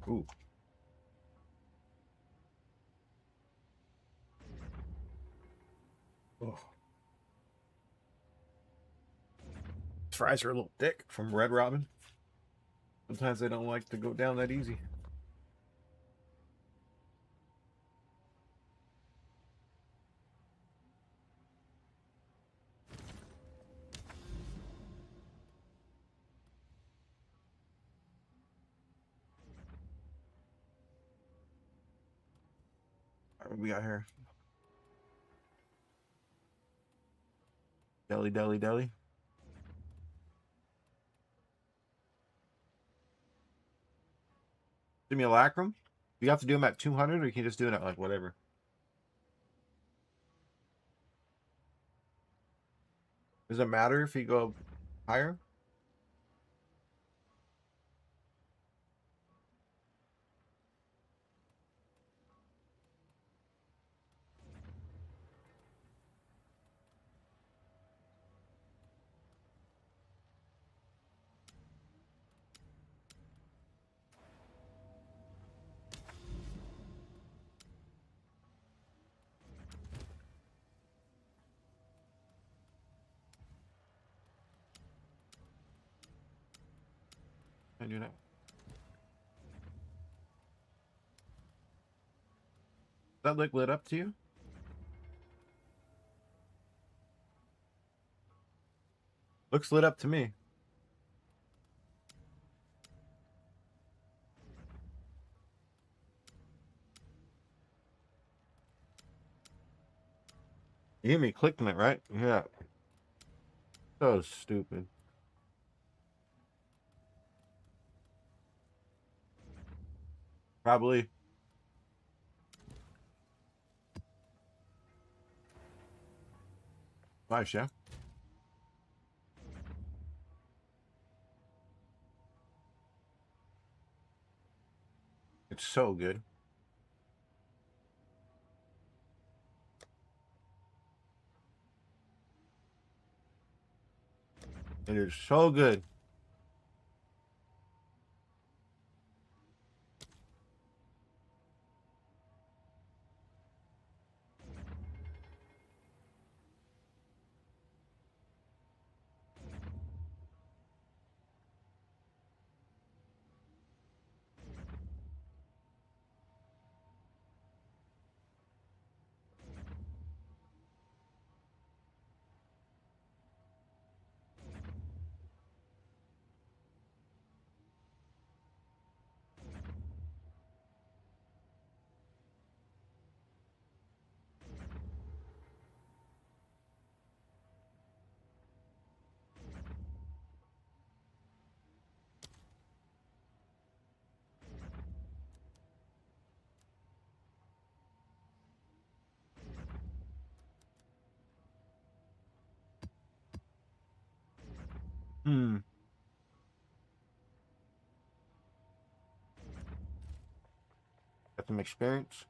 Ooh. Oh. Fries are a little thick from Red Robin. Sometimes they don't like to go down that easy. All right, what we got here? Deli. Simulacrum? You have to do them at 200, or you can just do it at like whatever. Does it matter if you go higher? I do that. Does that look lit up to you? Looks lit up to me. You hear me clicking it, right? Yeah. So stupid. Probably. Nice, yeah. It's so good. It is so good. Hmm. Got some experience.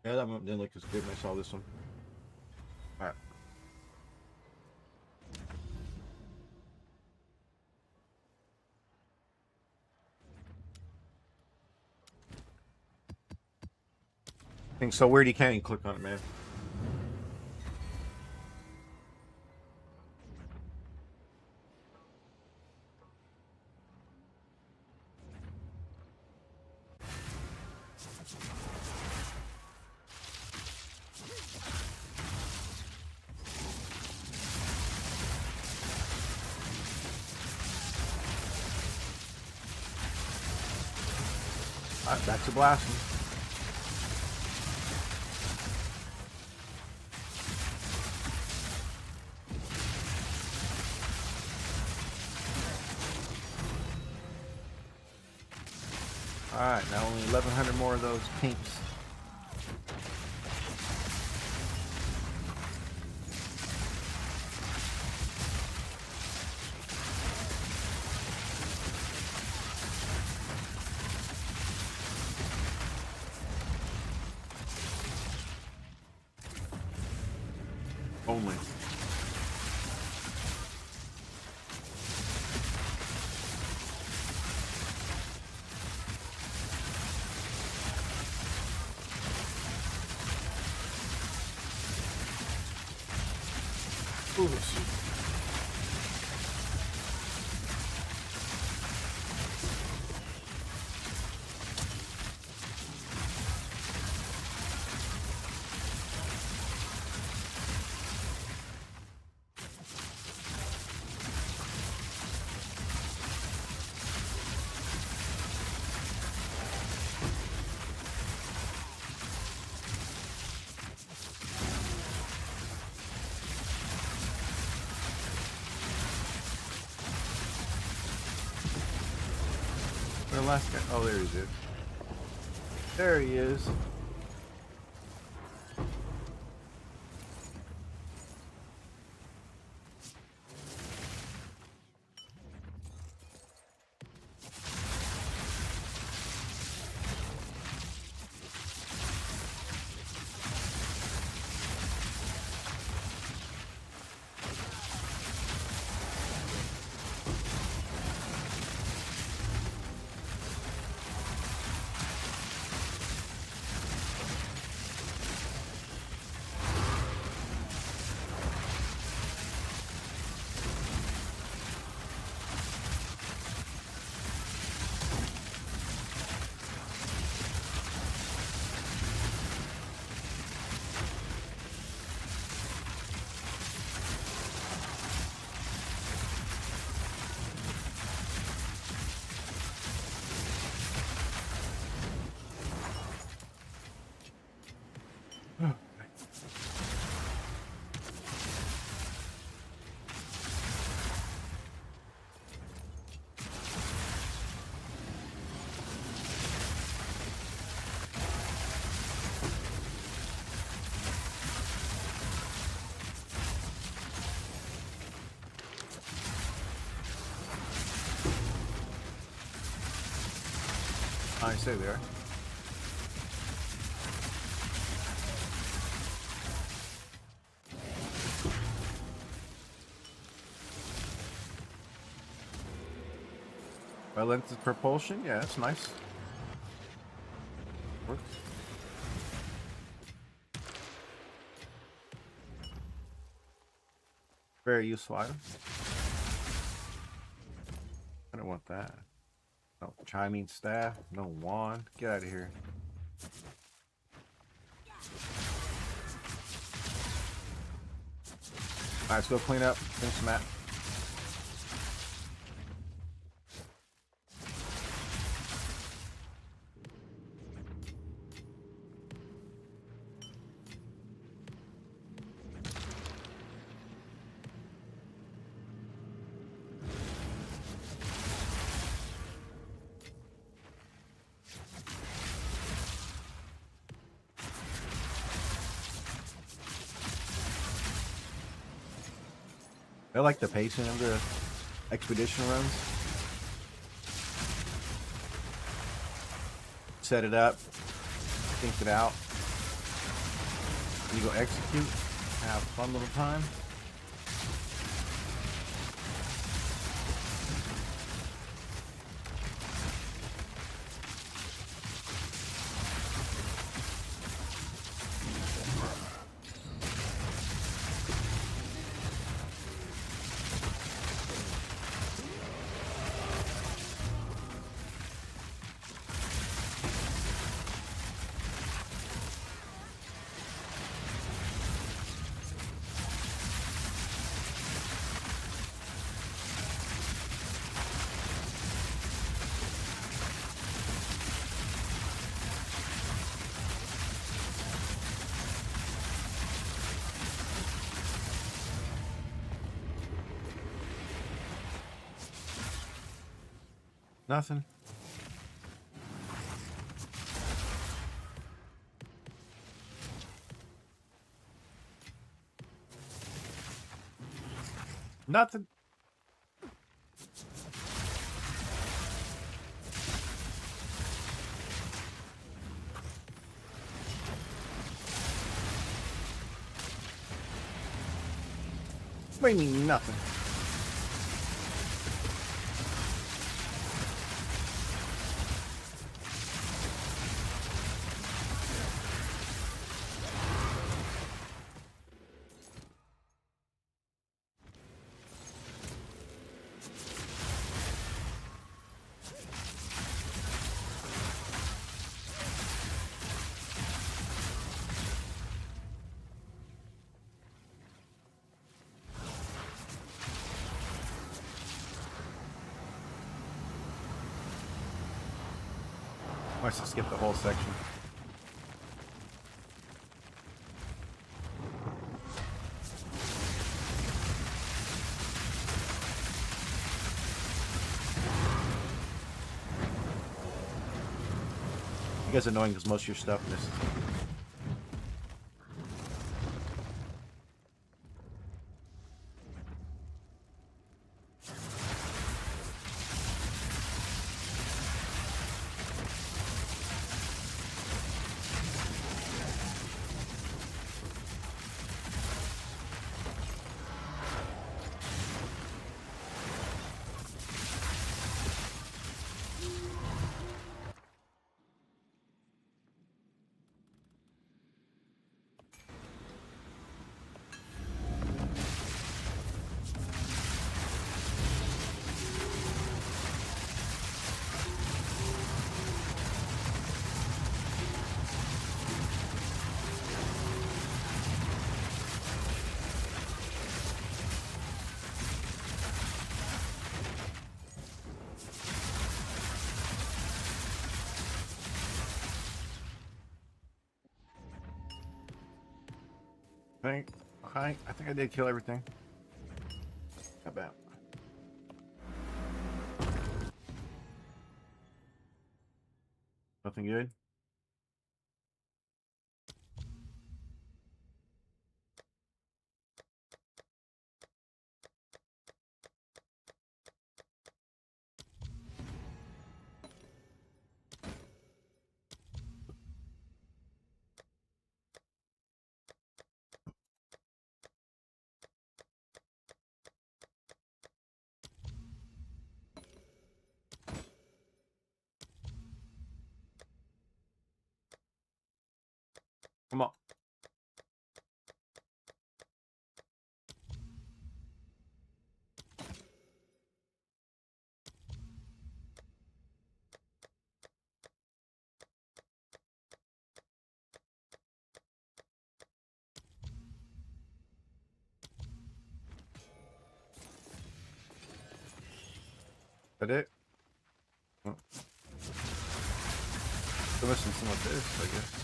Yeah, that one didn't look as good when I saw this one. All right. Thing's so weird you can't even click on it, man. All right, back to blasting. All right, now only 1,100 more of those pinks. Only. Ooh, shit. Where the last guy? Oh, there he is. There he is. I say there. Relentless propulsion, yeah, that's nice. Works. Very useful item. I don't want that. No chiming staff, no wand. Get out of here. Alright, let's go clean up. Finish the map. I like the pacing of the expedition runs. Set it up, think it out, You go execute. Have a fun little time. Nothing. Nothing. What do you mean nothing? I must have skipped the whole section. You guys are annoying because most of your stuff misses. I think I did kill everything. Not bad. Nothing good. Come on. That it? Oh. Still missing some of this, I guess.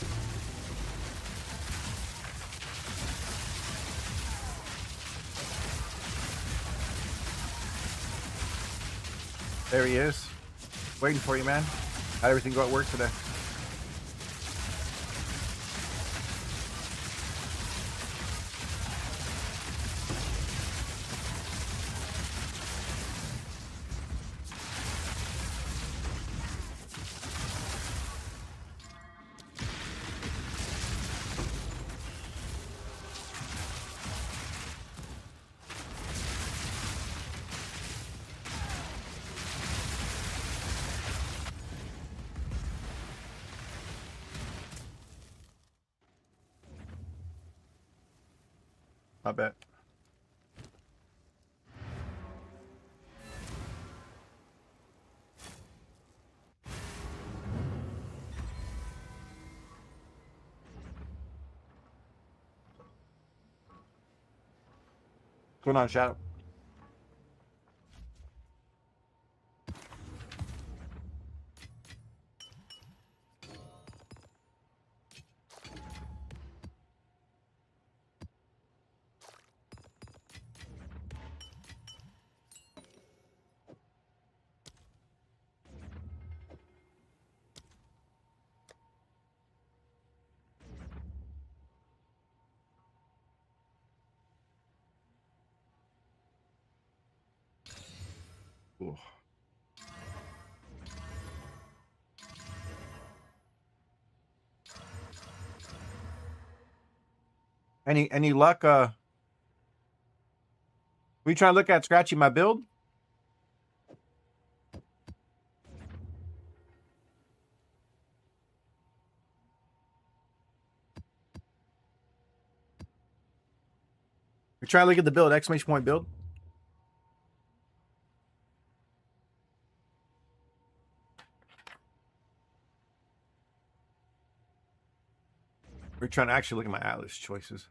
There he is. Waiting for you, man. How'd everything go at work today? I bet. What's going on, Shadow? Ooh. Any luck? We trying to look at scratching my build? We trying to look at the build, exclamation point build. We're trying to actually look at my Atlas choices.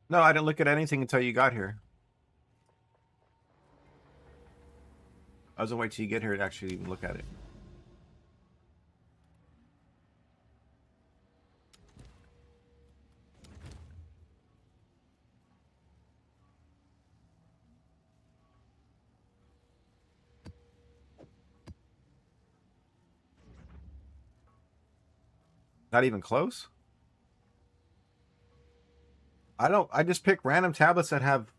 No, I didn't look at anything until you got here. I was gonna wait till you get here to actually even look at it. Not even close? I just pick random tablets that have,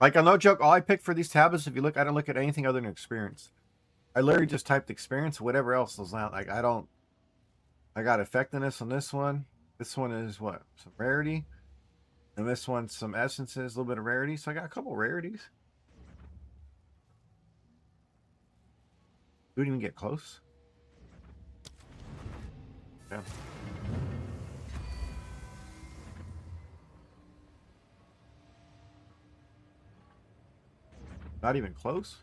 like, no joke, all I pick for these tablets, if you look, I don't look at anything other than experience. I literally just typed experience, whatever else is out. Like, I got effectiveness on this one. This one is what? Some rarity. And this one's some essences, a little bit of rarity. So I got a couple rarities. We didn't even get close. Yeah. Not even close.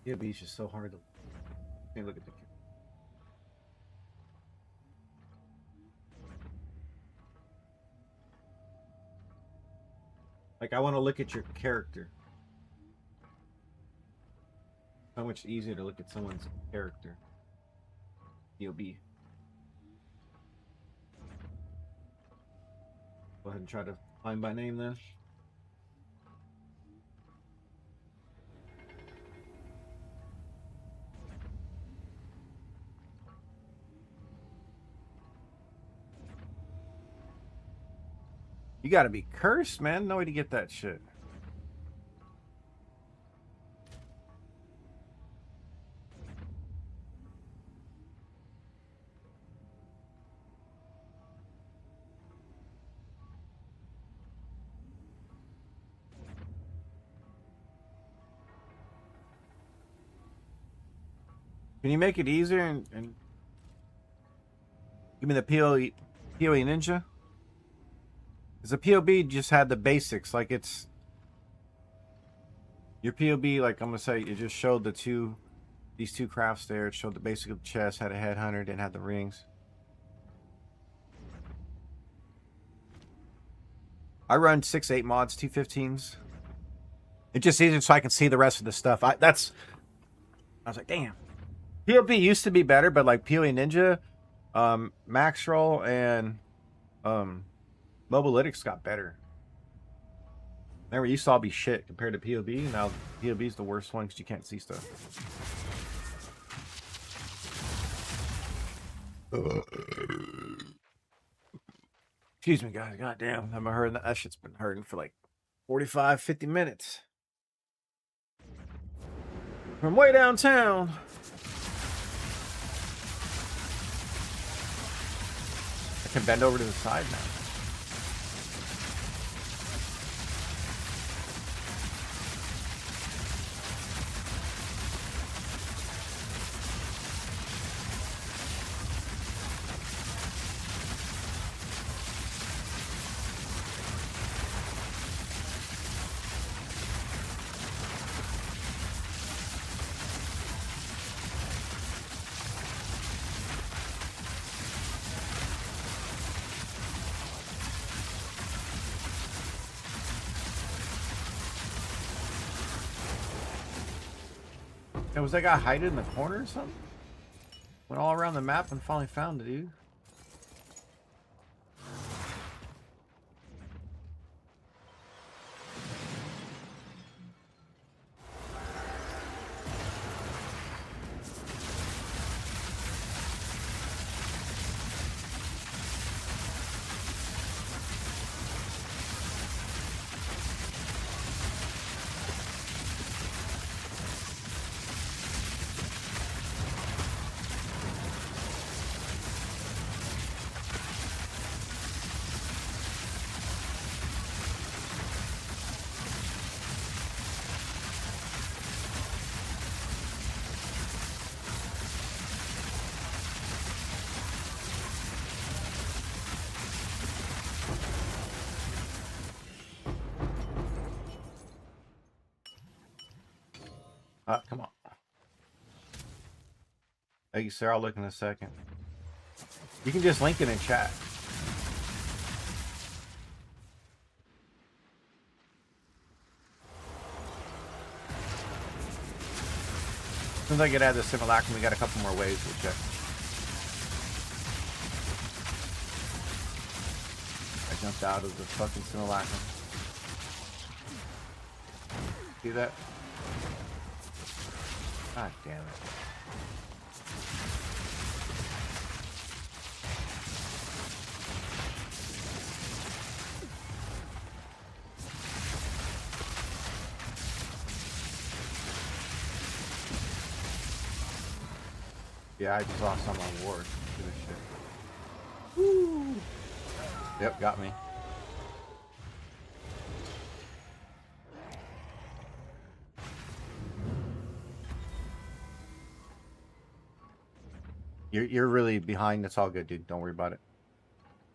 Yeah, but it's just so hard to look at the. Like, I want to look at your character. So much easier to look at someone's character. POB. Go ahead and try to find by name then. You gotta be cursed, man. No way to get that shit. Can you make it easier and give me the PoE Ninja? Because the POB just had the basics. Like, it's your POB, like, I'm gonna say, it just showed these two crafts there. It showed the basic of the chest, had a headhunter, didn't have the rings. I run 6-8 mods, 215s. It's just easier so I can see the rest of the stuff. I was like, damn. POB used to be better, but like PoE Ninja, Max Roll, and Mobalytics got better. Remember, you saw be shit compared to POB. Now POB's the worst one because you can't see stuff. Excuse me, guys. Goddamn, I've been hurting. That shit's been hurting for like 45, 50 minutes. From way downtown. I can bend over to the side now. Was that guy hiding in the corner or something? Went all around the map and finally found it, dude. Come on. Thank you, sir. I'll look in a second. You can just link it in chat. As soon as I get out of the simulacrum, we got a couple more ways to check. I jumped out of the fucking simulacrum. See that? God damn it. Yeah, I just lost some on ward. Woo. Yep, got me. You're really behind. That's all good, dude. Don't worry about it.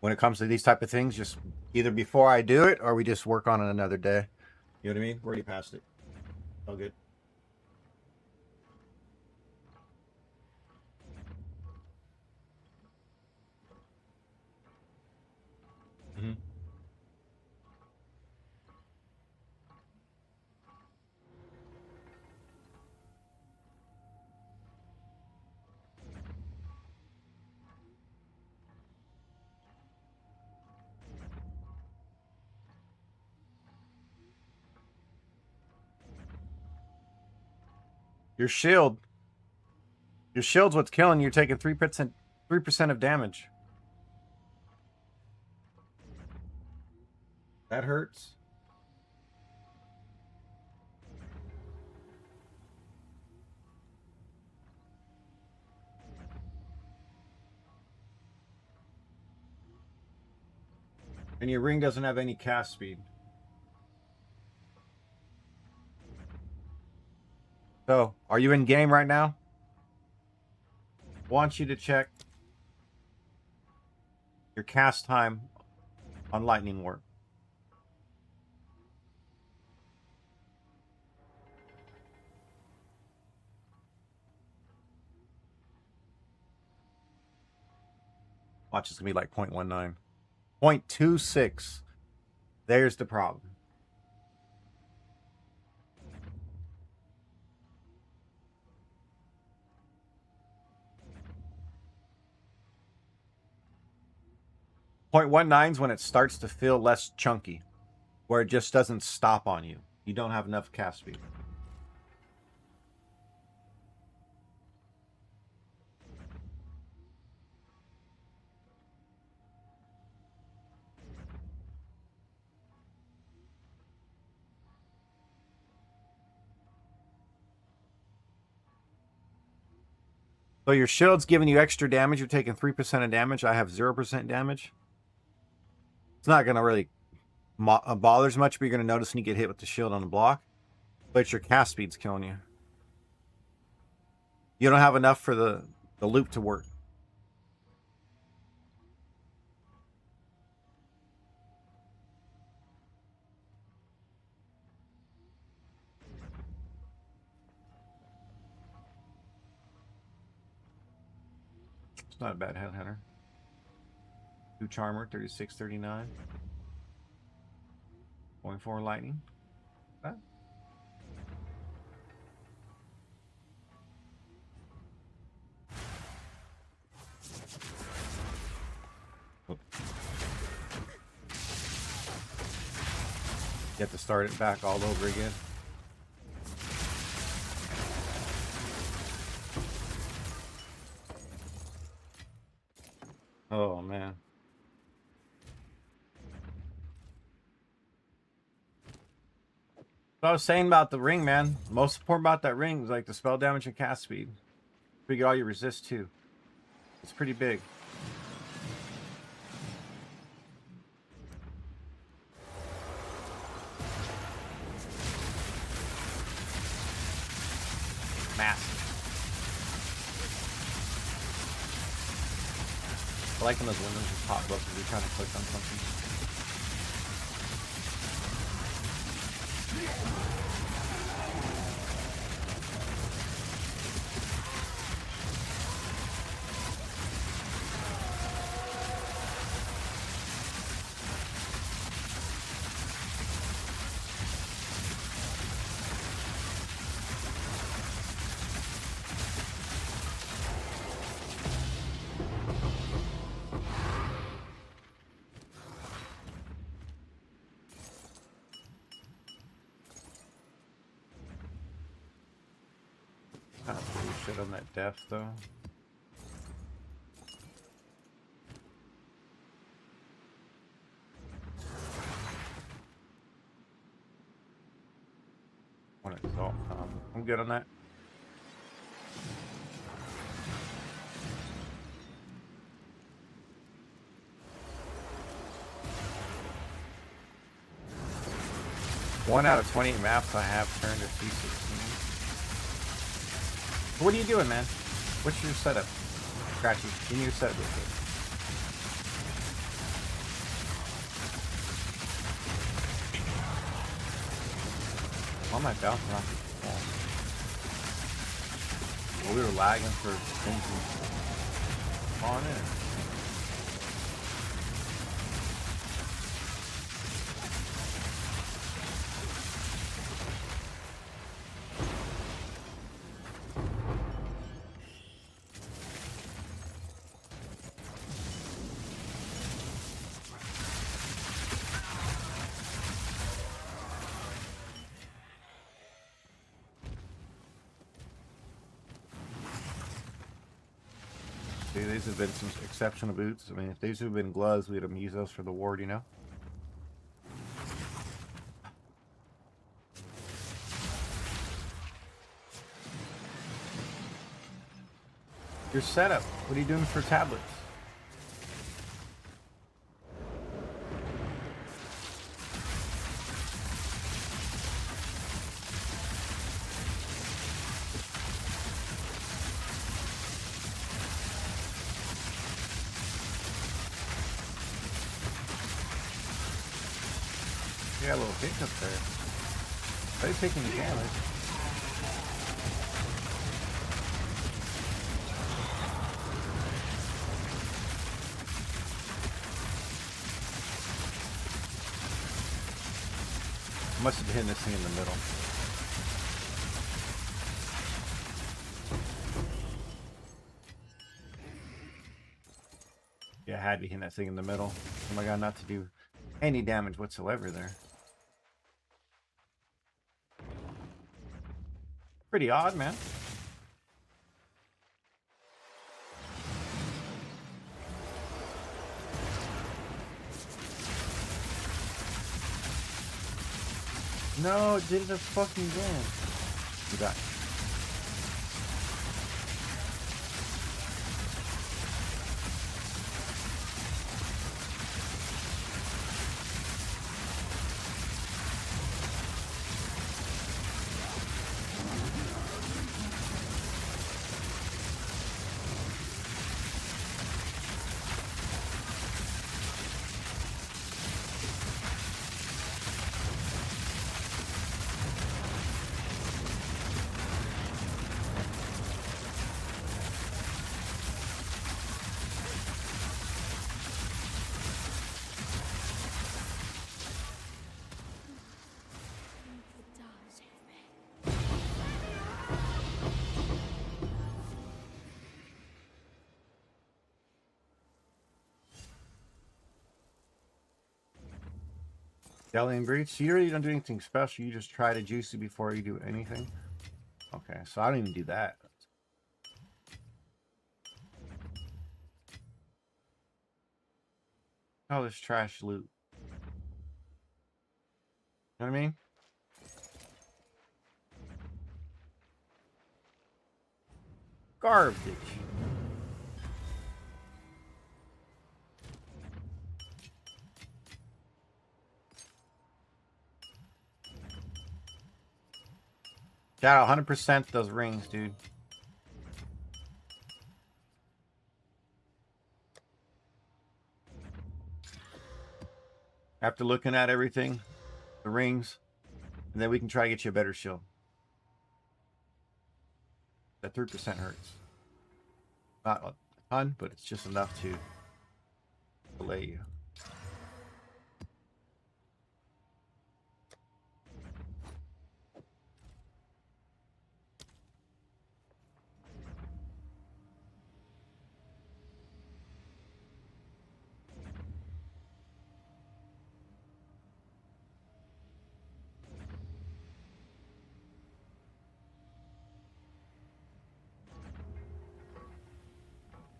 When it comes to these type of things, just either before I do it or we just work on it another day. You know what I mean? We're already past it. All good. Mm-hmm. Your shield. Your shield's what's killing you. You're taking 3% of damage. That hurts. And your ring doesn't have any cast speed. So, are you in game right now? Want you to check your cast time on Lightning Ward. Watch, it's gonna be like 0.19. 0.26. There's the problem. Point 0.19 is when it starts to feel less chunky, where it just doesn't stop on you. You don't have enough cast speed. So your shield's giving you extra damage. You're taking 3% of damage. I have 0% damage. It's not going to really bother as much, but you're going to notice when you get hit with the shield on the block. But it's your cast speed's killing you. You don't have enough for the loop to work. It's not a bad headhunter. 2 charmer, 36, 39. 0.4 lightning. That. You have to start it back all over again. Oh man. What I was saying about the ring, man. Most important about that ring is like the spell damage and cast speed. You get all your resist too. It's pretty big. Massive. I like when those windows just pop up as you're trying to click on something. Kind of pretty shit on that def though. What exalt? I'm good on that. One out of 28 maps I have turned to C16. What are you doing, man? What's your setup? Scratchy, give me your setup real quick. Why am I bouncing off the wall? Well, we were lagging for things on in. These have been some exceptional boots. I mean, if these have been gloves, we'd have used those for the ward, you know? Your setup. What are you doing for tablets? You got a little hiccup there. Are you taking the damage? Must have been hitting this thing in the middle. Yeah, I had to be hitting that thing in the middle. Oh my god, not to do any damage whatsoever there. Pretty odd, man. No, it did it fucking again. You got Deli and breeds. So you really don't do anything special. You just try to juicy before you do anything. Okay, so I don't even do that. Oh, this trash loot. You know what I mean? Garbage. Shout out 100% those rings, dude. After looking at everything, the rings, and then we can try to get you a better shield. That 3% hurts. Not a ton, but it's just enough to delay you.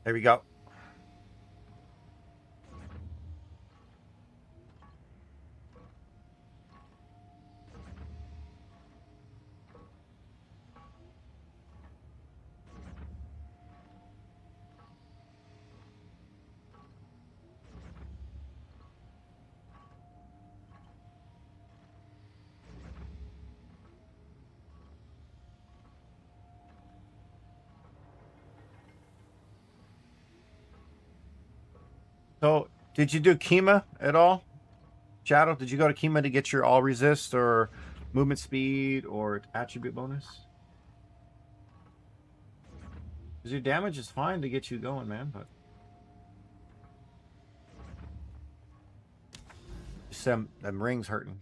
There we go. So, did you do Kima at all? Shadow, did you go to Kima to get your all resist or movement speed or attribute bonus? Because your damage is fine to get you going, man, but just them rings hurting.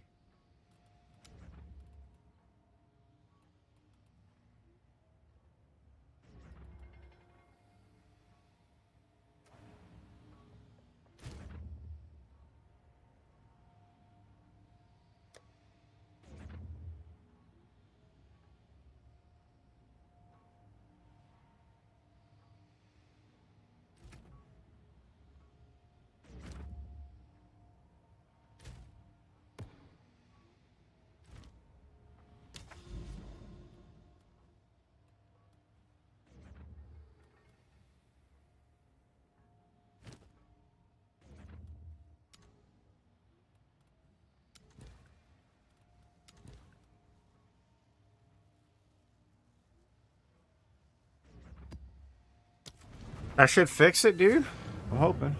That should fix it, dude. I'm hoping.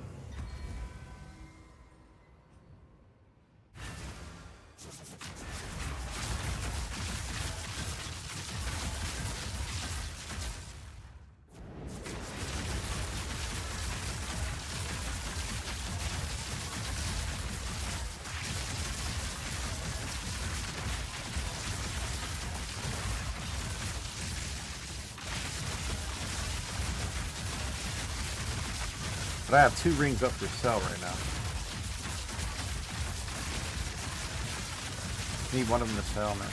But I have 2 rings up for sale right now. Need one of them to sell, man.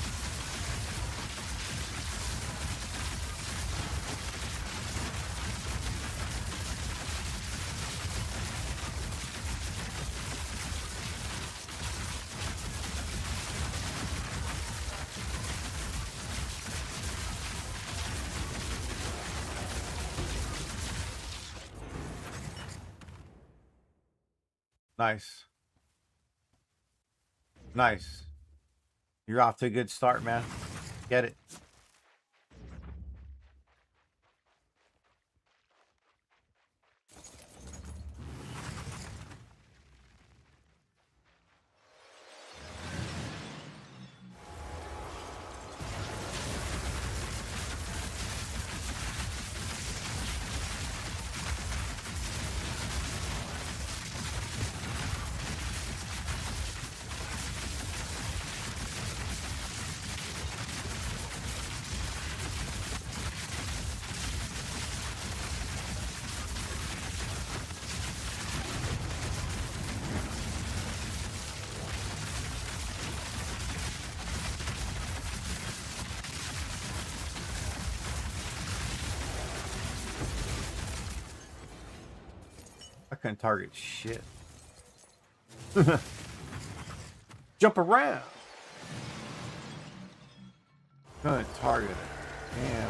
Nice. Nice. You're off to a good start, man. Get it. couldn't target shit. Jump around. Couldn't target it. Yeah.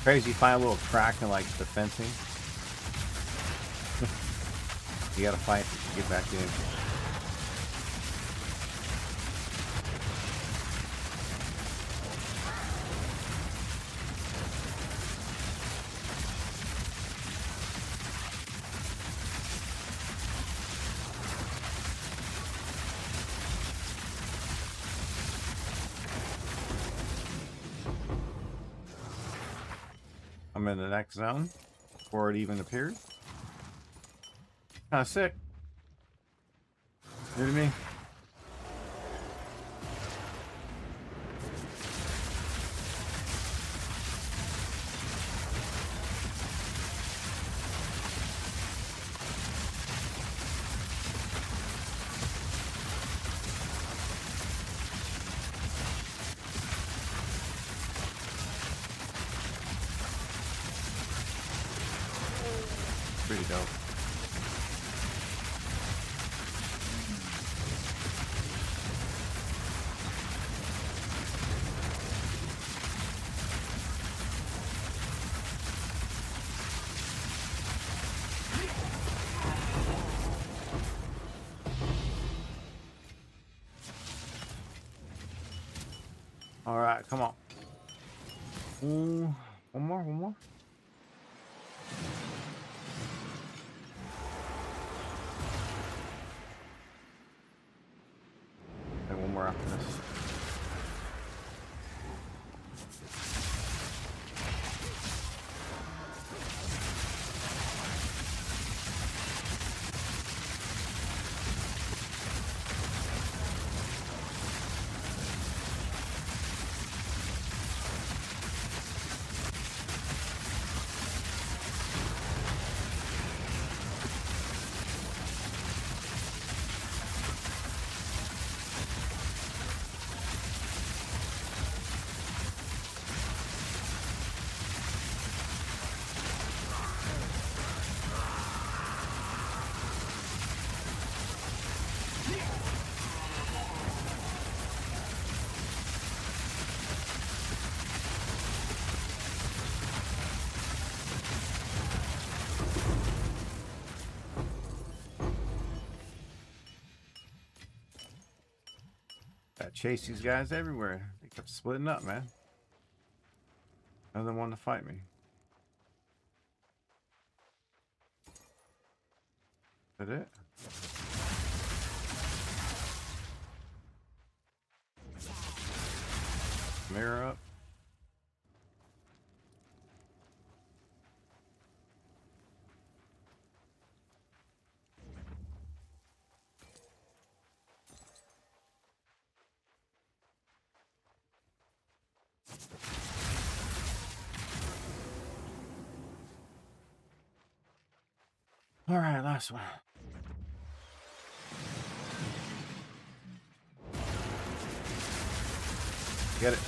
Crazy, you find a little crack in like the fencing. You gotta fight to get back in. I'm in the next zone before it even appears. Kind of sick. New to me. Pretty dope. All right, come on. Ooh, one more. And one more after this. I chased these guys everywhere. They kept splitting up, man. None of them wanted to fight me. Is that it? Mirror up. All right, last one. Get it.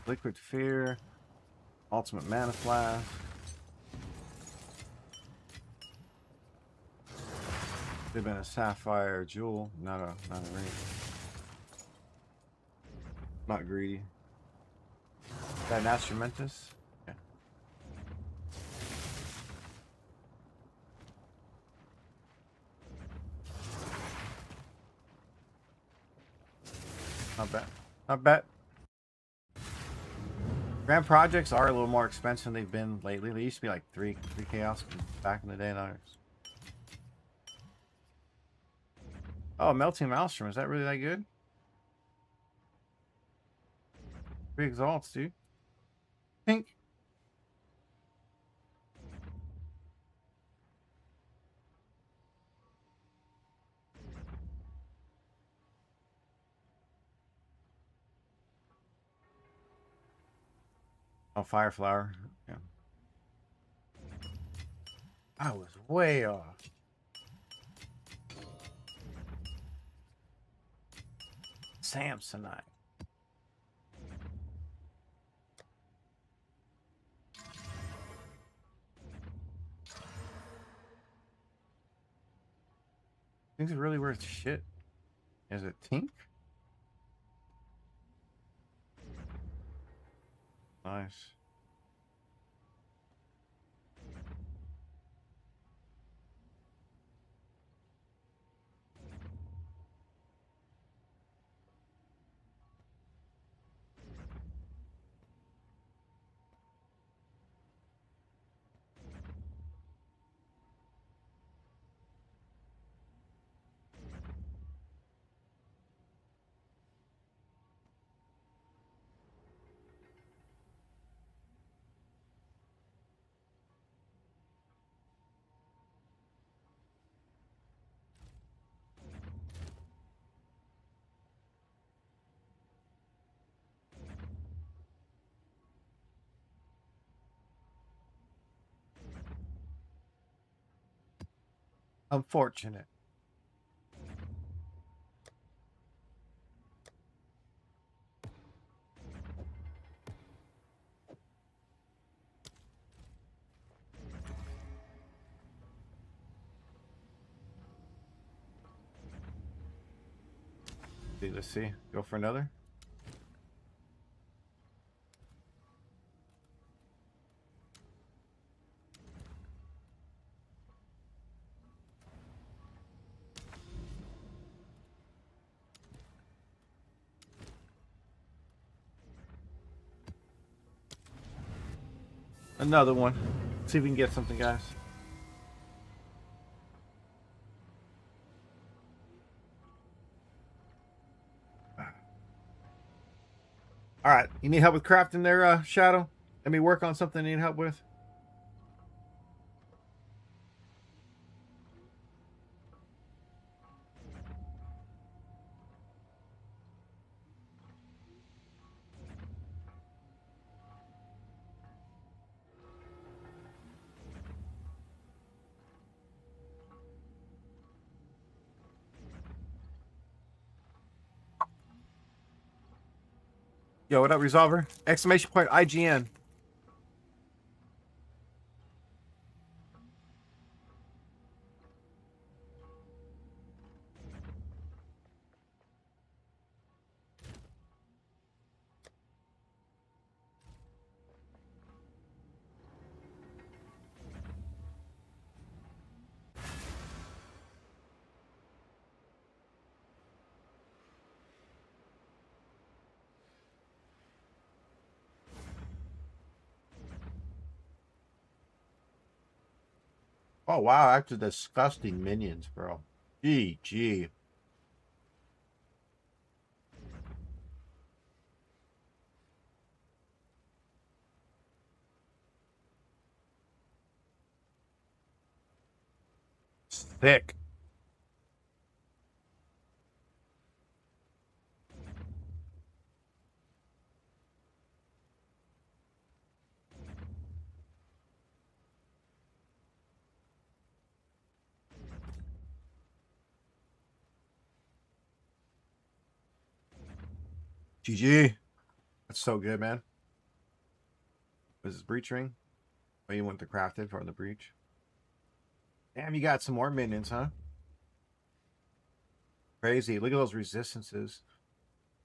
Liquid Fear. Ultimate Mana Flask. Could have been a Sapphire Jewel, not a ring. Not greedy. Is that an Instrumentus? Yeah. Not bad. Not bad. Grand projects are a little more expensive than they've been lately. They used to be like 3 chaos back in the day. Now oh, Melting Maelstrom. Is that really that good? 3 exalts, dude. Pink. Oh, Fireflower. Yeah. I was way off. Samsonite. Things are really worth shit. Is it Tink? Nice. Unfortunate. Let's see. Go for another. Another one. See if we can get something, guys. All right. You need help with crafting there, Shadow? Let me work on something you need help with. Yo, what up, Resolver? Exclamation point IGN. Oh, wow. Actually, disgusting minions, bro. GG. Thick. GG. That's so good, man. Was this breach ring? Oh, you went to crafted for the breach. Damn, you got some more minions, huh? Crazy. Look at those resistances.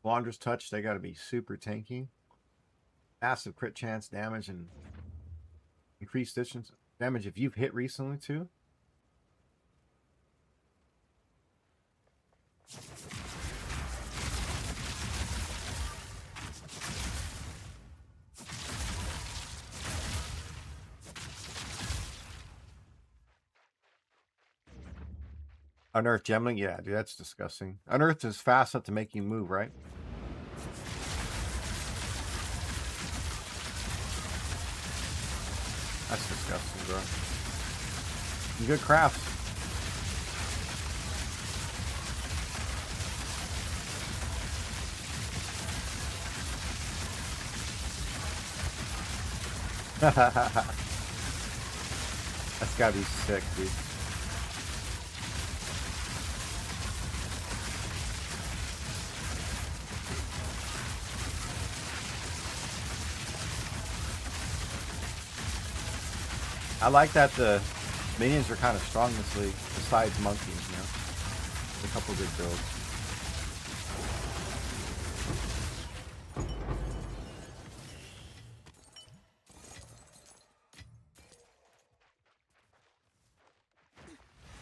Wander's touch, they gotta be super tanky. Massive crit chance damage and increased distance damage if you've hit recently too. Unearthed gemling? Yeah, dude, that's disgusting. Unearthed is fast enough to make you move, right? That's disgusting, bro. Good crafts. That's gotta be sick, dude. I like that the minions are kind of strong this league, besides monkeys, you know. A couple good builds.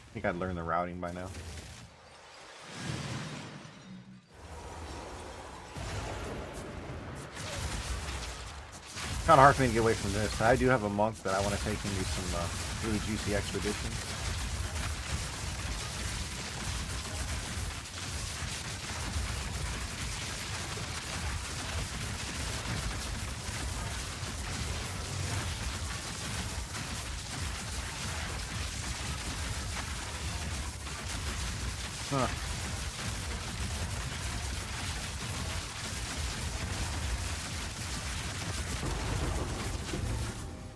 I think I'd learn the routing by now. Kind of hard for me to get away from this. I do have a monk that I want to take and do some really juicy expeditions. Huh.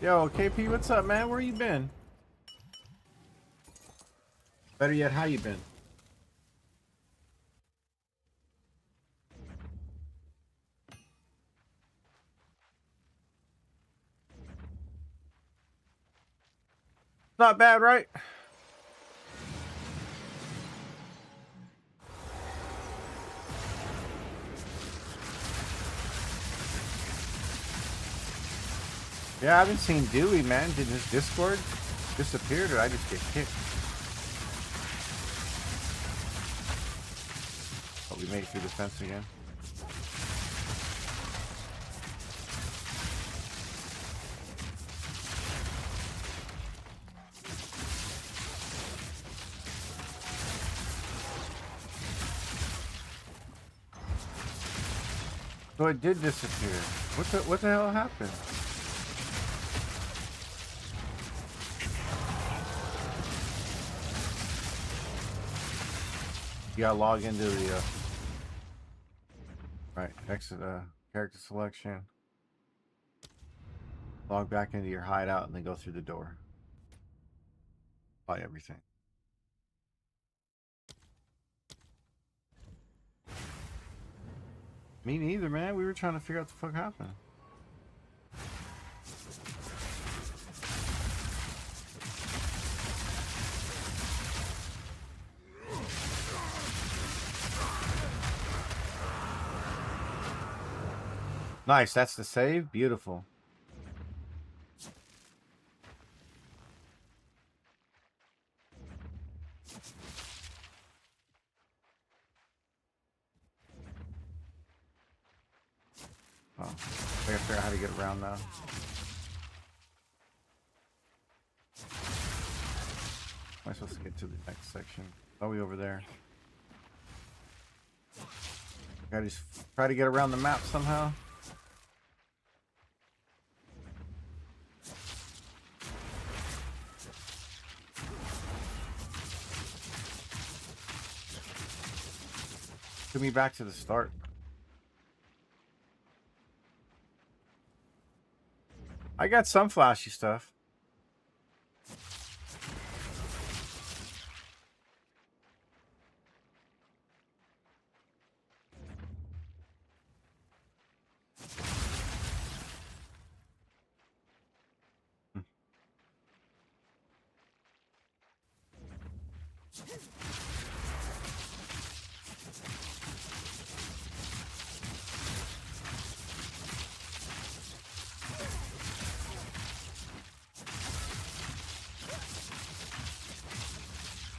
Yo, KP, what's up, man? Where you been? Better yet, how you been? Not bad, right? Yeah, I haven't seen Dewey, man. Did his Discord disappear, or did I just get kicked? Oh, we made it through the fence again. So it did disappear. What the hell happened? You gotta log into the right, exit character selection. Log back into your hideout and then go through the door. Buy everything. Me neither, man. We were trying to figure out what the fuck happened. Nice, that's the save. Beautiful. Oh, I gotta figure out how to get around now. Am I supposed to get to the next section? Oh, we over there. Gotta just try to get around the map somehow. Took me back to the start. I got some flashy stuff.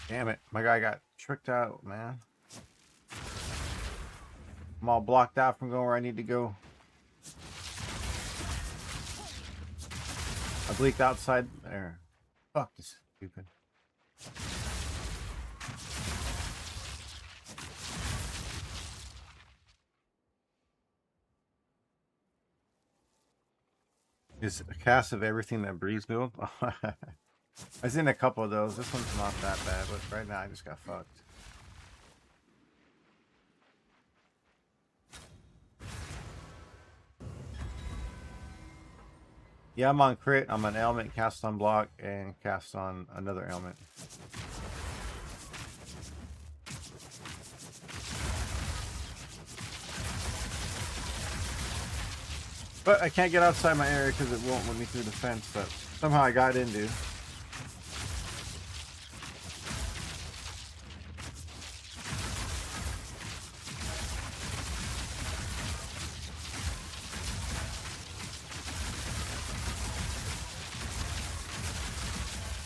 Damn it, my guy got tricked out, man. I'm all blocked out from going where I need to go. I bleaked outside there. Fuck, this is stupid. Is a cast of everything that Breeze built? I was in a couple of those. This one's not that bad, but right now I just got fucked. Yeah, I'm on crit. I'm an element, cast on block, and cast on another element. But I can't get outside my area because it won't let me through the fence that somehow I got into.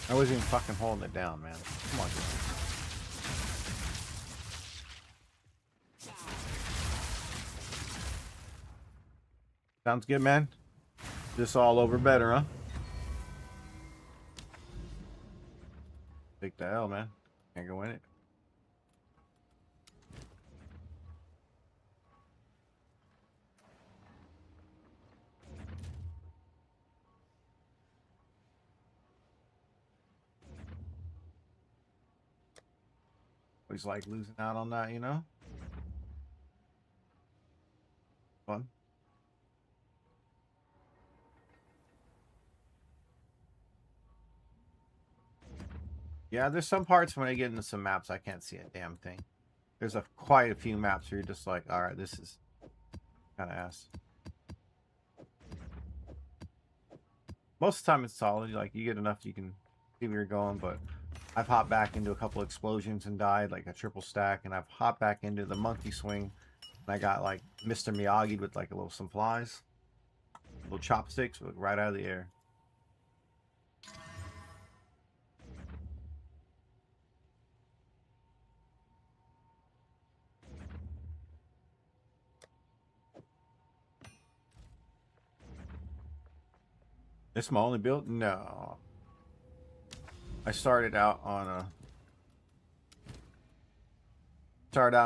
I wasn't even fucking holding it down, man. Come on, dude. Sounds good, man. This all over better, huh? Take the L, man. Can't go in it. Always like losing out on that, you know? Fun. Yeah, there's some parts when I get into some maps I can't see a damn thing. There's quite a few maps where you're just like, all right, this is kind of ass. Most of the time it's solid. Like you get enough you can see where you're going, but I've hopped back into a couple explosions and died, like a triple stack, and I've hopped back into the monkey swing and I got like Mr. Miyagi'd with like some flies. Little chopsticks right out of the air. This my only build? No. I started out on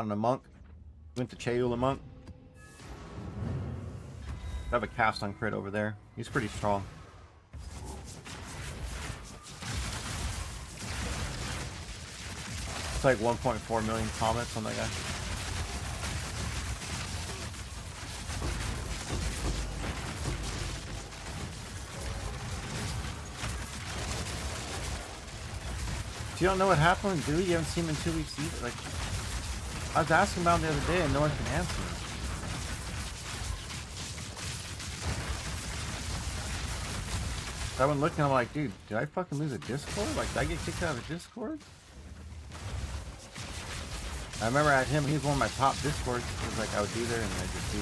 a monk. Went to Cheula monk. I have a cast on crit over there. He's pretty strong. It's like 1.4 million comments on that guy. You don't know what happened, dude? You haven't seen him in 2 weeks either. Like, I was asking about him the other day and no one can answer me. So I went looking, I'm like, dude, did I fucking lose a Discord? Like, did I get kicked out of the Discord? I remember I had him, he was one of my top Discords. It was like I would be there and I just do.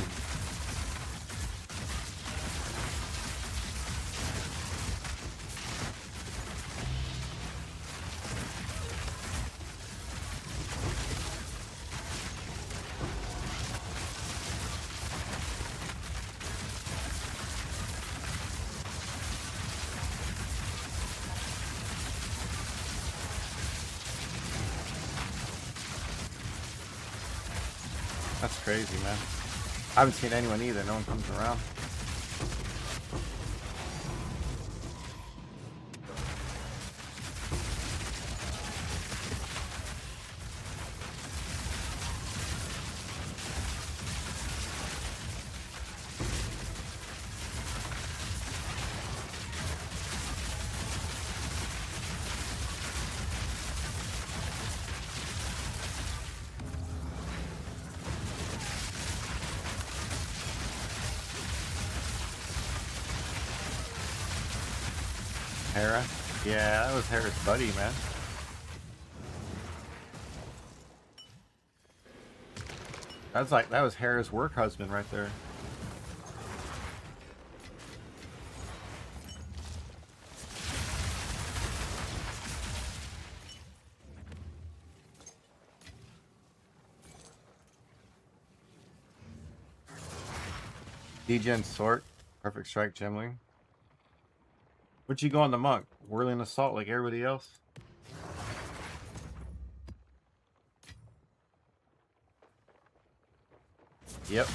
That's crazy, man. I haven't seen anyone either. No one comes around. Hera? Yeah, that was Hera's buddy, man. That's like, that was Hera's work husband right there. Degen Sort. Perfect strike, Gemling. Would you go on the monk? Whirling assault like everybody else? Yep.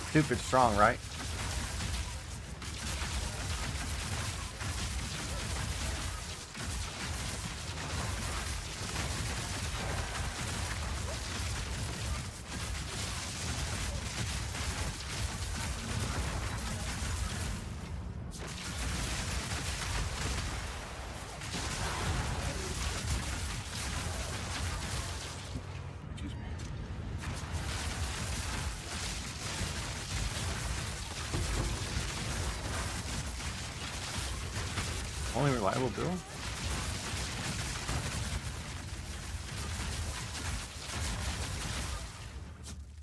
Stupid strong, right? Excuse me. Only reliable build?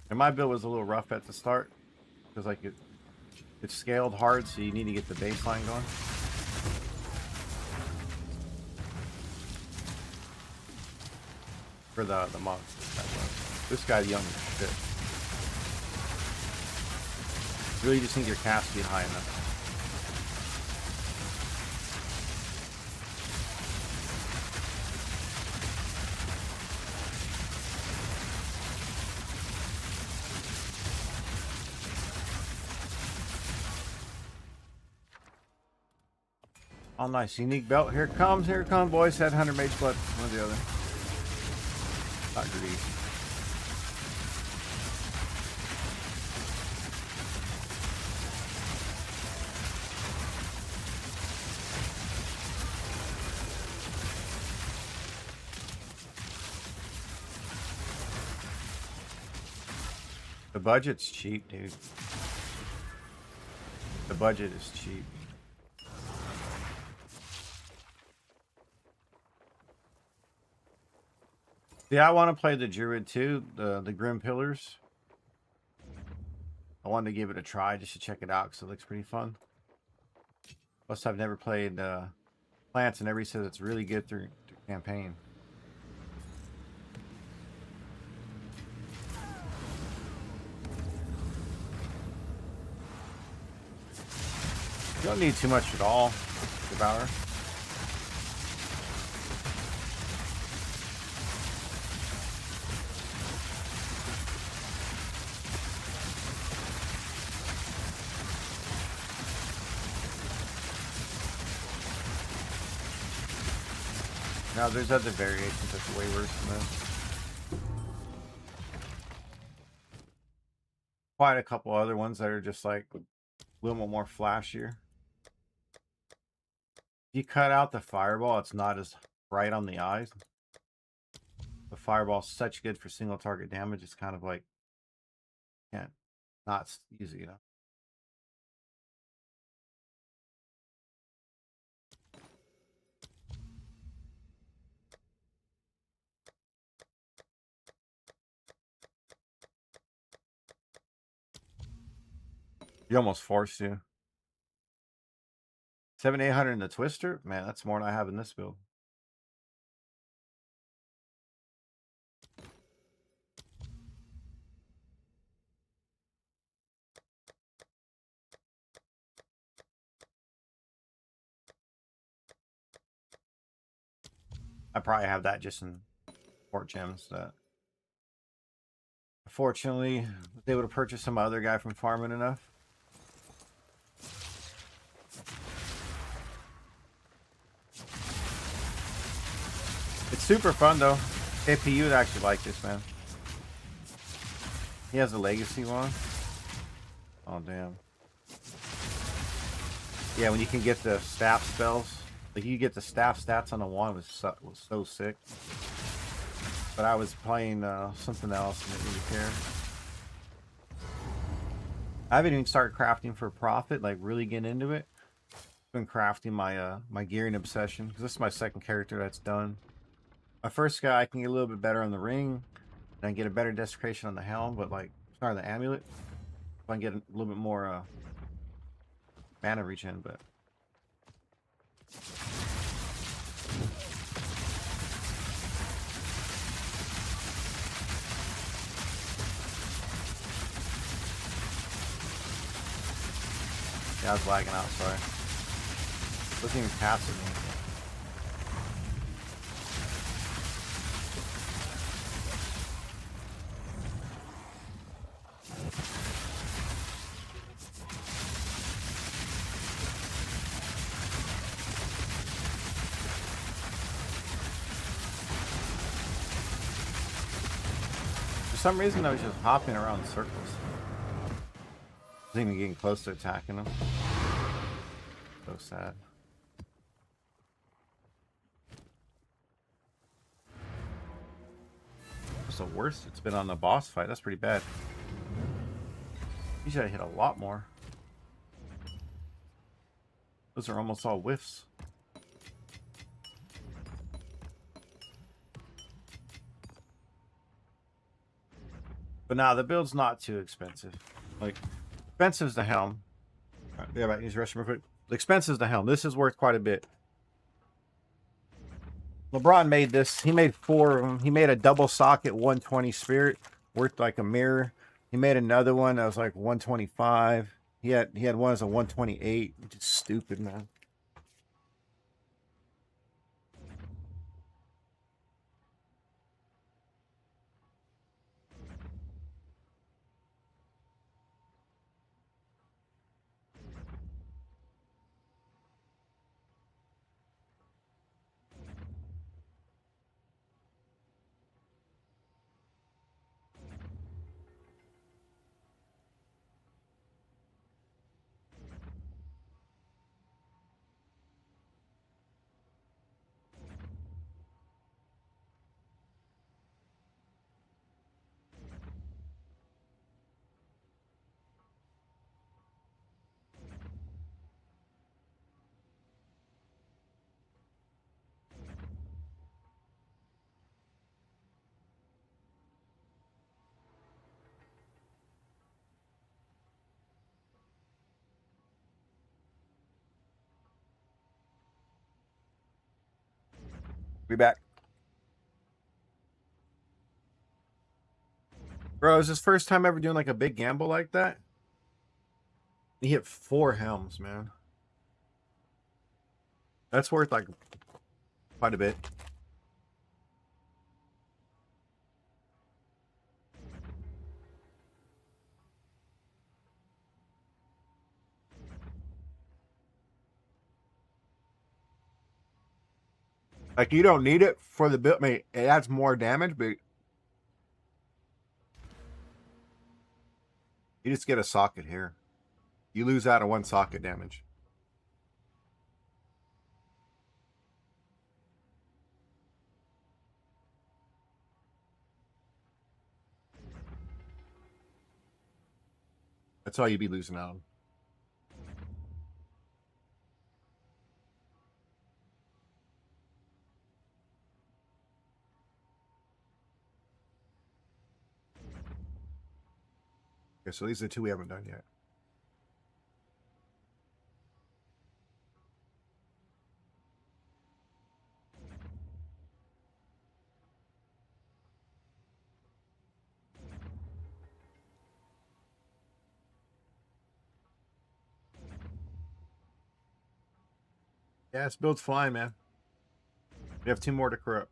And my build was a little rough at the start because like it scaled hard, so you need to get the baseline going. For the monk. This guy's young as shit. Really just need your cast speed high enough. Oh, nice. Unique belt. Here it comes, boys. Headhunter, Mage Blood. One or the other. Not greedy. The budget's cheap, dude. The budget is cheap. Yeah, I want to play the Druid too, the Grim Pillars. I wanted to give it a try just to check it out because it looks pretty fun. Plus, I've never played Plants, and everybody says it's really good through campaign. You don't need too much at all, Devour. Now, there's other variations that's way worse than this. Quite a couple other ones that are just like a little more flashier. If you cut out the fireball, it's not as bright on the eyes. The fireball's such good for single target damage. It's kind of like, can't not easy, you know. You almost forced to. 7,800 in the Twister? Man, that's more than I have in this build. I probably have that just in Fort Gems. That unfortunately, was able to purchase some other guy from farming enough. It's super fun though. KP would actually like this, man. He has a legacy one. Oh damn. Yeah, when you can get the staff spells, like you get the staff stats on the one was so sick. But I was playing something else and didn't really care. I haven't even started crafting for profit, like really getting into it. I've been crafting my my gearing obsession because this is my second character that's done. My first guy I can get a little bit better on the ring. And I get a better desecration on the helm, but like, sorry, the amulet. If I can get a little bit more mana regen, but. Yeah, I was lagging out, sorry. Wasn't even passing me. For some reason, I was just hopping around in circles. I wasn't even getting close to attacking them. So sad. That's the worst it's been on the boss fight. That's pretty bad. Usually I hit a lot more. Those are almost all whiffs. But now the build's not too expensive. Like, expensive is the helm. Yeah, right, use restroom real quick. The expensive is the helm. This is worth quite a bit. LeBron made this. He made 4 of them. He made a double socket 120 spirit, worth like a mirror. He made another one that was like 125. He had one as a 128, which is stupid, man. Be back. Bro, is this first time ever doing like a big gamble like that? He hit 4 helms, man. That's worth like quite a bit. Like, you don't need it for the build. I mean, it adds more damage, but you just get a socket here. You lose out on 1 socket damage. That's all you'd be losing out on. Okay, so these are the 2 we haven't done yet. Yeah, this build's fine, man. We have 2 more to corrupt.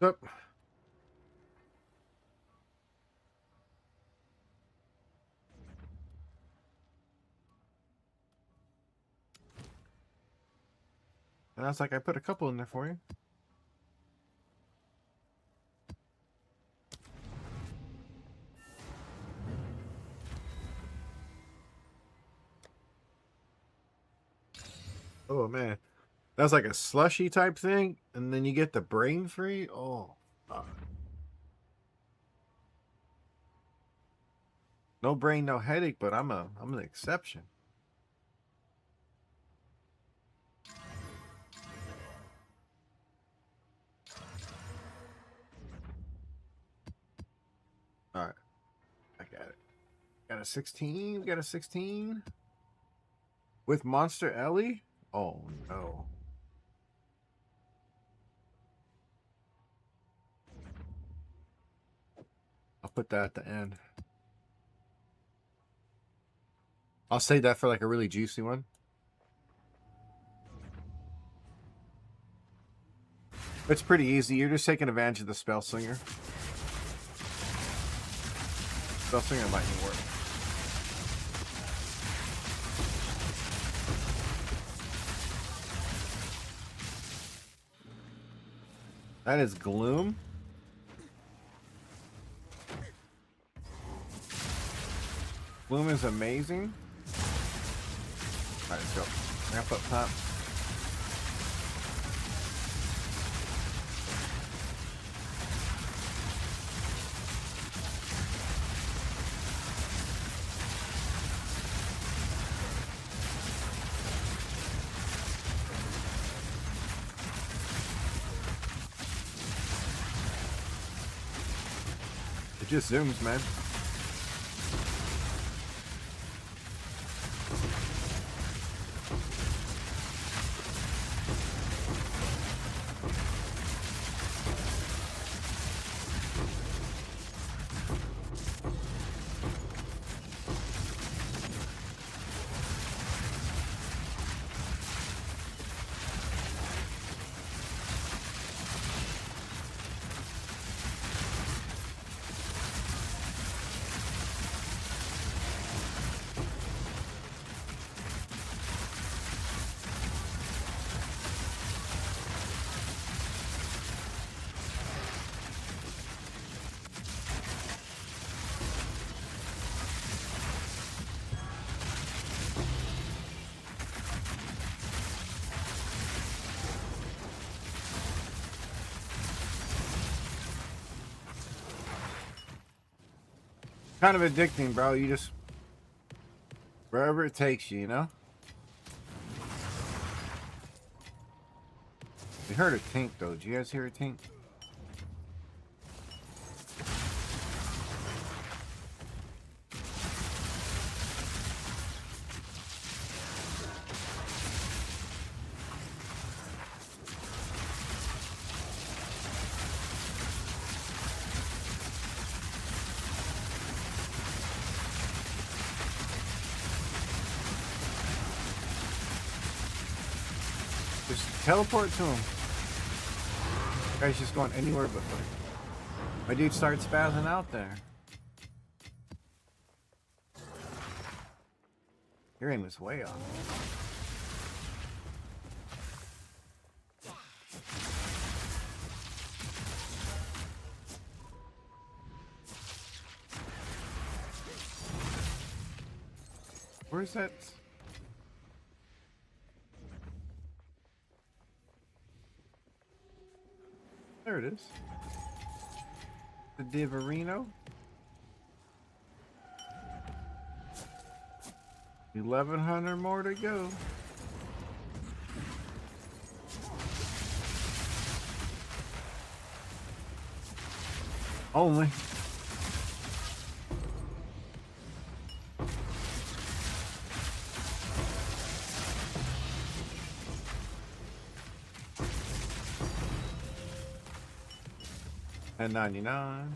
Yep. And I was like, I put a couple in there for you. Oh, man. That's like a slushy type thing, and then you get the brain free. Oh, no brain, no headache. But I'm an exception. All right, I got it. Got a 16. Got a 16 with Monster Ellie. Oh no. I'll put that at the end. I'll save that for like a really juicy one. It's pretty easy. You're just taking advantage of the Spell Slinger. Spell Slinger Lightning work. That is Gloom. Gloom is amazing. Alright, let's go. Ramp up top. It just zooms, man. Kind of addicting, bro. You just wherever it takes you, you know? We heard a tink though. Did you guys hear a tink? Just teleport to him. Guy's just going anywhere but like. My dude starts spazzing out there. Your aim is way off. Where's that? There it is. The Diverino. 1,100 more to go. Only. And 99.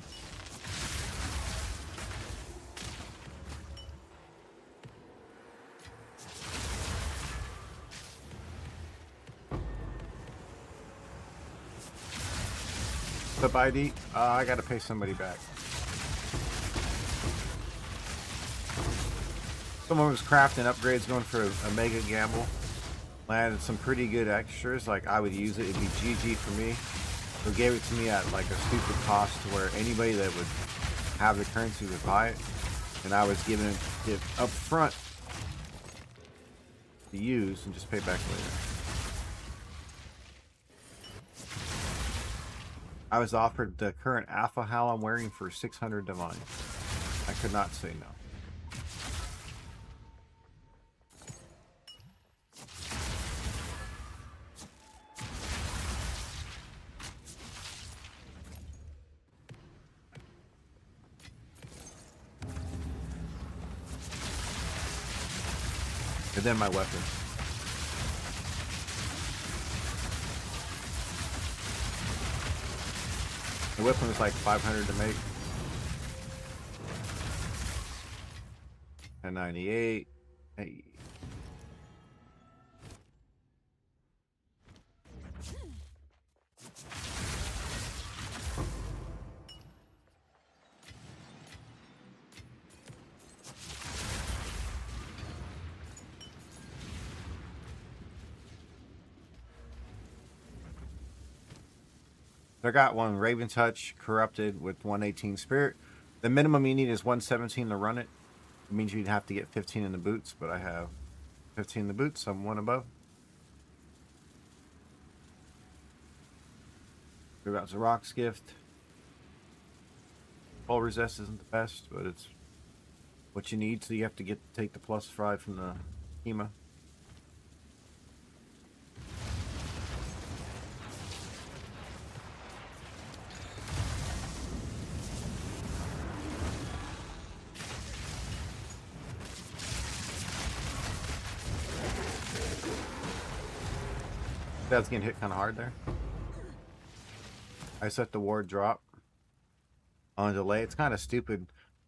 What's up, ID? I gotta pay somebody back. Someone was crafting upgrades going for a mega gamble. Landed some pretty good extras, like I would use it. It'd be GG for me. Who gave it to me at like a stupid cost to where anybody that would have the currency would buy it, and I was giving it up front to use and just pay back later. I was offered the current Alpha Howl I'm wearing for 600 divine. I could not say no. And then my weapon. The weapon was like 500 to make. 1098. Hey. I got one Raven Touch corrupted with 118 Spirit. The minimum you need is 117 to run it. It means you'd have to get 15 in the boots, but I have 15 in the boots. I'm one above. We got Zarok's Gift. Full resist isn't the best, but it's what you need, so you have to take the +5 from the HEMA. That's getting hit kind of hard there. I set the ward drop on delay. It's kind of stupid.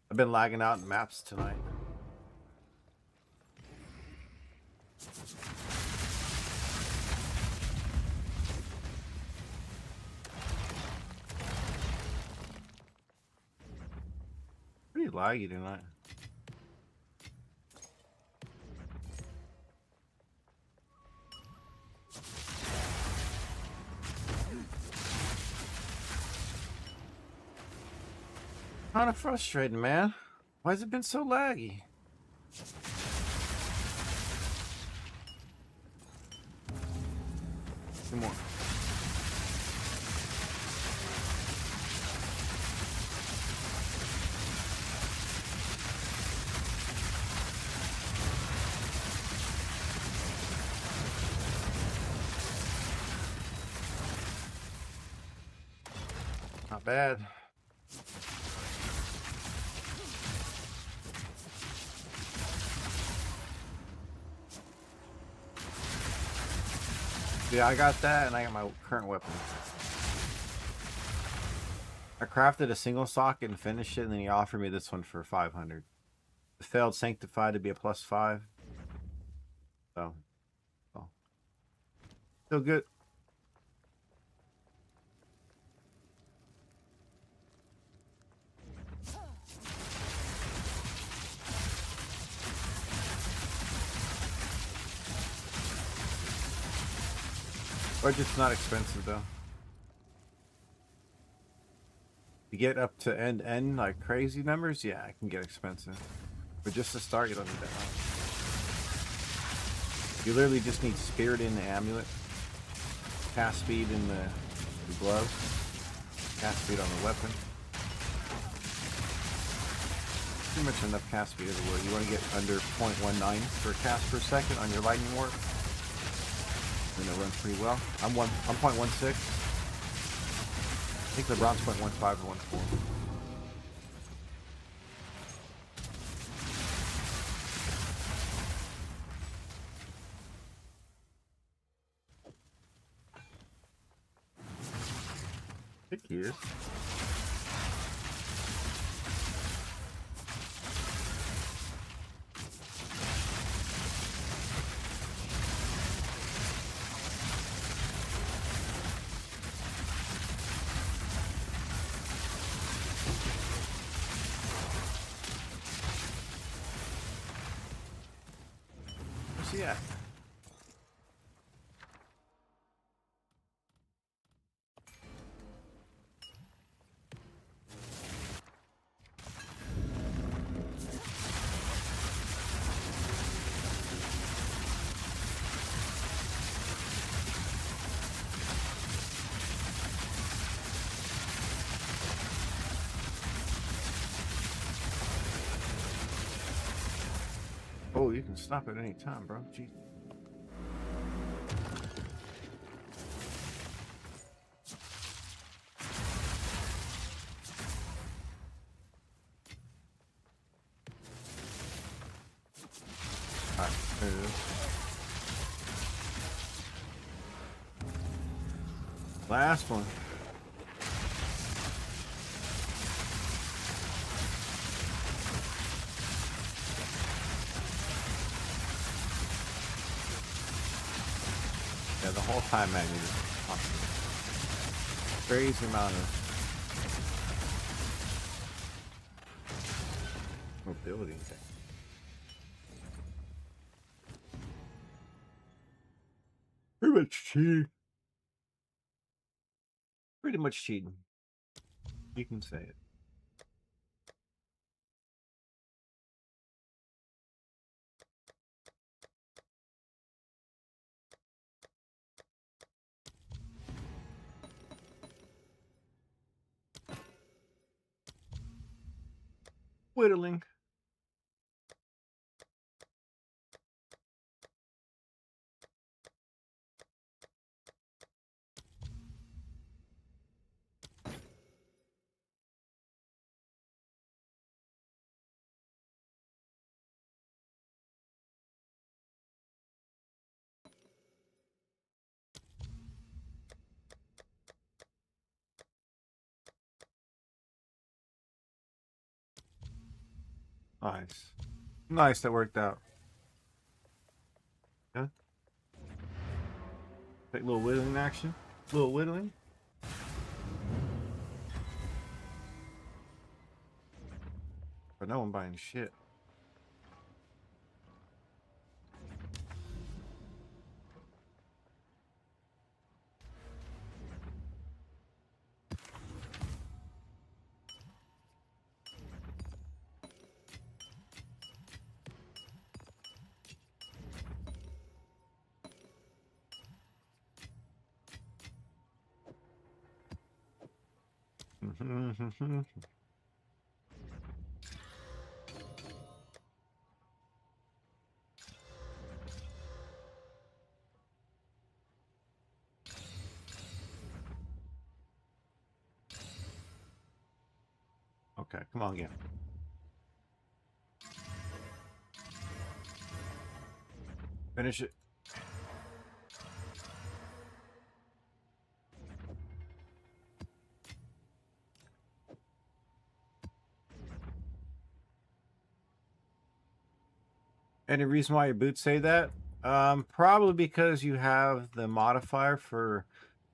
I've been lagging out in maps tonight. Pretty laggy tonight. Kind of frustrating, man. Why has it been so laggy? Two more. Not bad. Yeah, I got that, and I got my current weapon. I crafted a single socket and finished it, and then he offered me this one for 500. It failed Sanctified to be a +5. So, still good. Budget's not expensive though. You get up to end like crazy numbers, yeah, it can get expensive. But just to start, you don't need that much. You literally just need Spirit in the amulet, cast speed in the glove, cast speed on the weapon. Pretty much enough cast speed everywhere. You want to get under 0.19 per cast per second on your lightning warp. And it runs pretty well. I'm 0.16. I think LeBron's 0.15 or 1.4. I think he is. Where's he at? Whoa, you can stop at any time, bro. Jeez. Alright, there it is. Last one. Yeah, the whole time magnet is awesome. Crazy amount of mobility. Pretty much cheating. Pretty much cheating. You can say it. Whittling. Nice. Nice, that worked out. Yeah. Take a little whittling action. A little whittling. But no one buying shit. Okay, come on again. Finish it. Any reason why your boots say that? Probably because you have the modifier for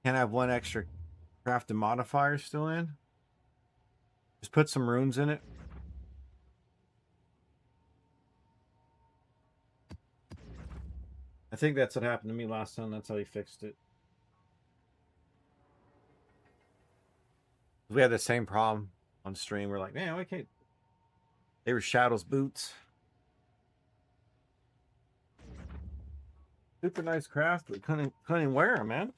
can have one extra crafted modifier still in. Just put some runes in it. I think that's what happened to me last time. That's how he fixed it. We had the same problem on stream. We're like, man, why can't they were Shadow's boots? Super nice craft, but couldn't even wear them, man.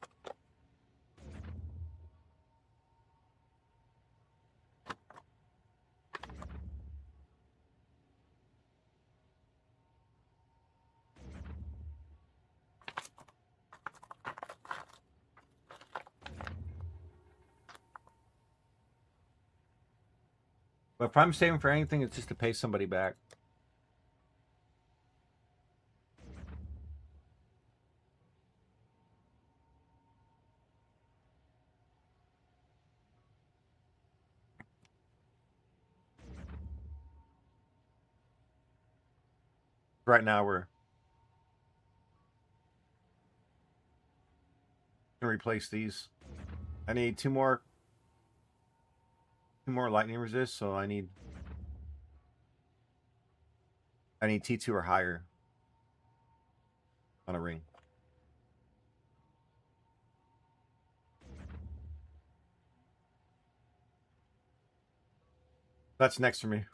But if I'm saving for anything, it's just to pay somebody back. Right now, we're gonna replace these. I need two more lightning resist, so I need T2 or higher on a ring. That's next for me.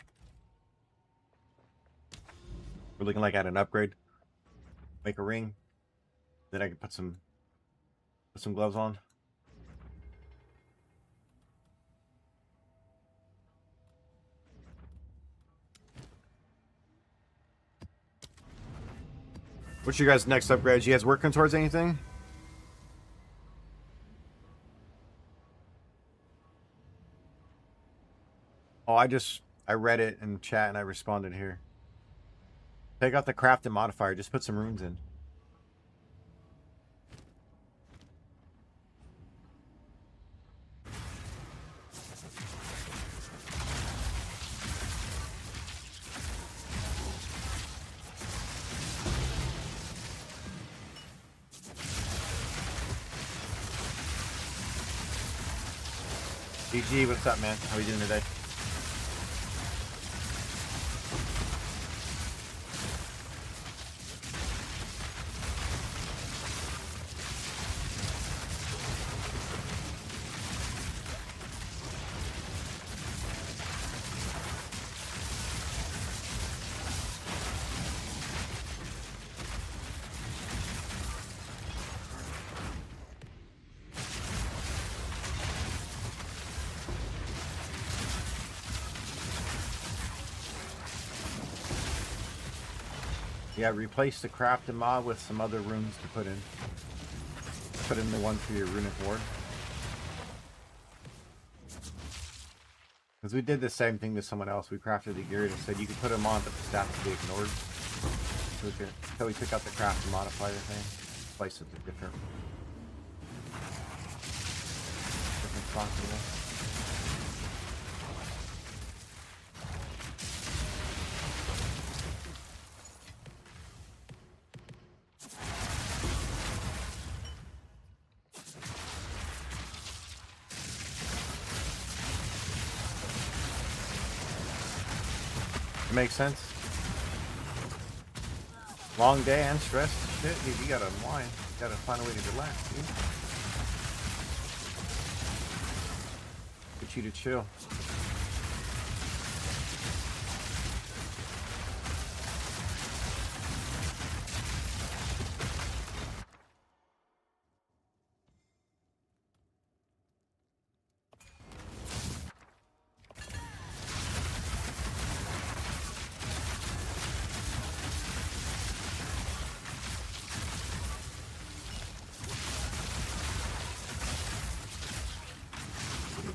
We're looking like at an upgrade. Make a ring. Then I can put some gloves on. What's your guys' next upgrade? You guys working towards anything? Oh, I read it in chat and I responded here. Take out the crafting modifier. Just put some runes in. GG, what's up, man? How are you doing today? Yeah, replace the crafting mod with some other runes to put in. Put in the one for your runic ward. Because we did the same thing to someone else. We crafted the gear and said you could put them on, but the stats would be ignored. So we took out the crafting modifier thing. Replaced it with different possible. Makes sense. Long day and stress. Shit, dude, you gotta unwind. You gotta find a way to relax, dude. Get you to chill.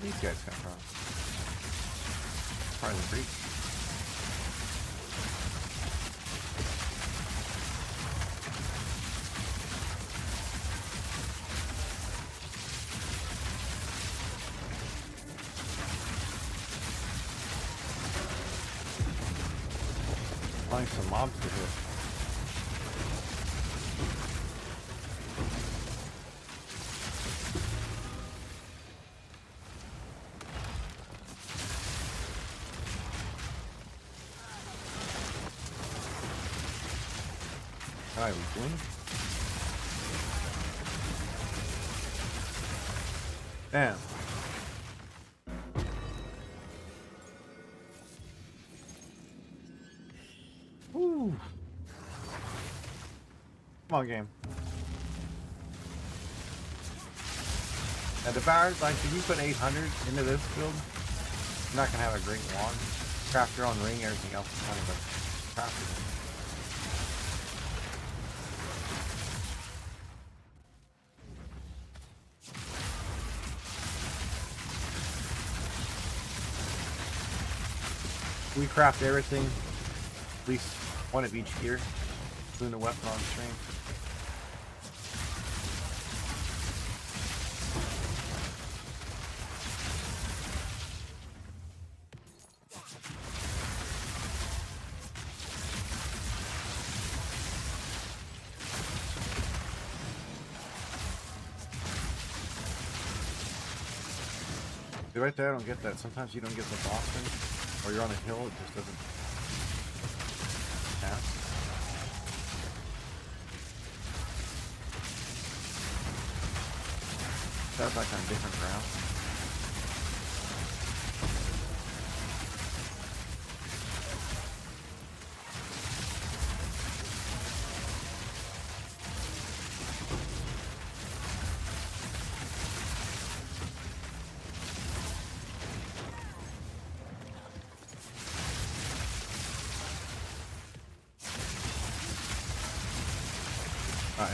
These guys come from? Probably the breach. Find some mobs to hit. Alright, we doing? Damn. Woo. Come on, game. Now, Devoured, like, if you put 800 into this build, you're not gonna have a great wand. Craft your own ring, everything else is kind of a craft. We craft everything, at least one of each gear, including the weapon on stream. See, right there, I don't get that. Sometimes you don't get the boss thing, or you're on a hill, it just doesn't pass. Sounds like on different ground.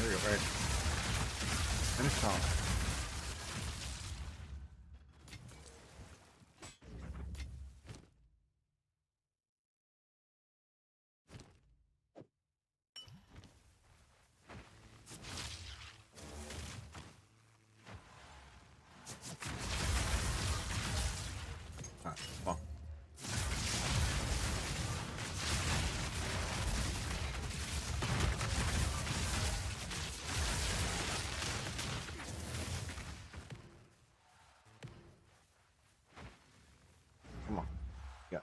here we go. Right. Finish off. Alright, come on. Come on. Yeah.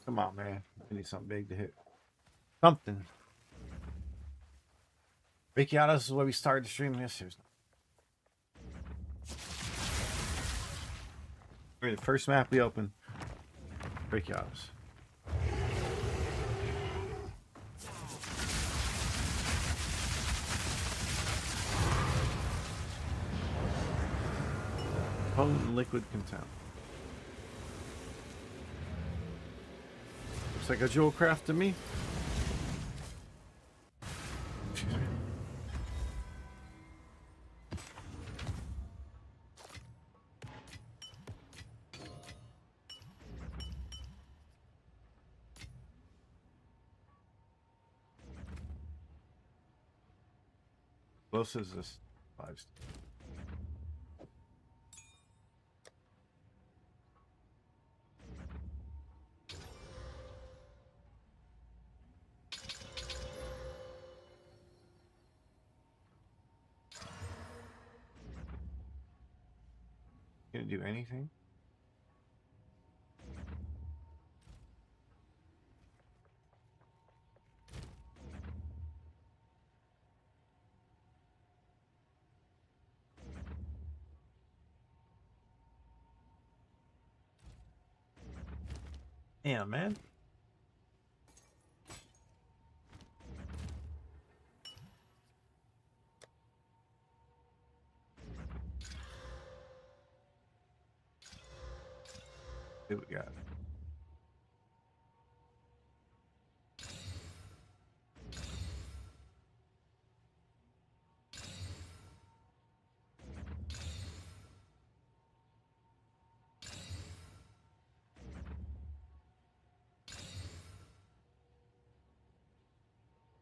Come on, man. I need something big to hit. Something. Rekiatos is where we started the stream. Yes, there's the first map we open. Rekiatos. Potent liquid contempt. Looks like a jewel craft to me. Excuse me. Close is this 5. Gonna do anything? Yeah, man. See what we got.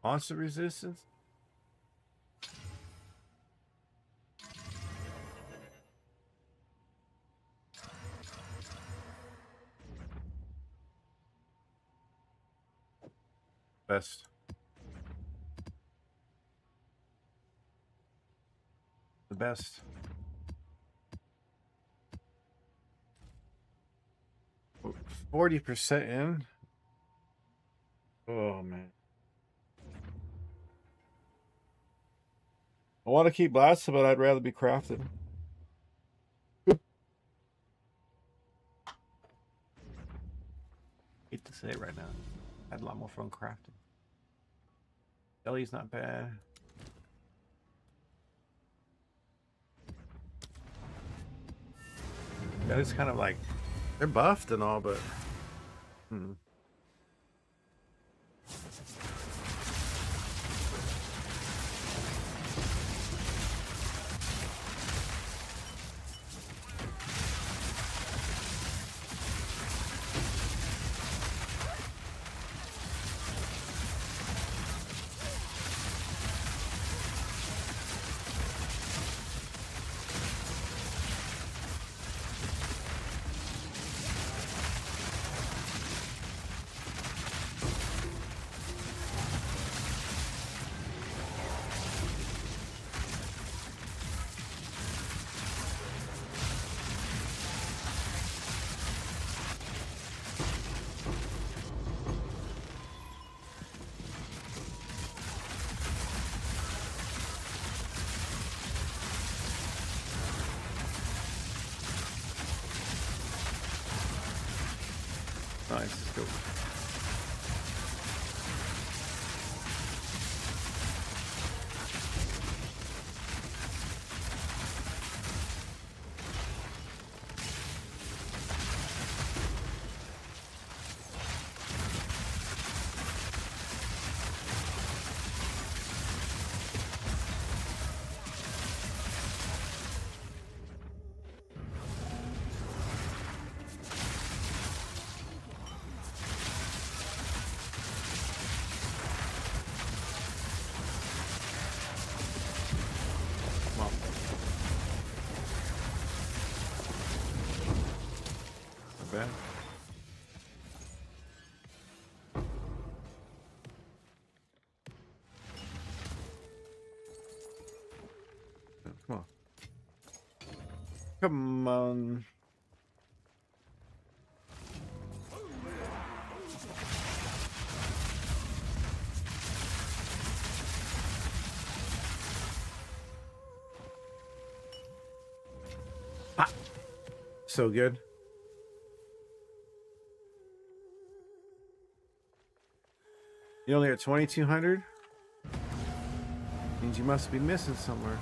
Monster resistance? Best. The best. Oh, 40% in? Oh, man. I want to keep blasting, but I'd rather be crafted. Hate to say it right now. I had a lot more fun crafting. Jelly's not bad. That is kind of like, they're buffed and all, but Nice. Let's go. Bad. Come on. Come on. Ah. So good. You only at 2,200? Means you must be missing somewhere.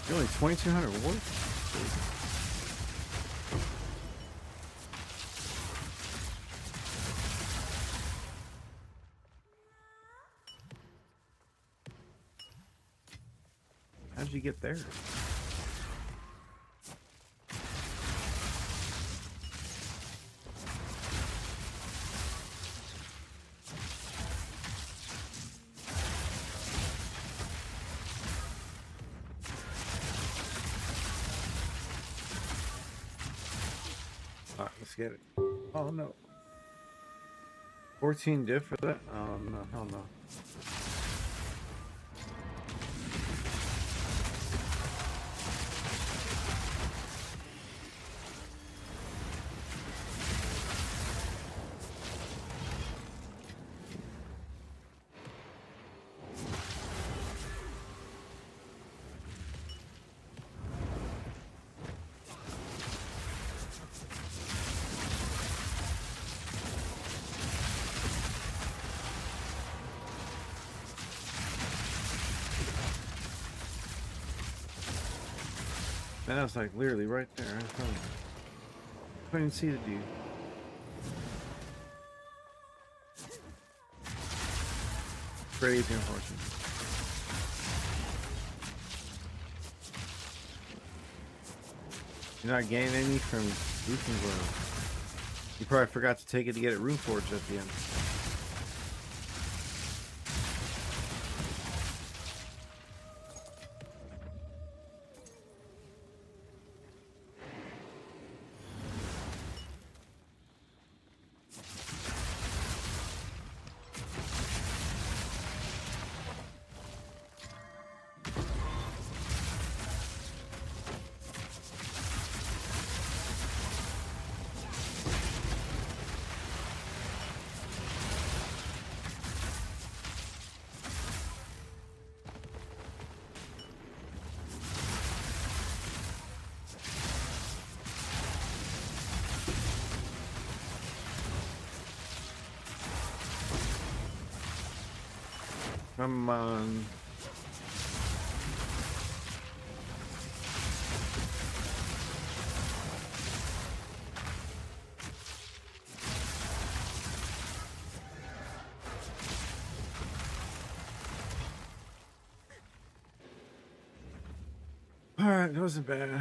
You're only 2,200 what? How'd you get there? Alright, let's get it. Oh no. 14 diff for that? Oh no, hell no. Man, that was like literally right there. I couldn't even see the dude. Crazy unfortunate. You're not gaining any from roofing glove. You probably forgot to take it to get it room forged at the end. Come on. All right, that wasn't bad.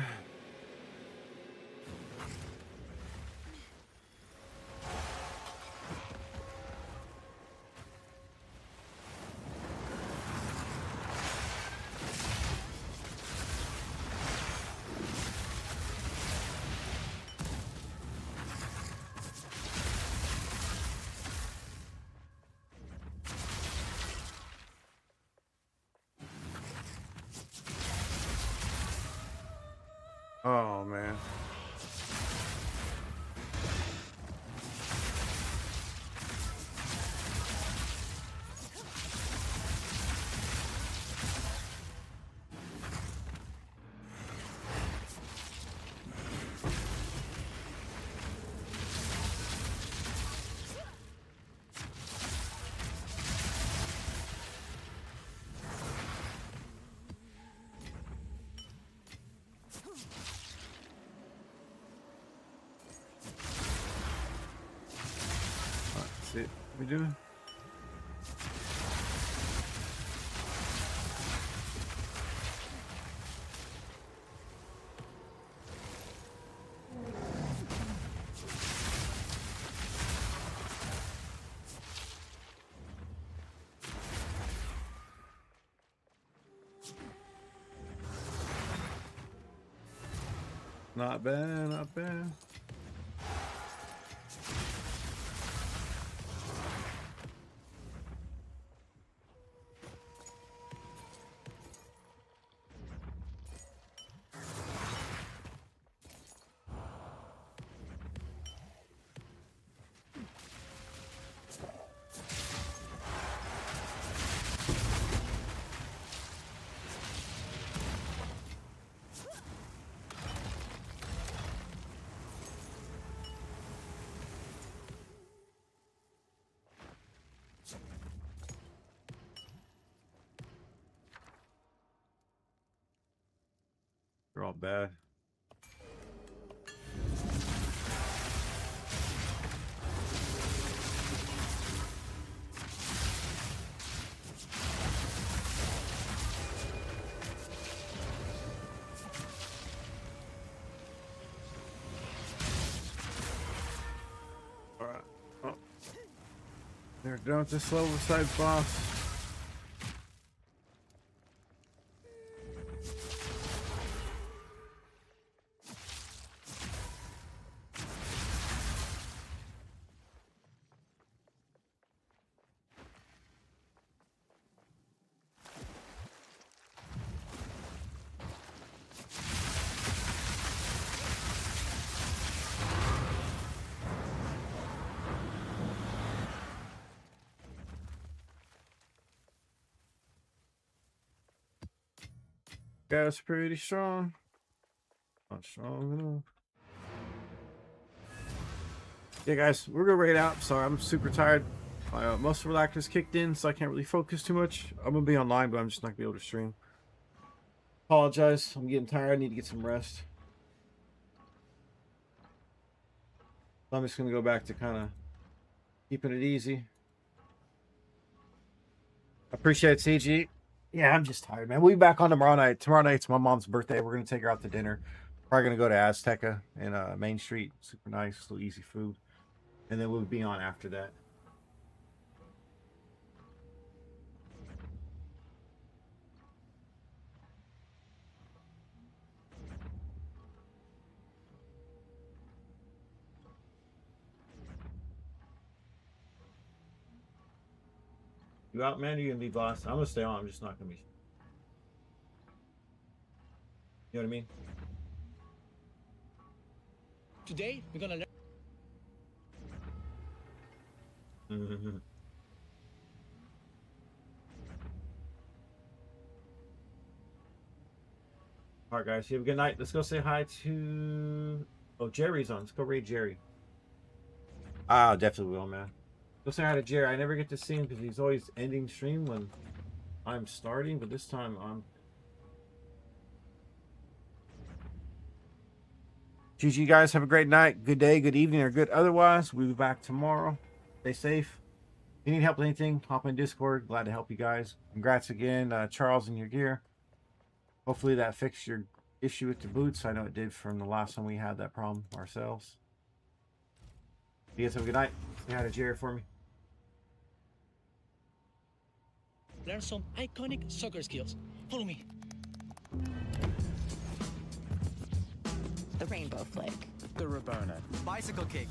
Oh man. That's it. What we doing? Not bad, not bad. They're all bad. All right. Oh. They're done with this level side boss. Guy's pretty strong. Not strong enough. Yeah, guys, we're gonna raid out. Sorry, I'm super tired. My muscle relaxers kicked in, so I can't really focus too much. I'm gonna be online, but I'm just not gonna be able to stream. Apologize. I'm getting tired. I need to get some rest. So I'm just gonna go back to kind of keeping it easy. Appreciate it, CG. Yeah, I'm just tired, man. We'll be back on tomorrow night. Tomorrow night's my mom's birthday. We're gonna take her out to dinner. Probably gonna go to Azteca in Main Street. Super nice, little easy food, and then we'll be on after that. You out, man? Or you gonna be boss? I'm gonna stay on. I'm just not gonna be. You know what I mean? Today we're gonna learn. All right, guys. You have a good night. Let's go say hi to. Oh, Jerry's on. Let's go raid Jerry. Ah, definitely will, man. Go say hi to Jerry. I never get to see him because he's always ending stream when I'm starting, but this time I'm. GG, guys. Have a great night, good day, good evening, or good otherwise. We'll be back tomorrow. Stay safe. If you need help with anything, hop in Discord. Glad to help you guys. Congrats again, Charles, and your gear. Hopefully that fixed your issue with the boots. I know it did from the last time we had that problem ourselves. You guys have a good night. Say hi to Jerry for me. Learn some iconic soccer skills. Follow me. The rainbow flick. The Rabona. Bicycle kick.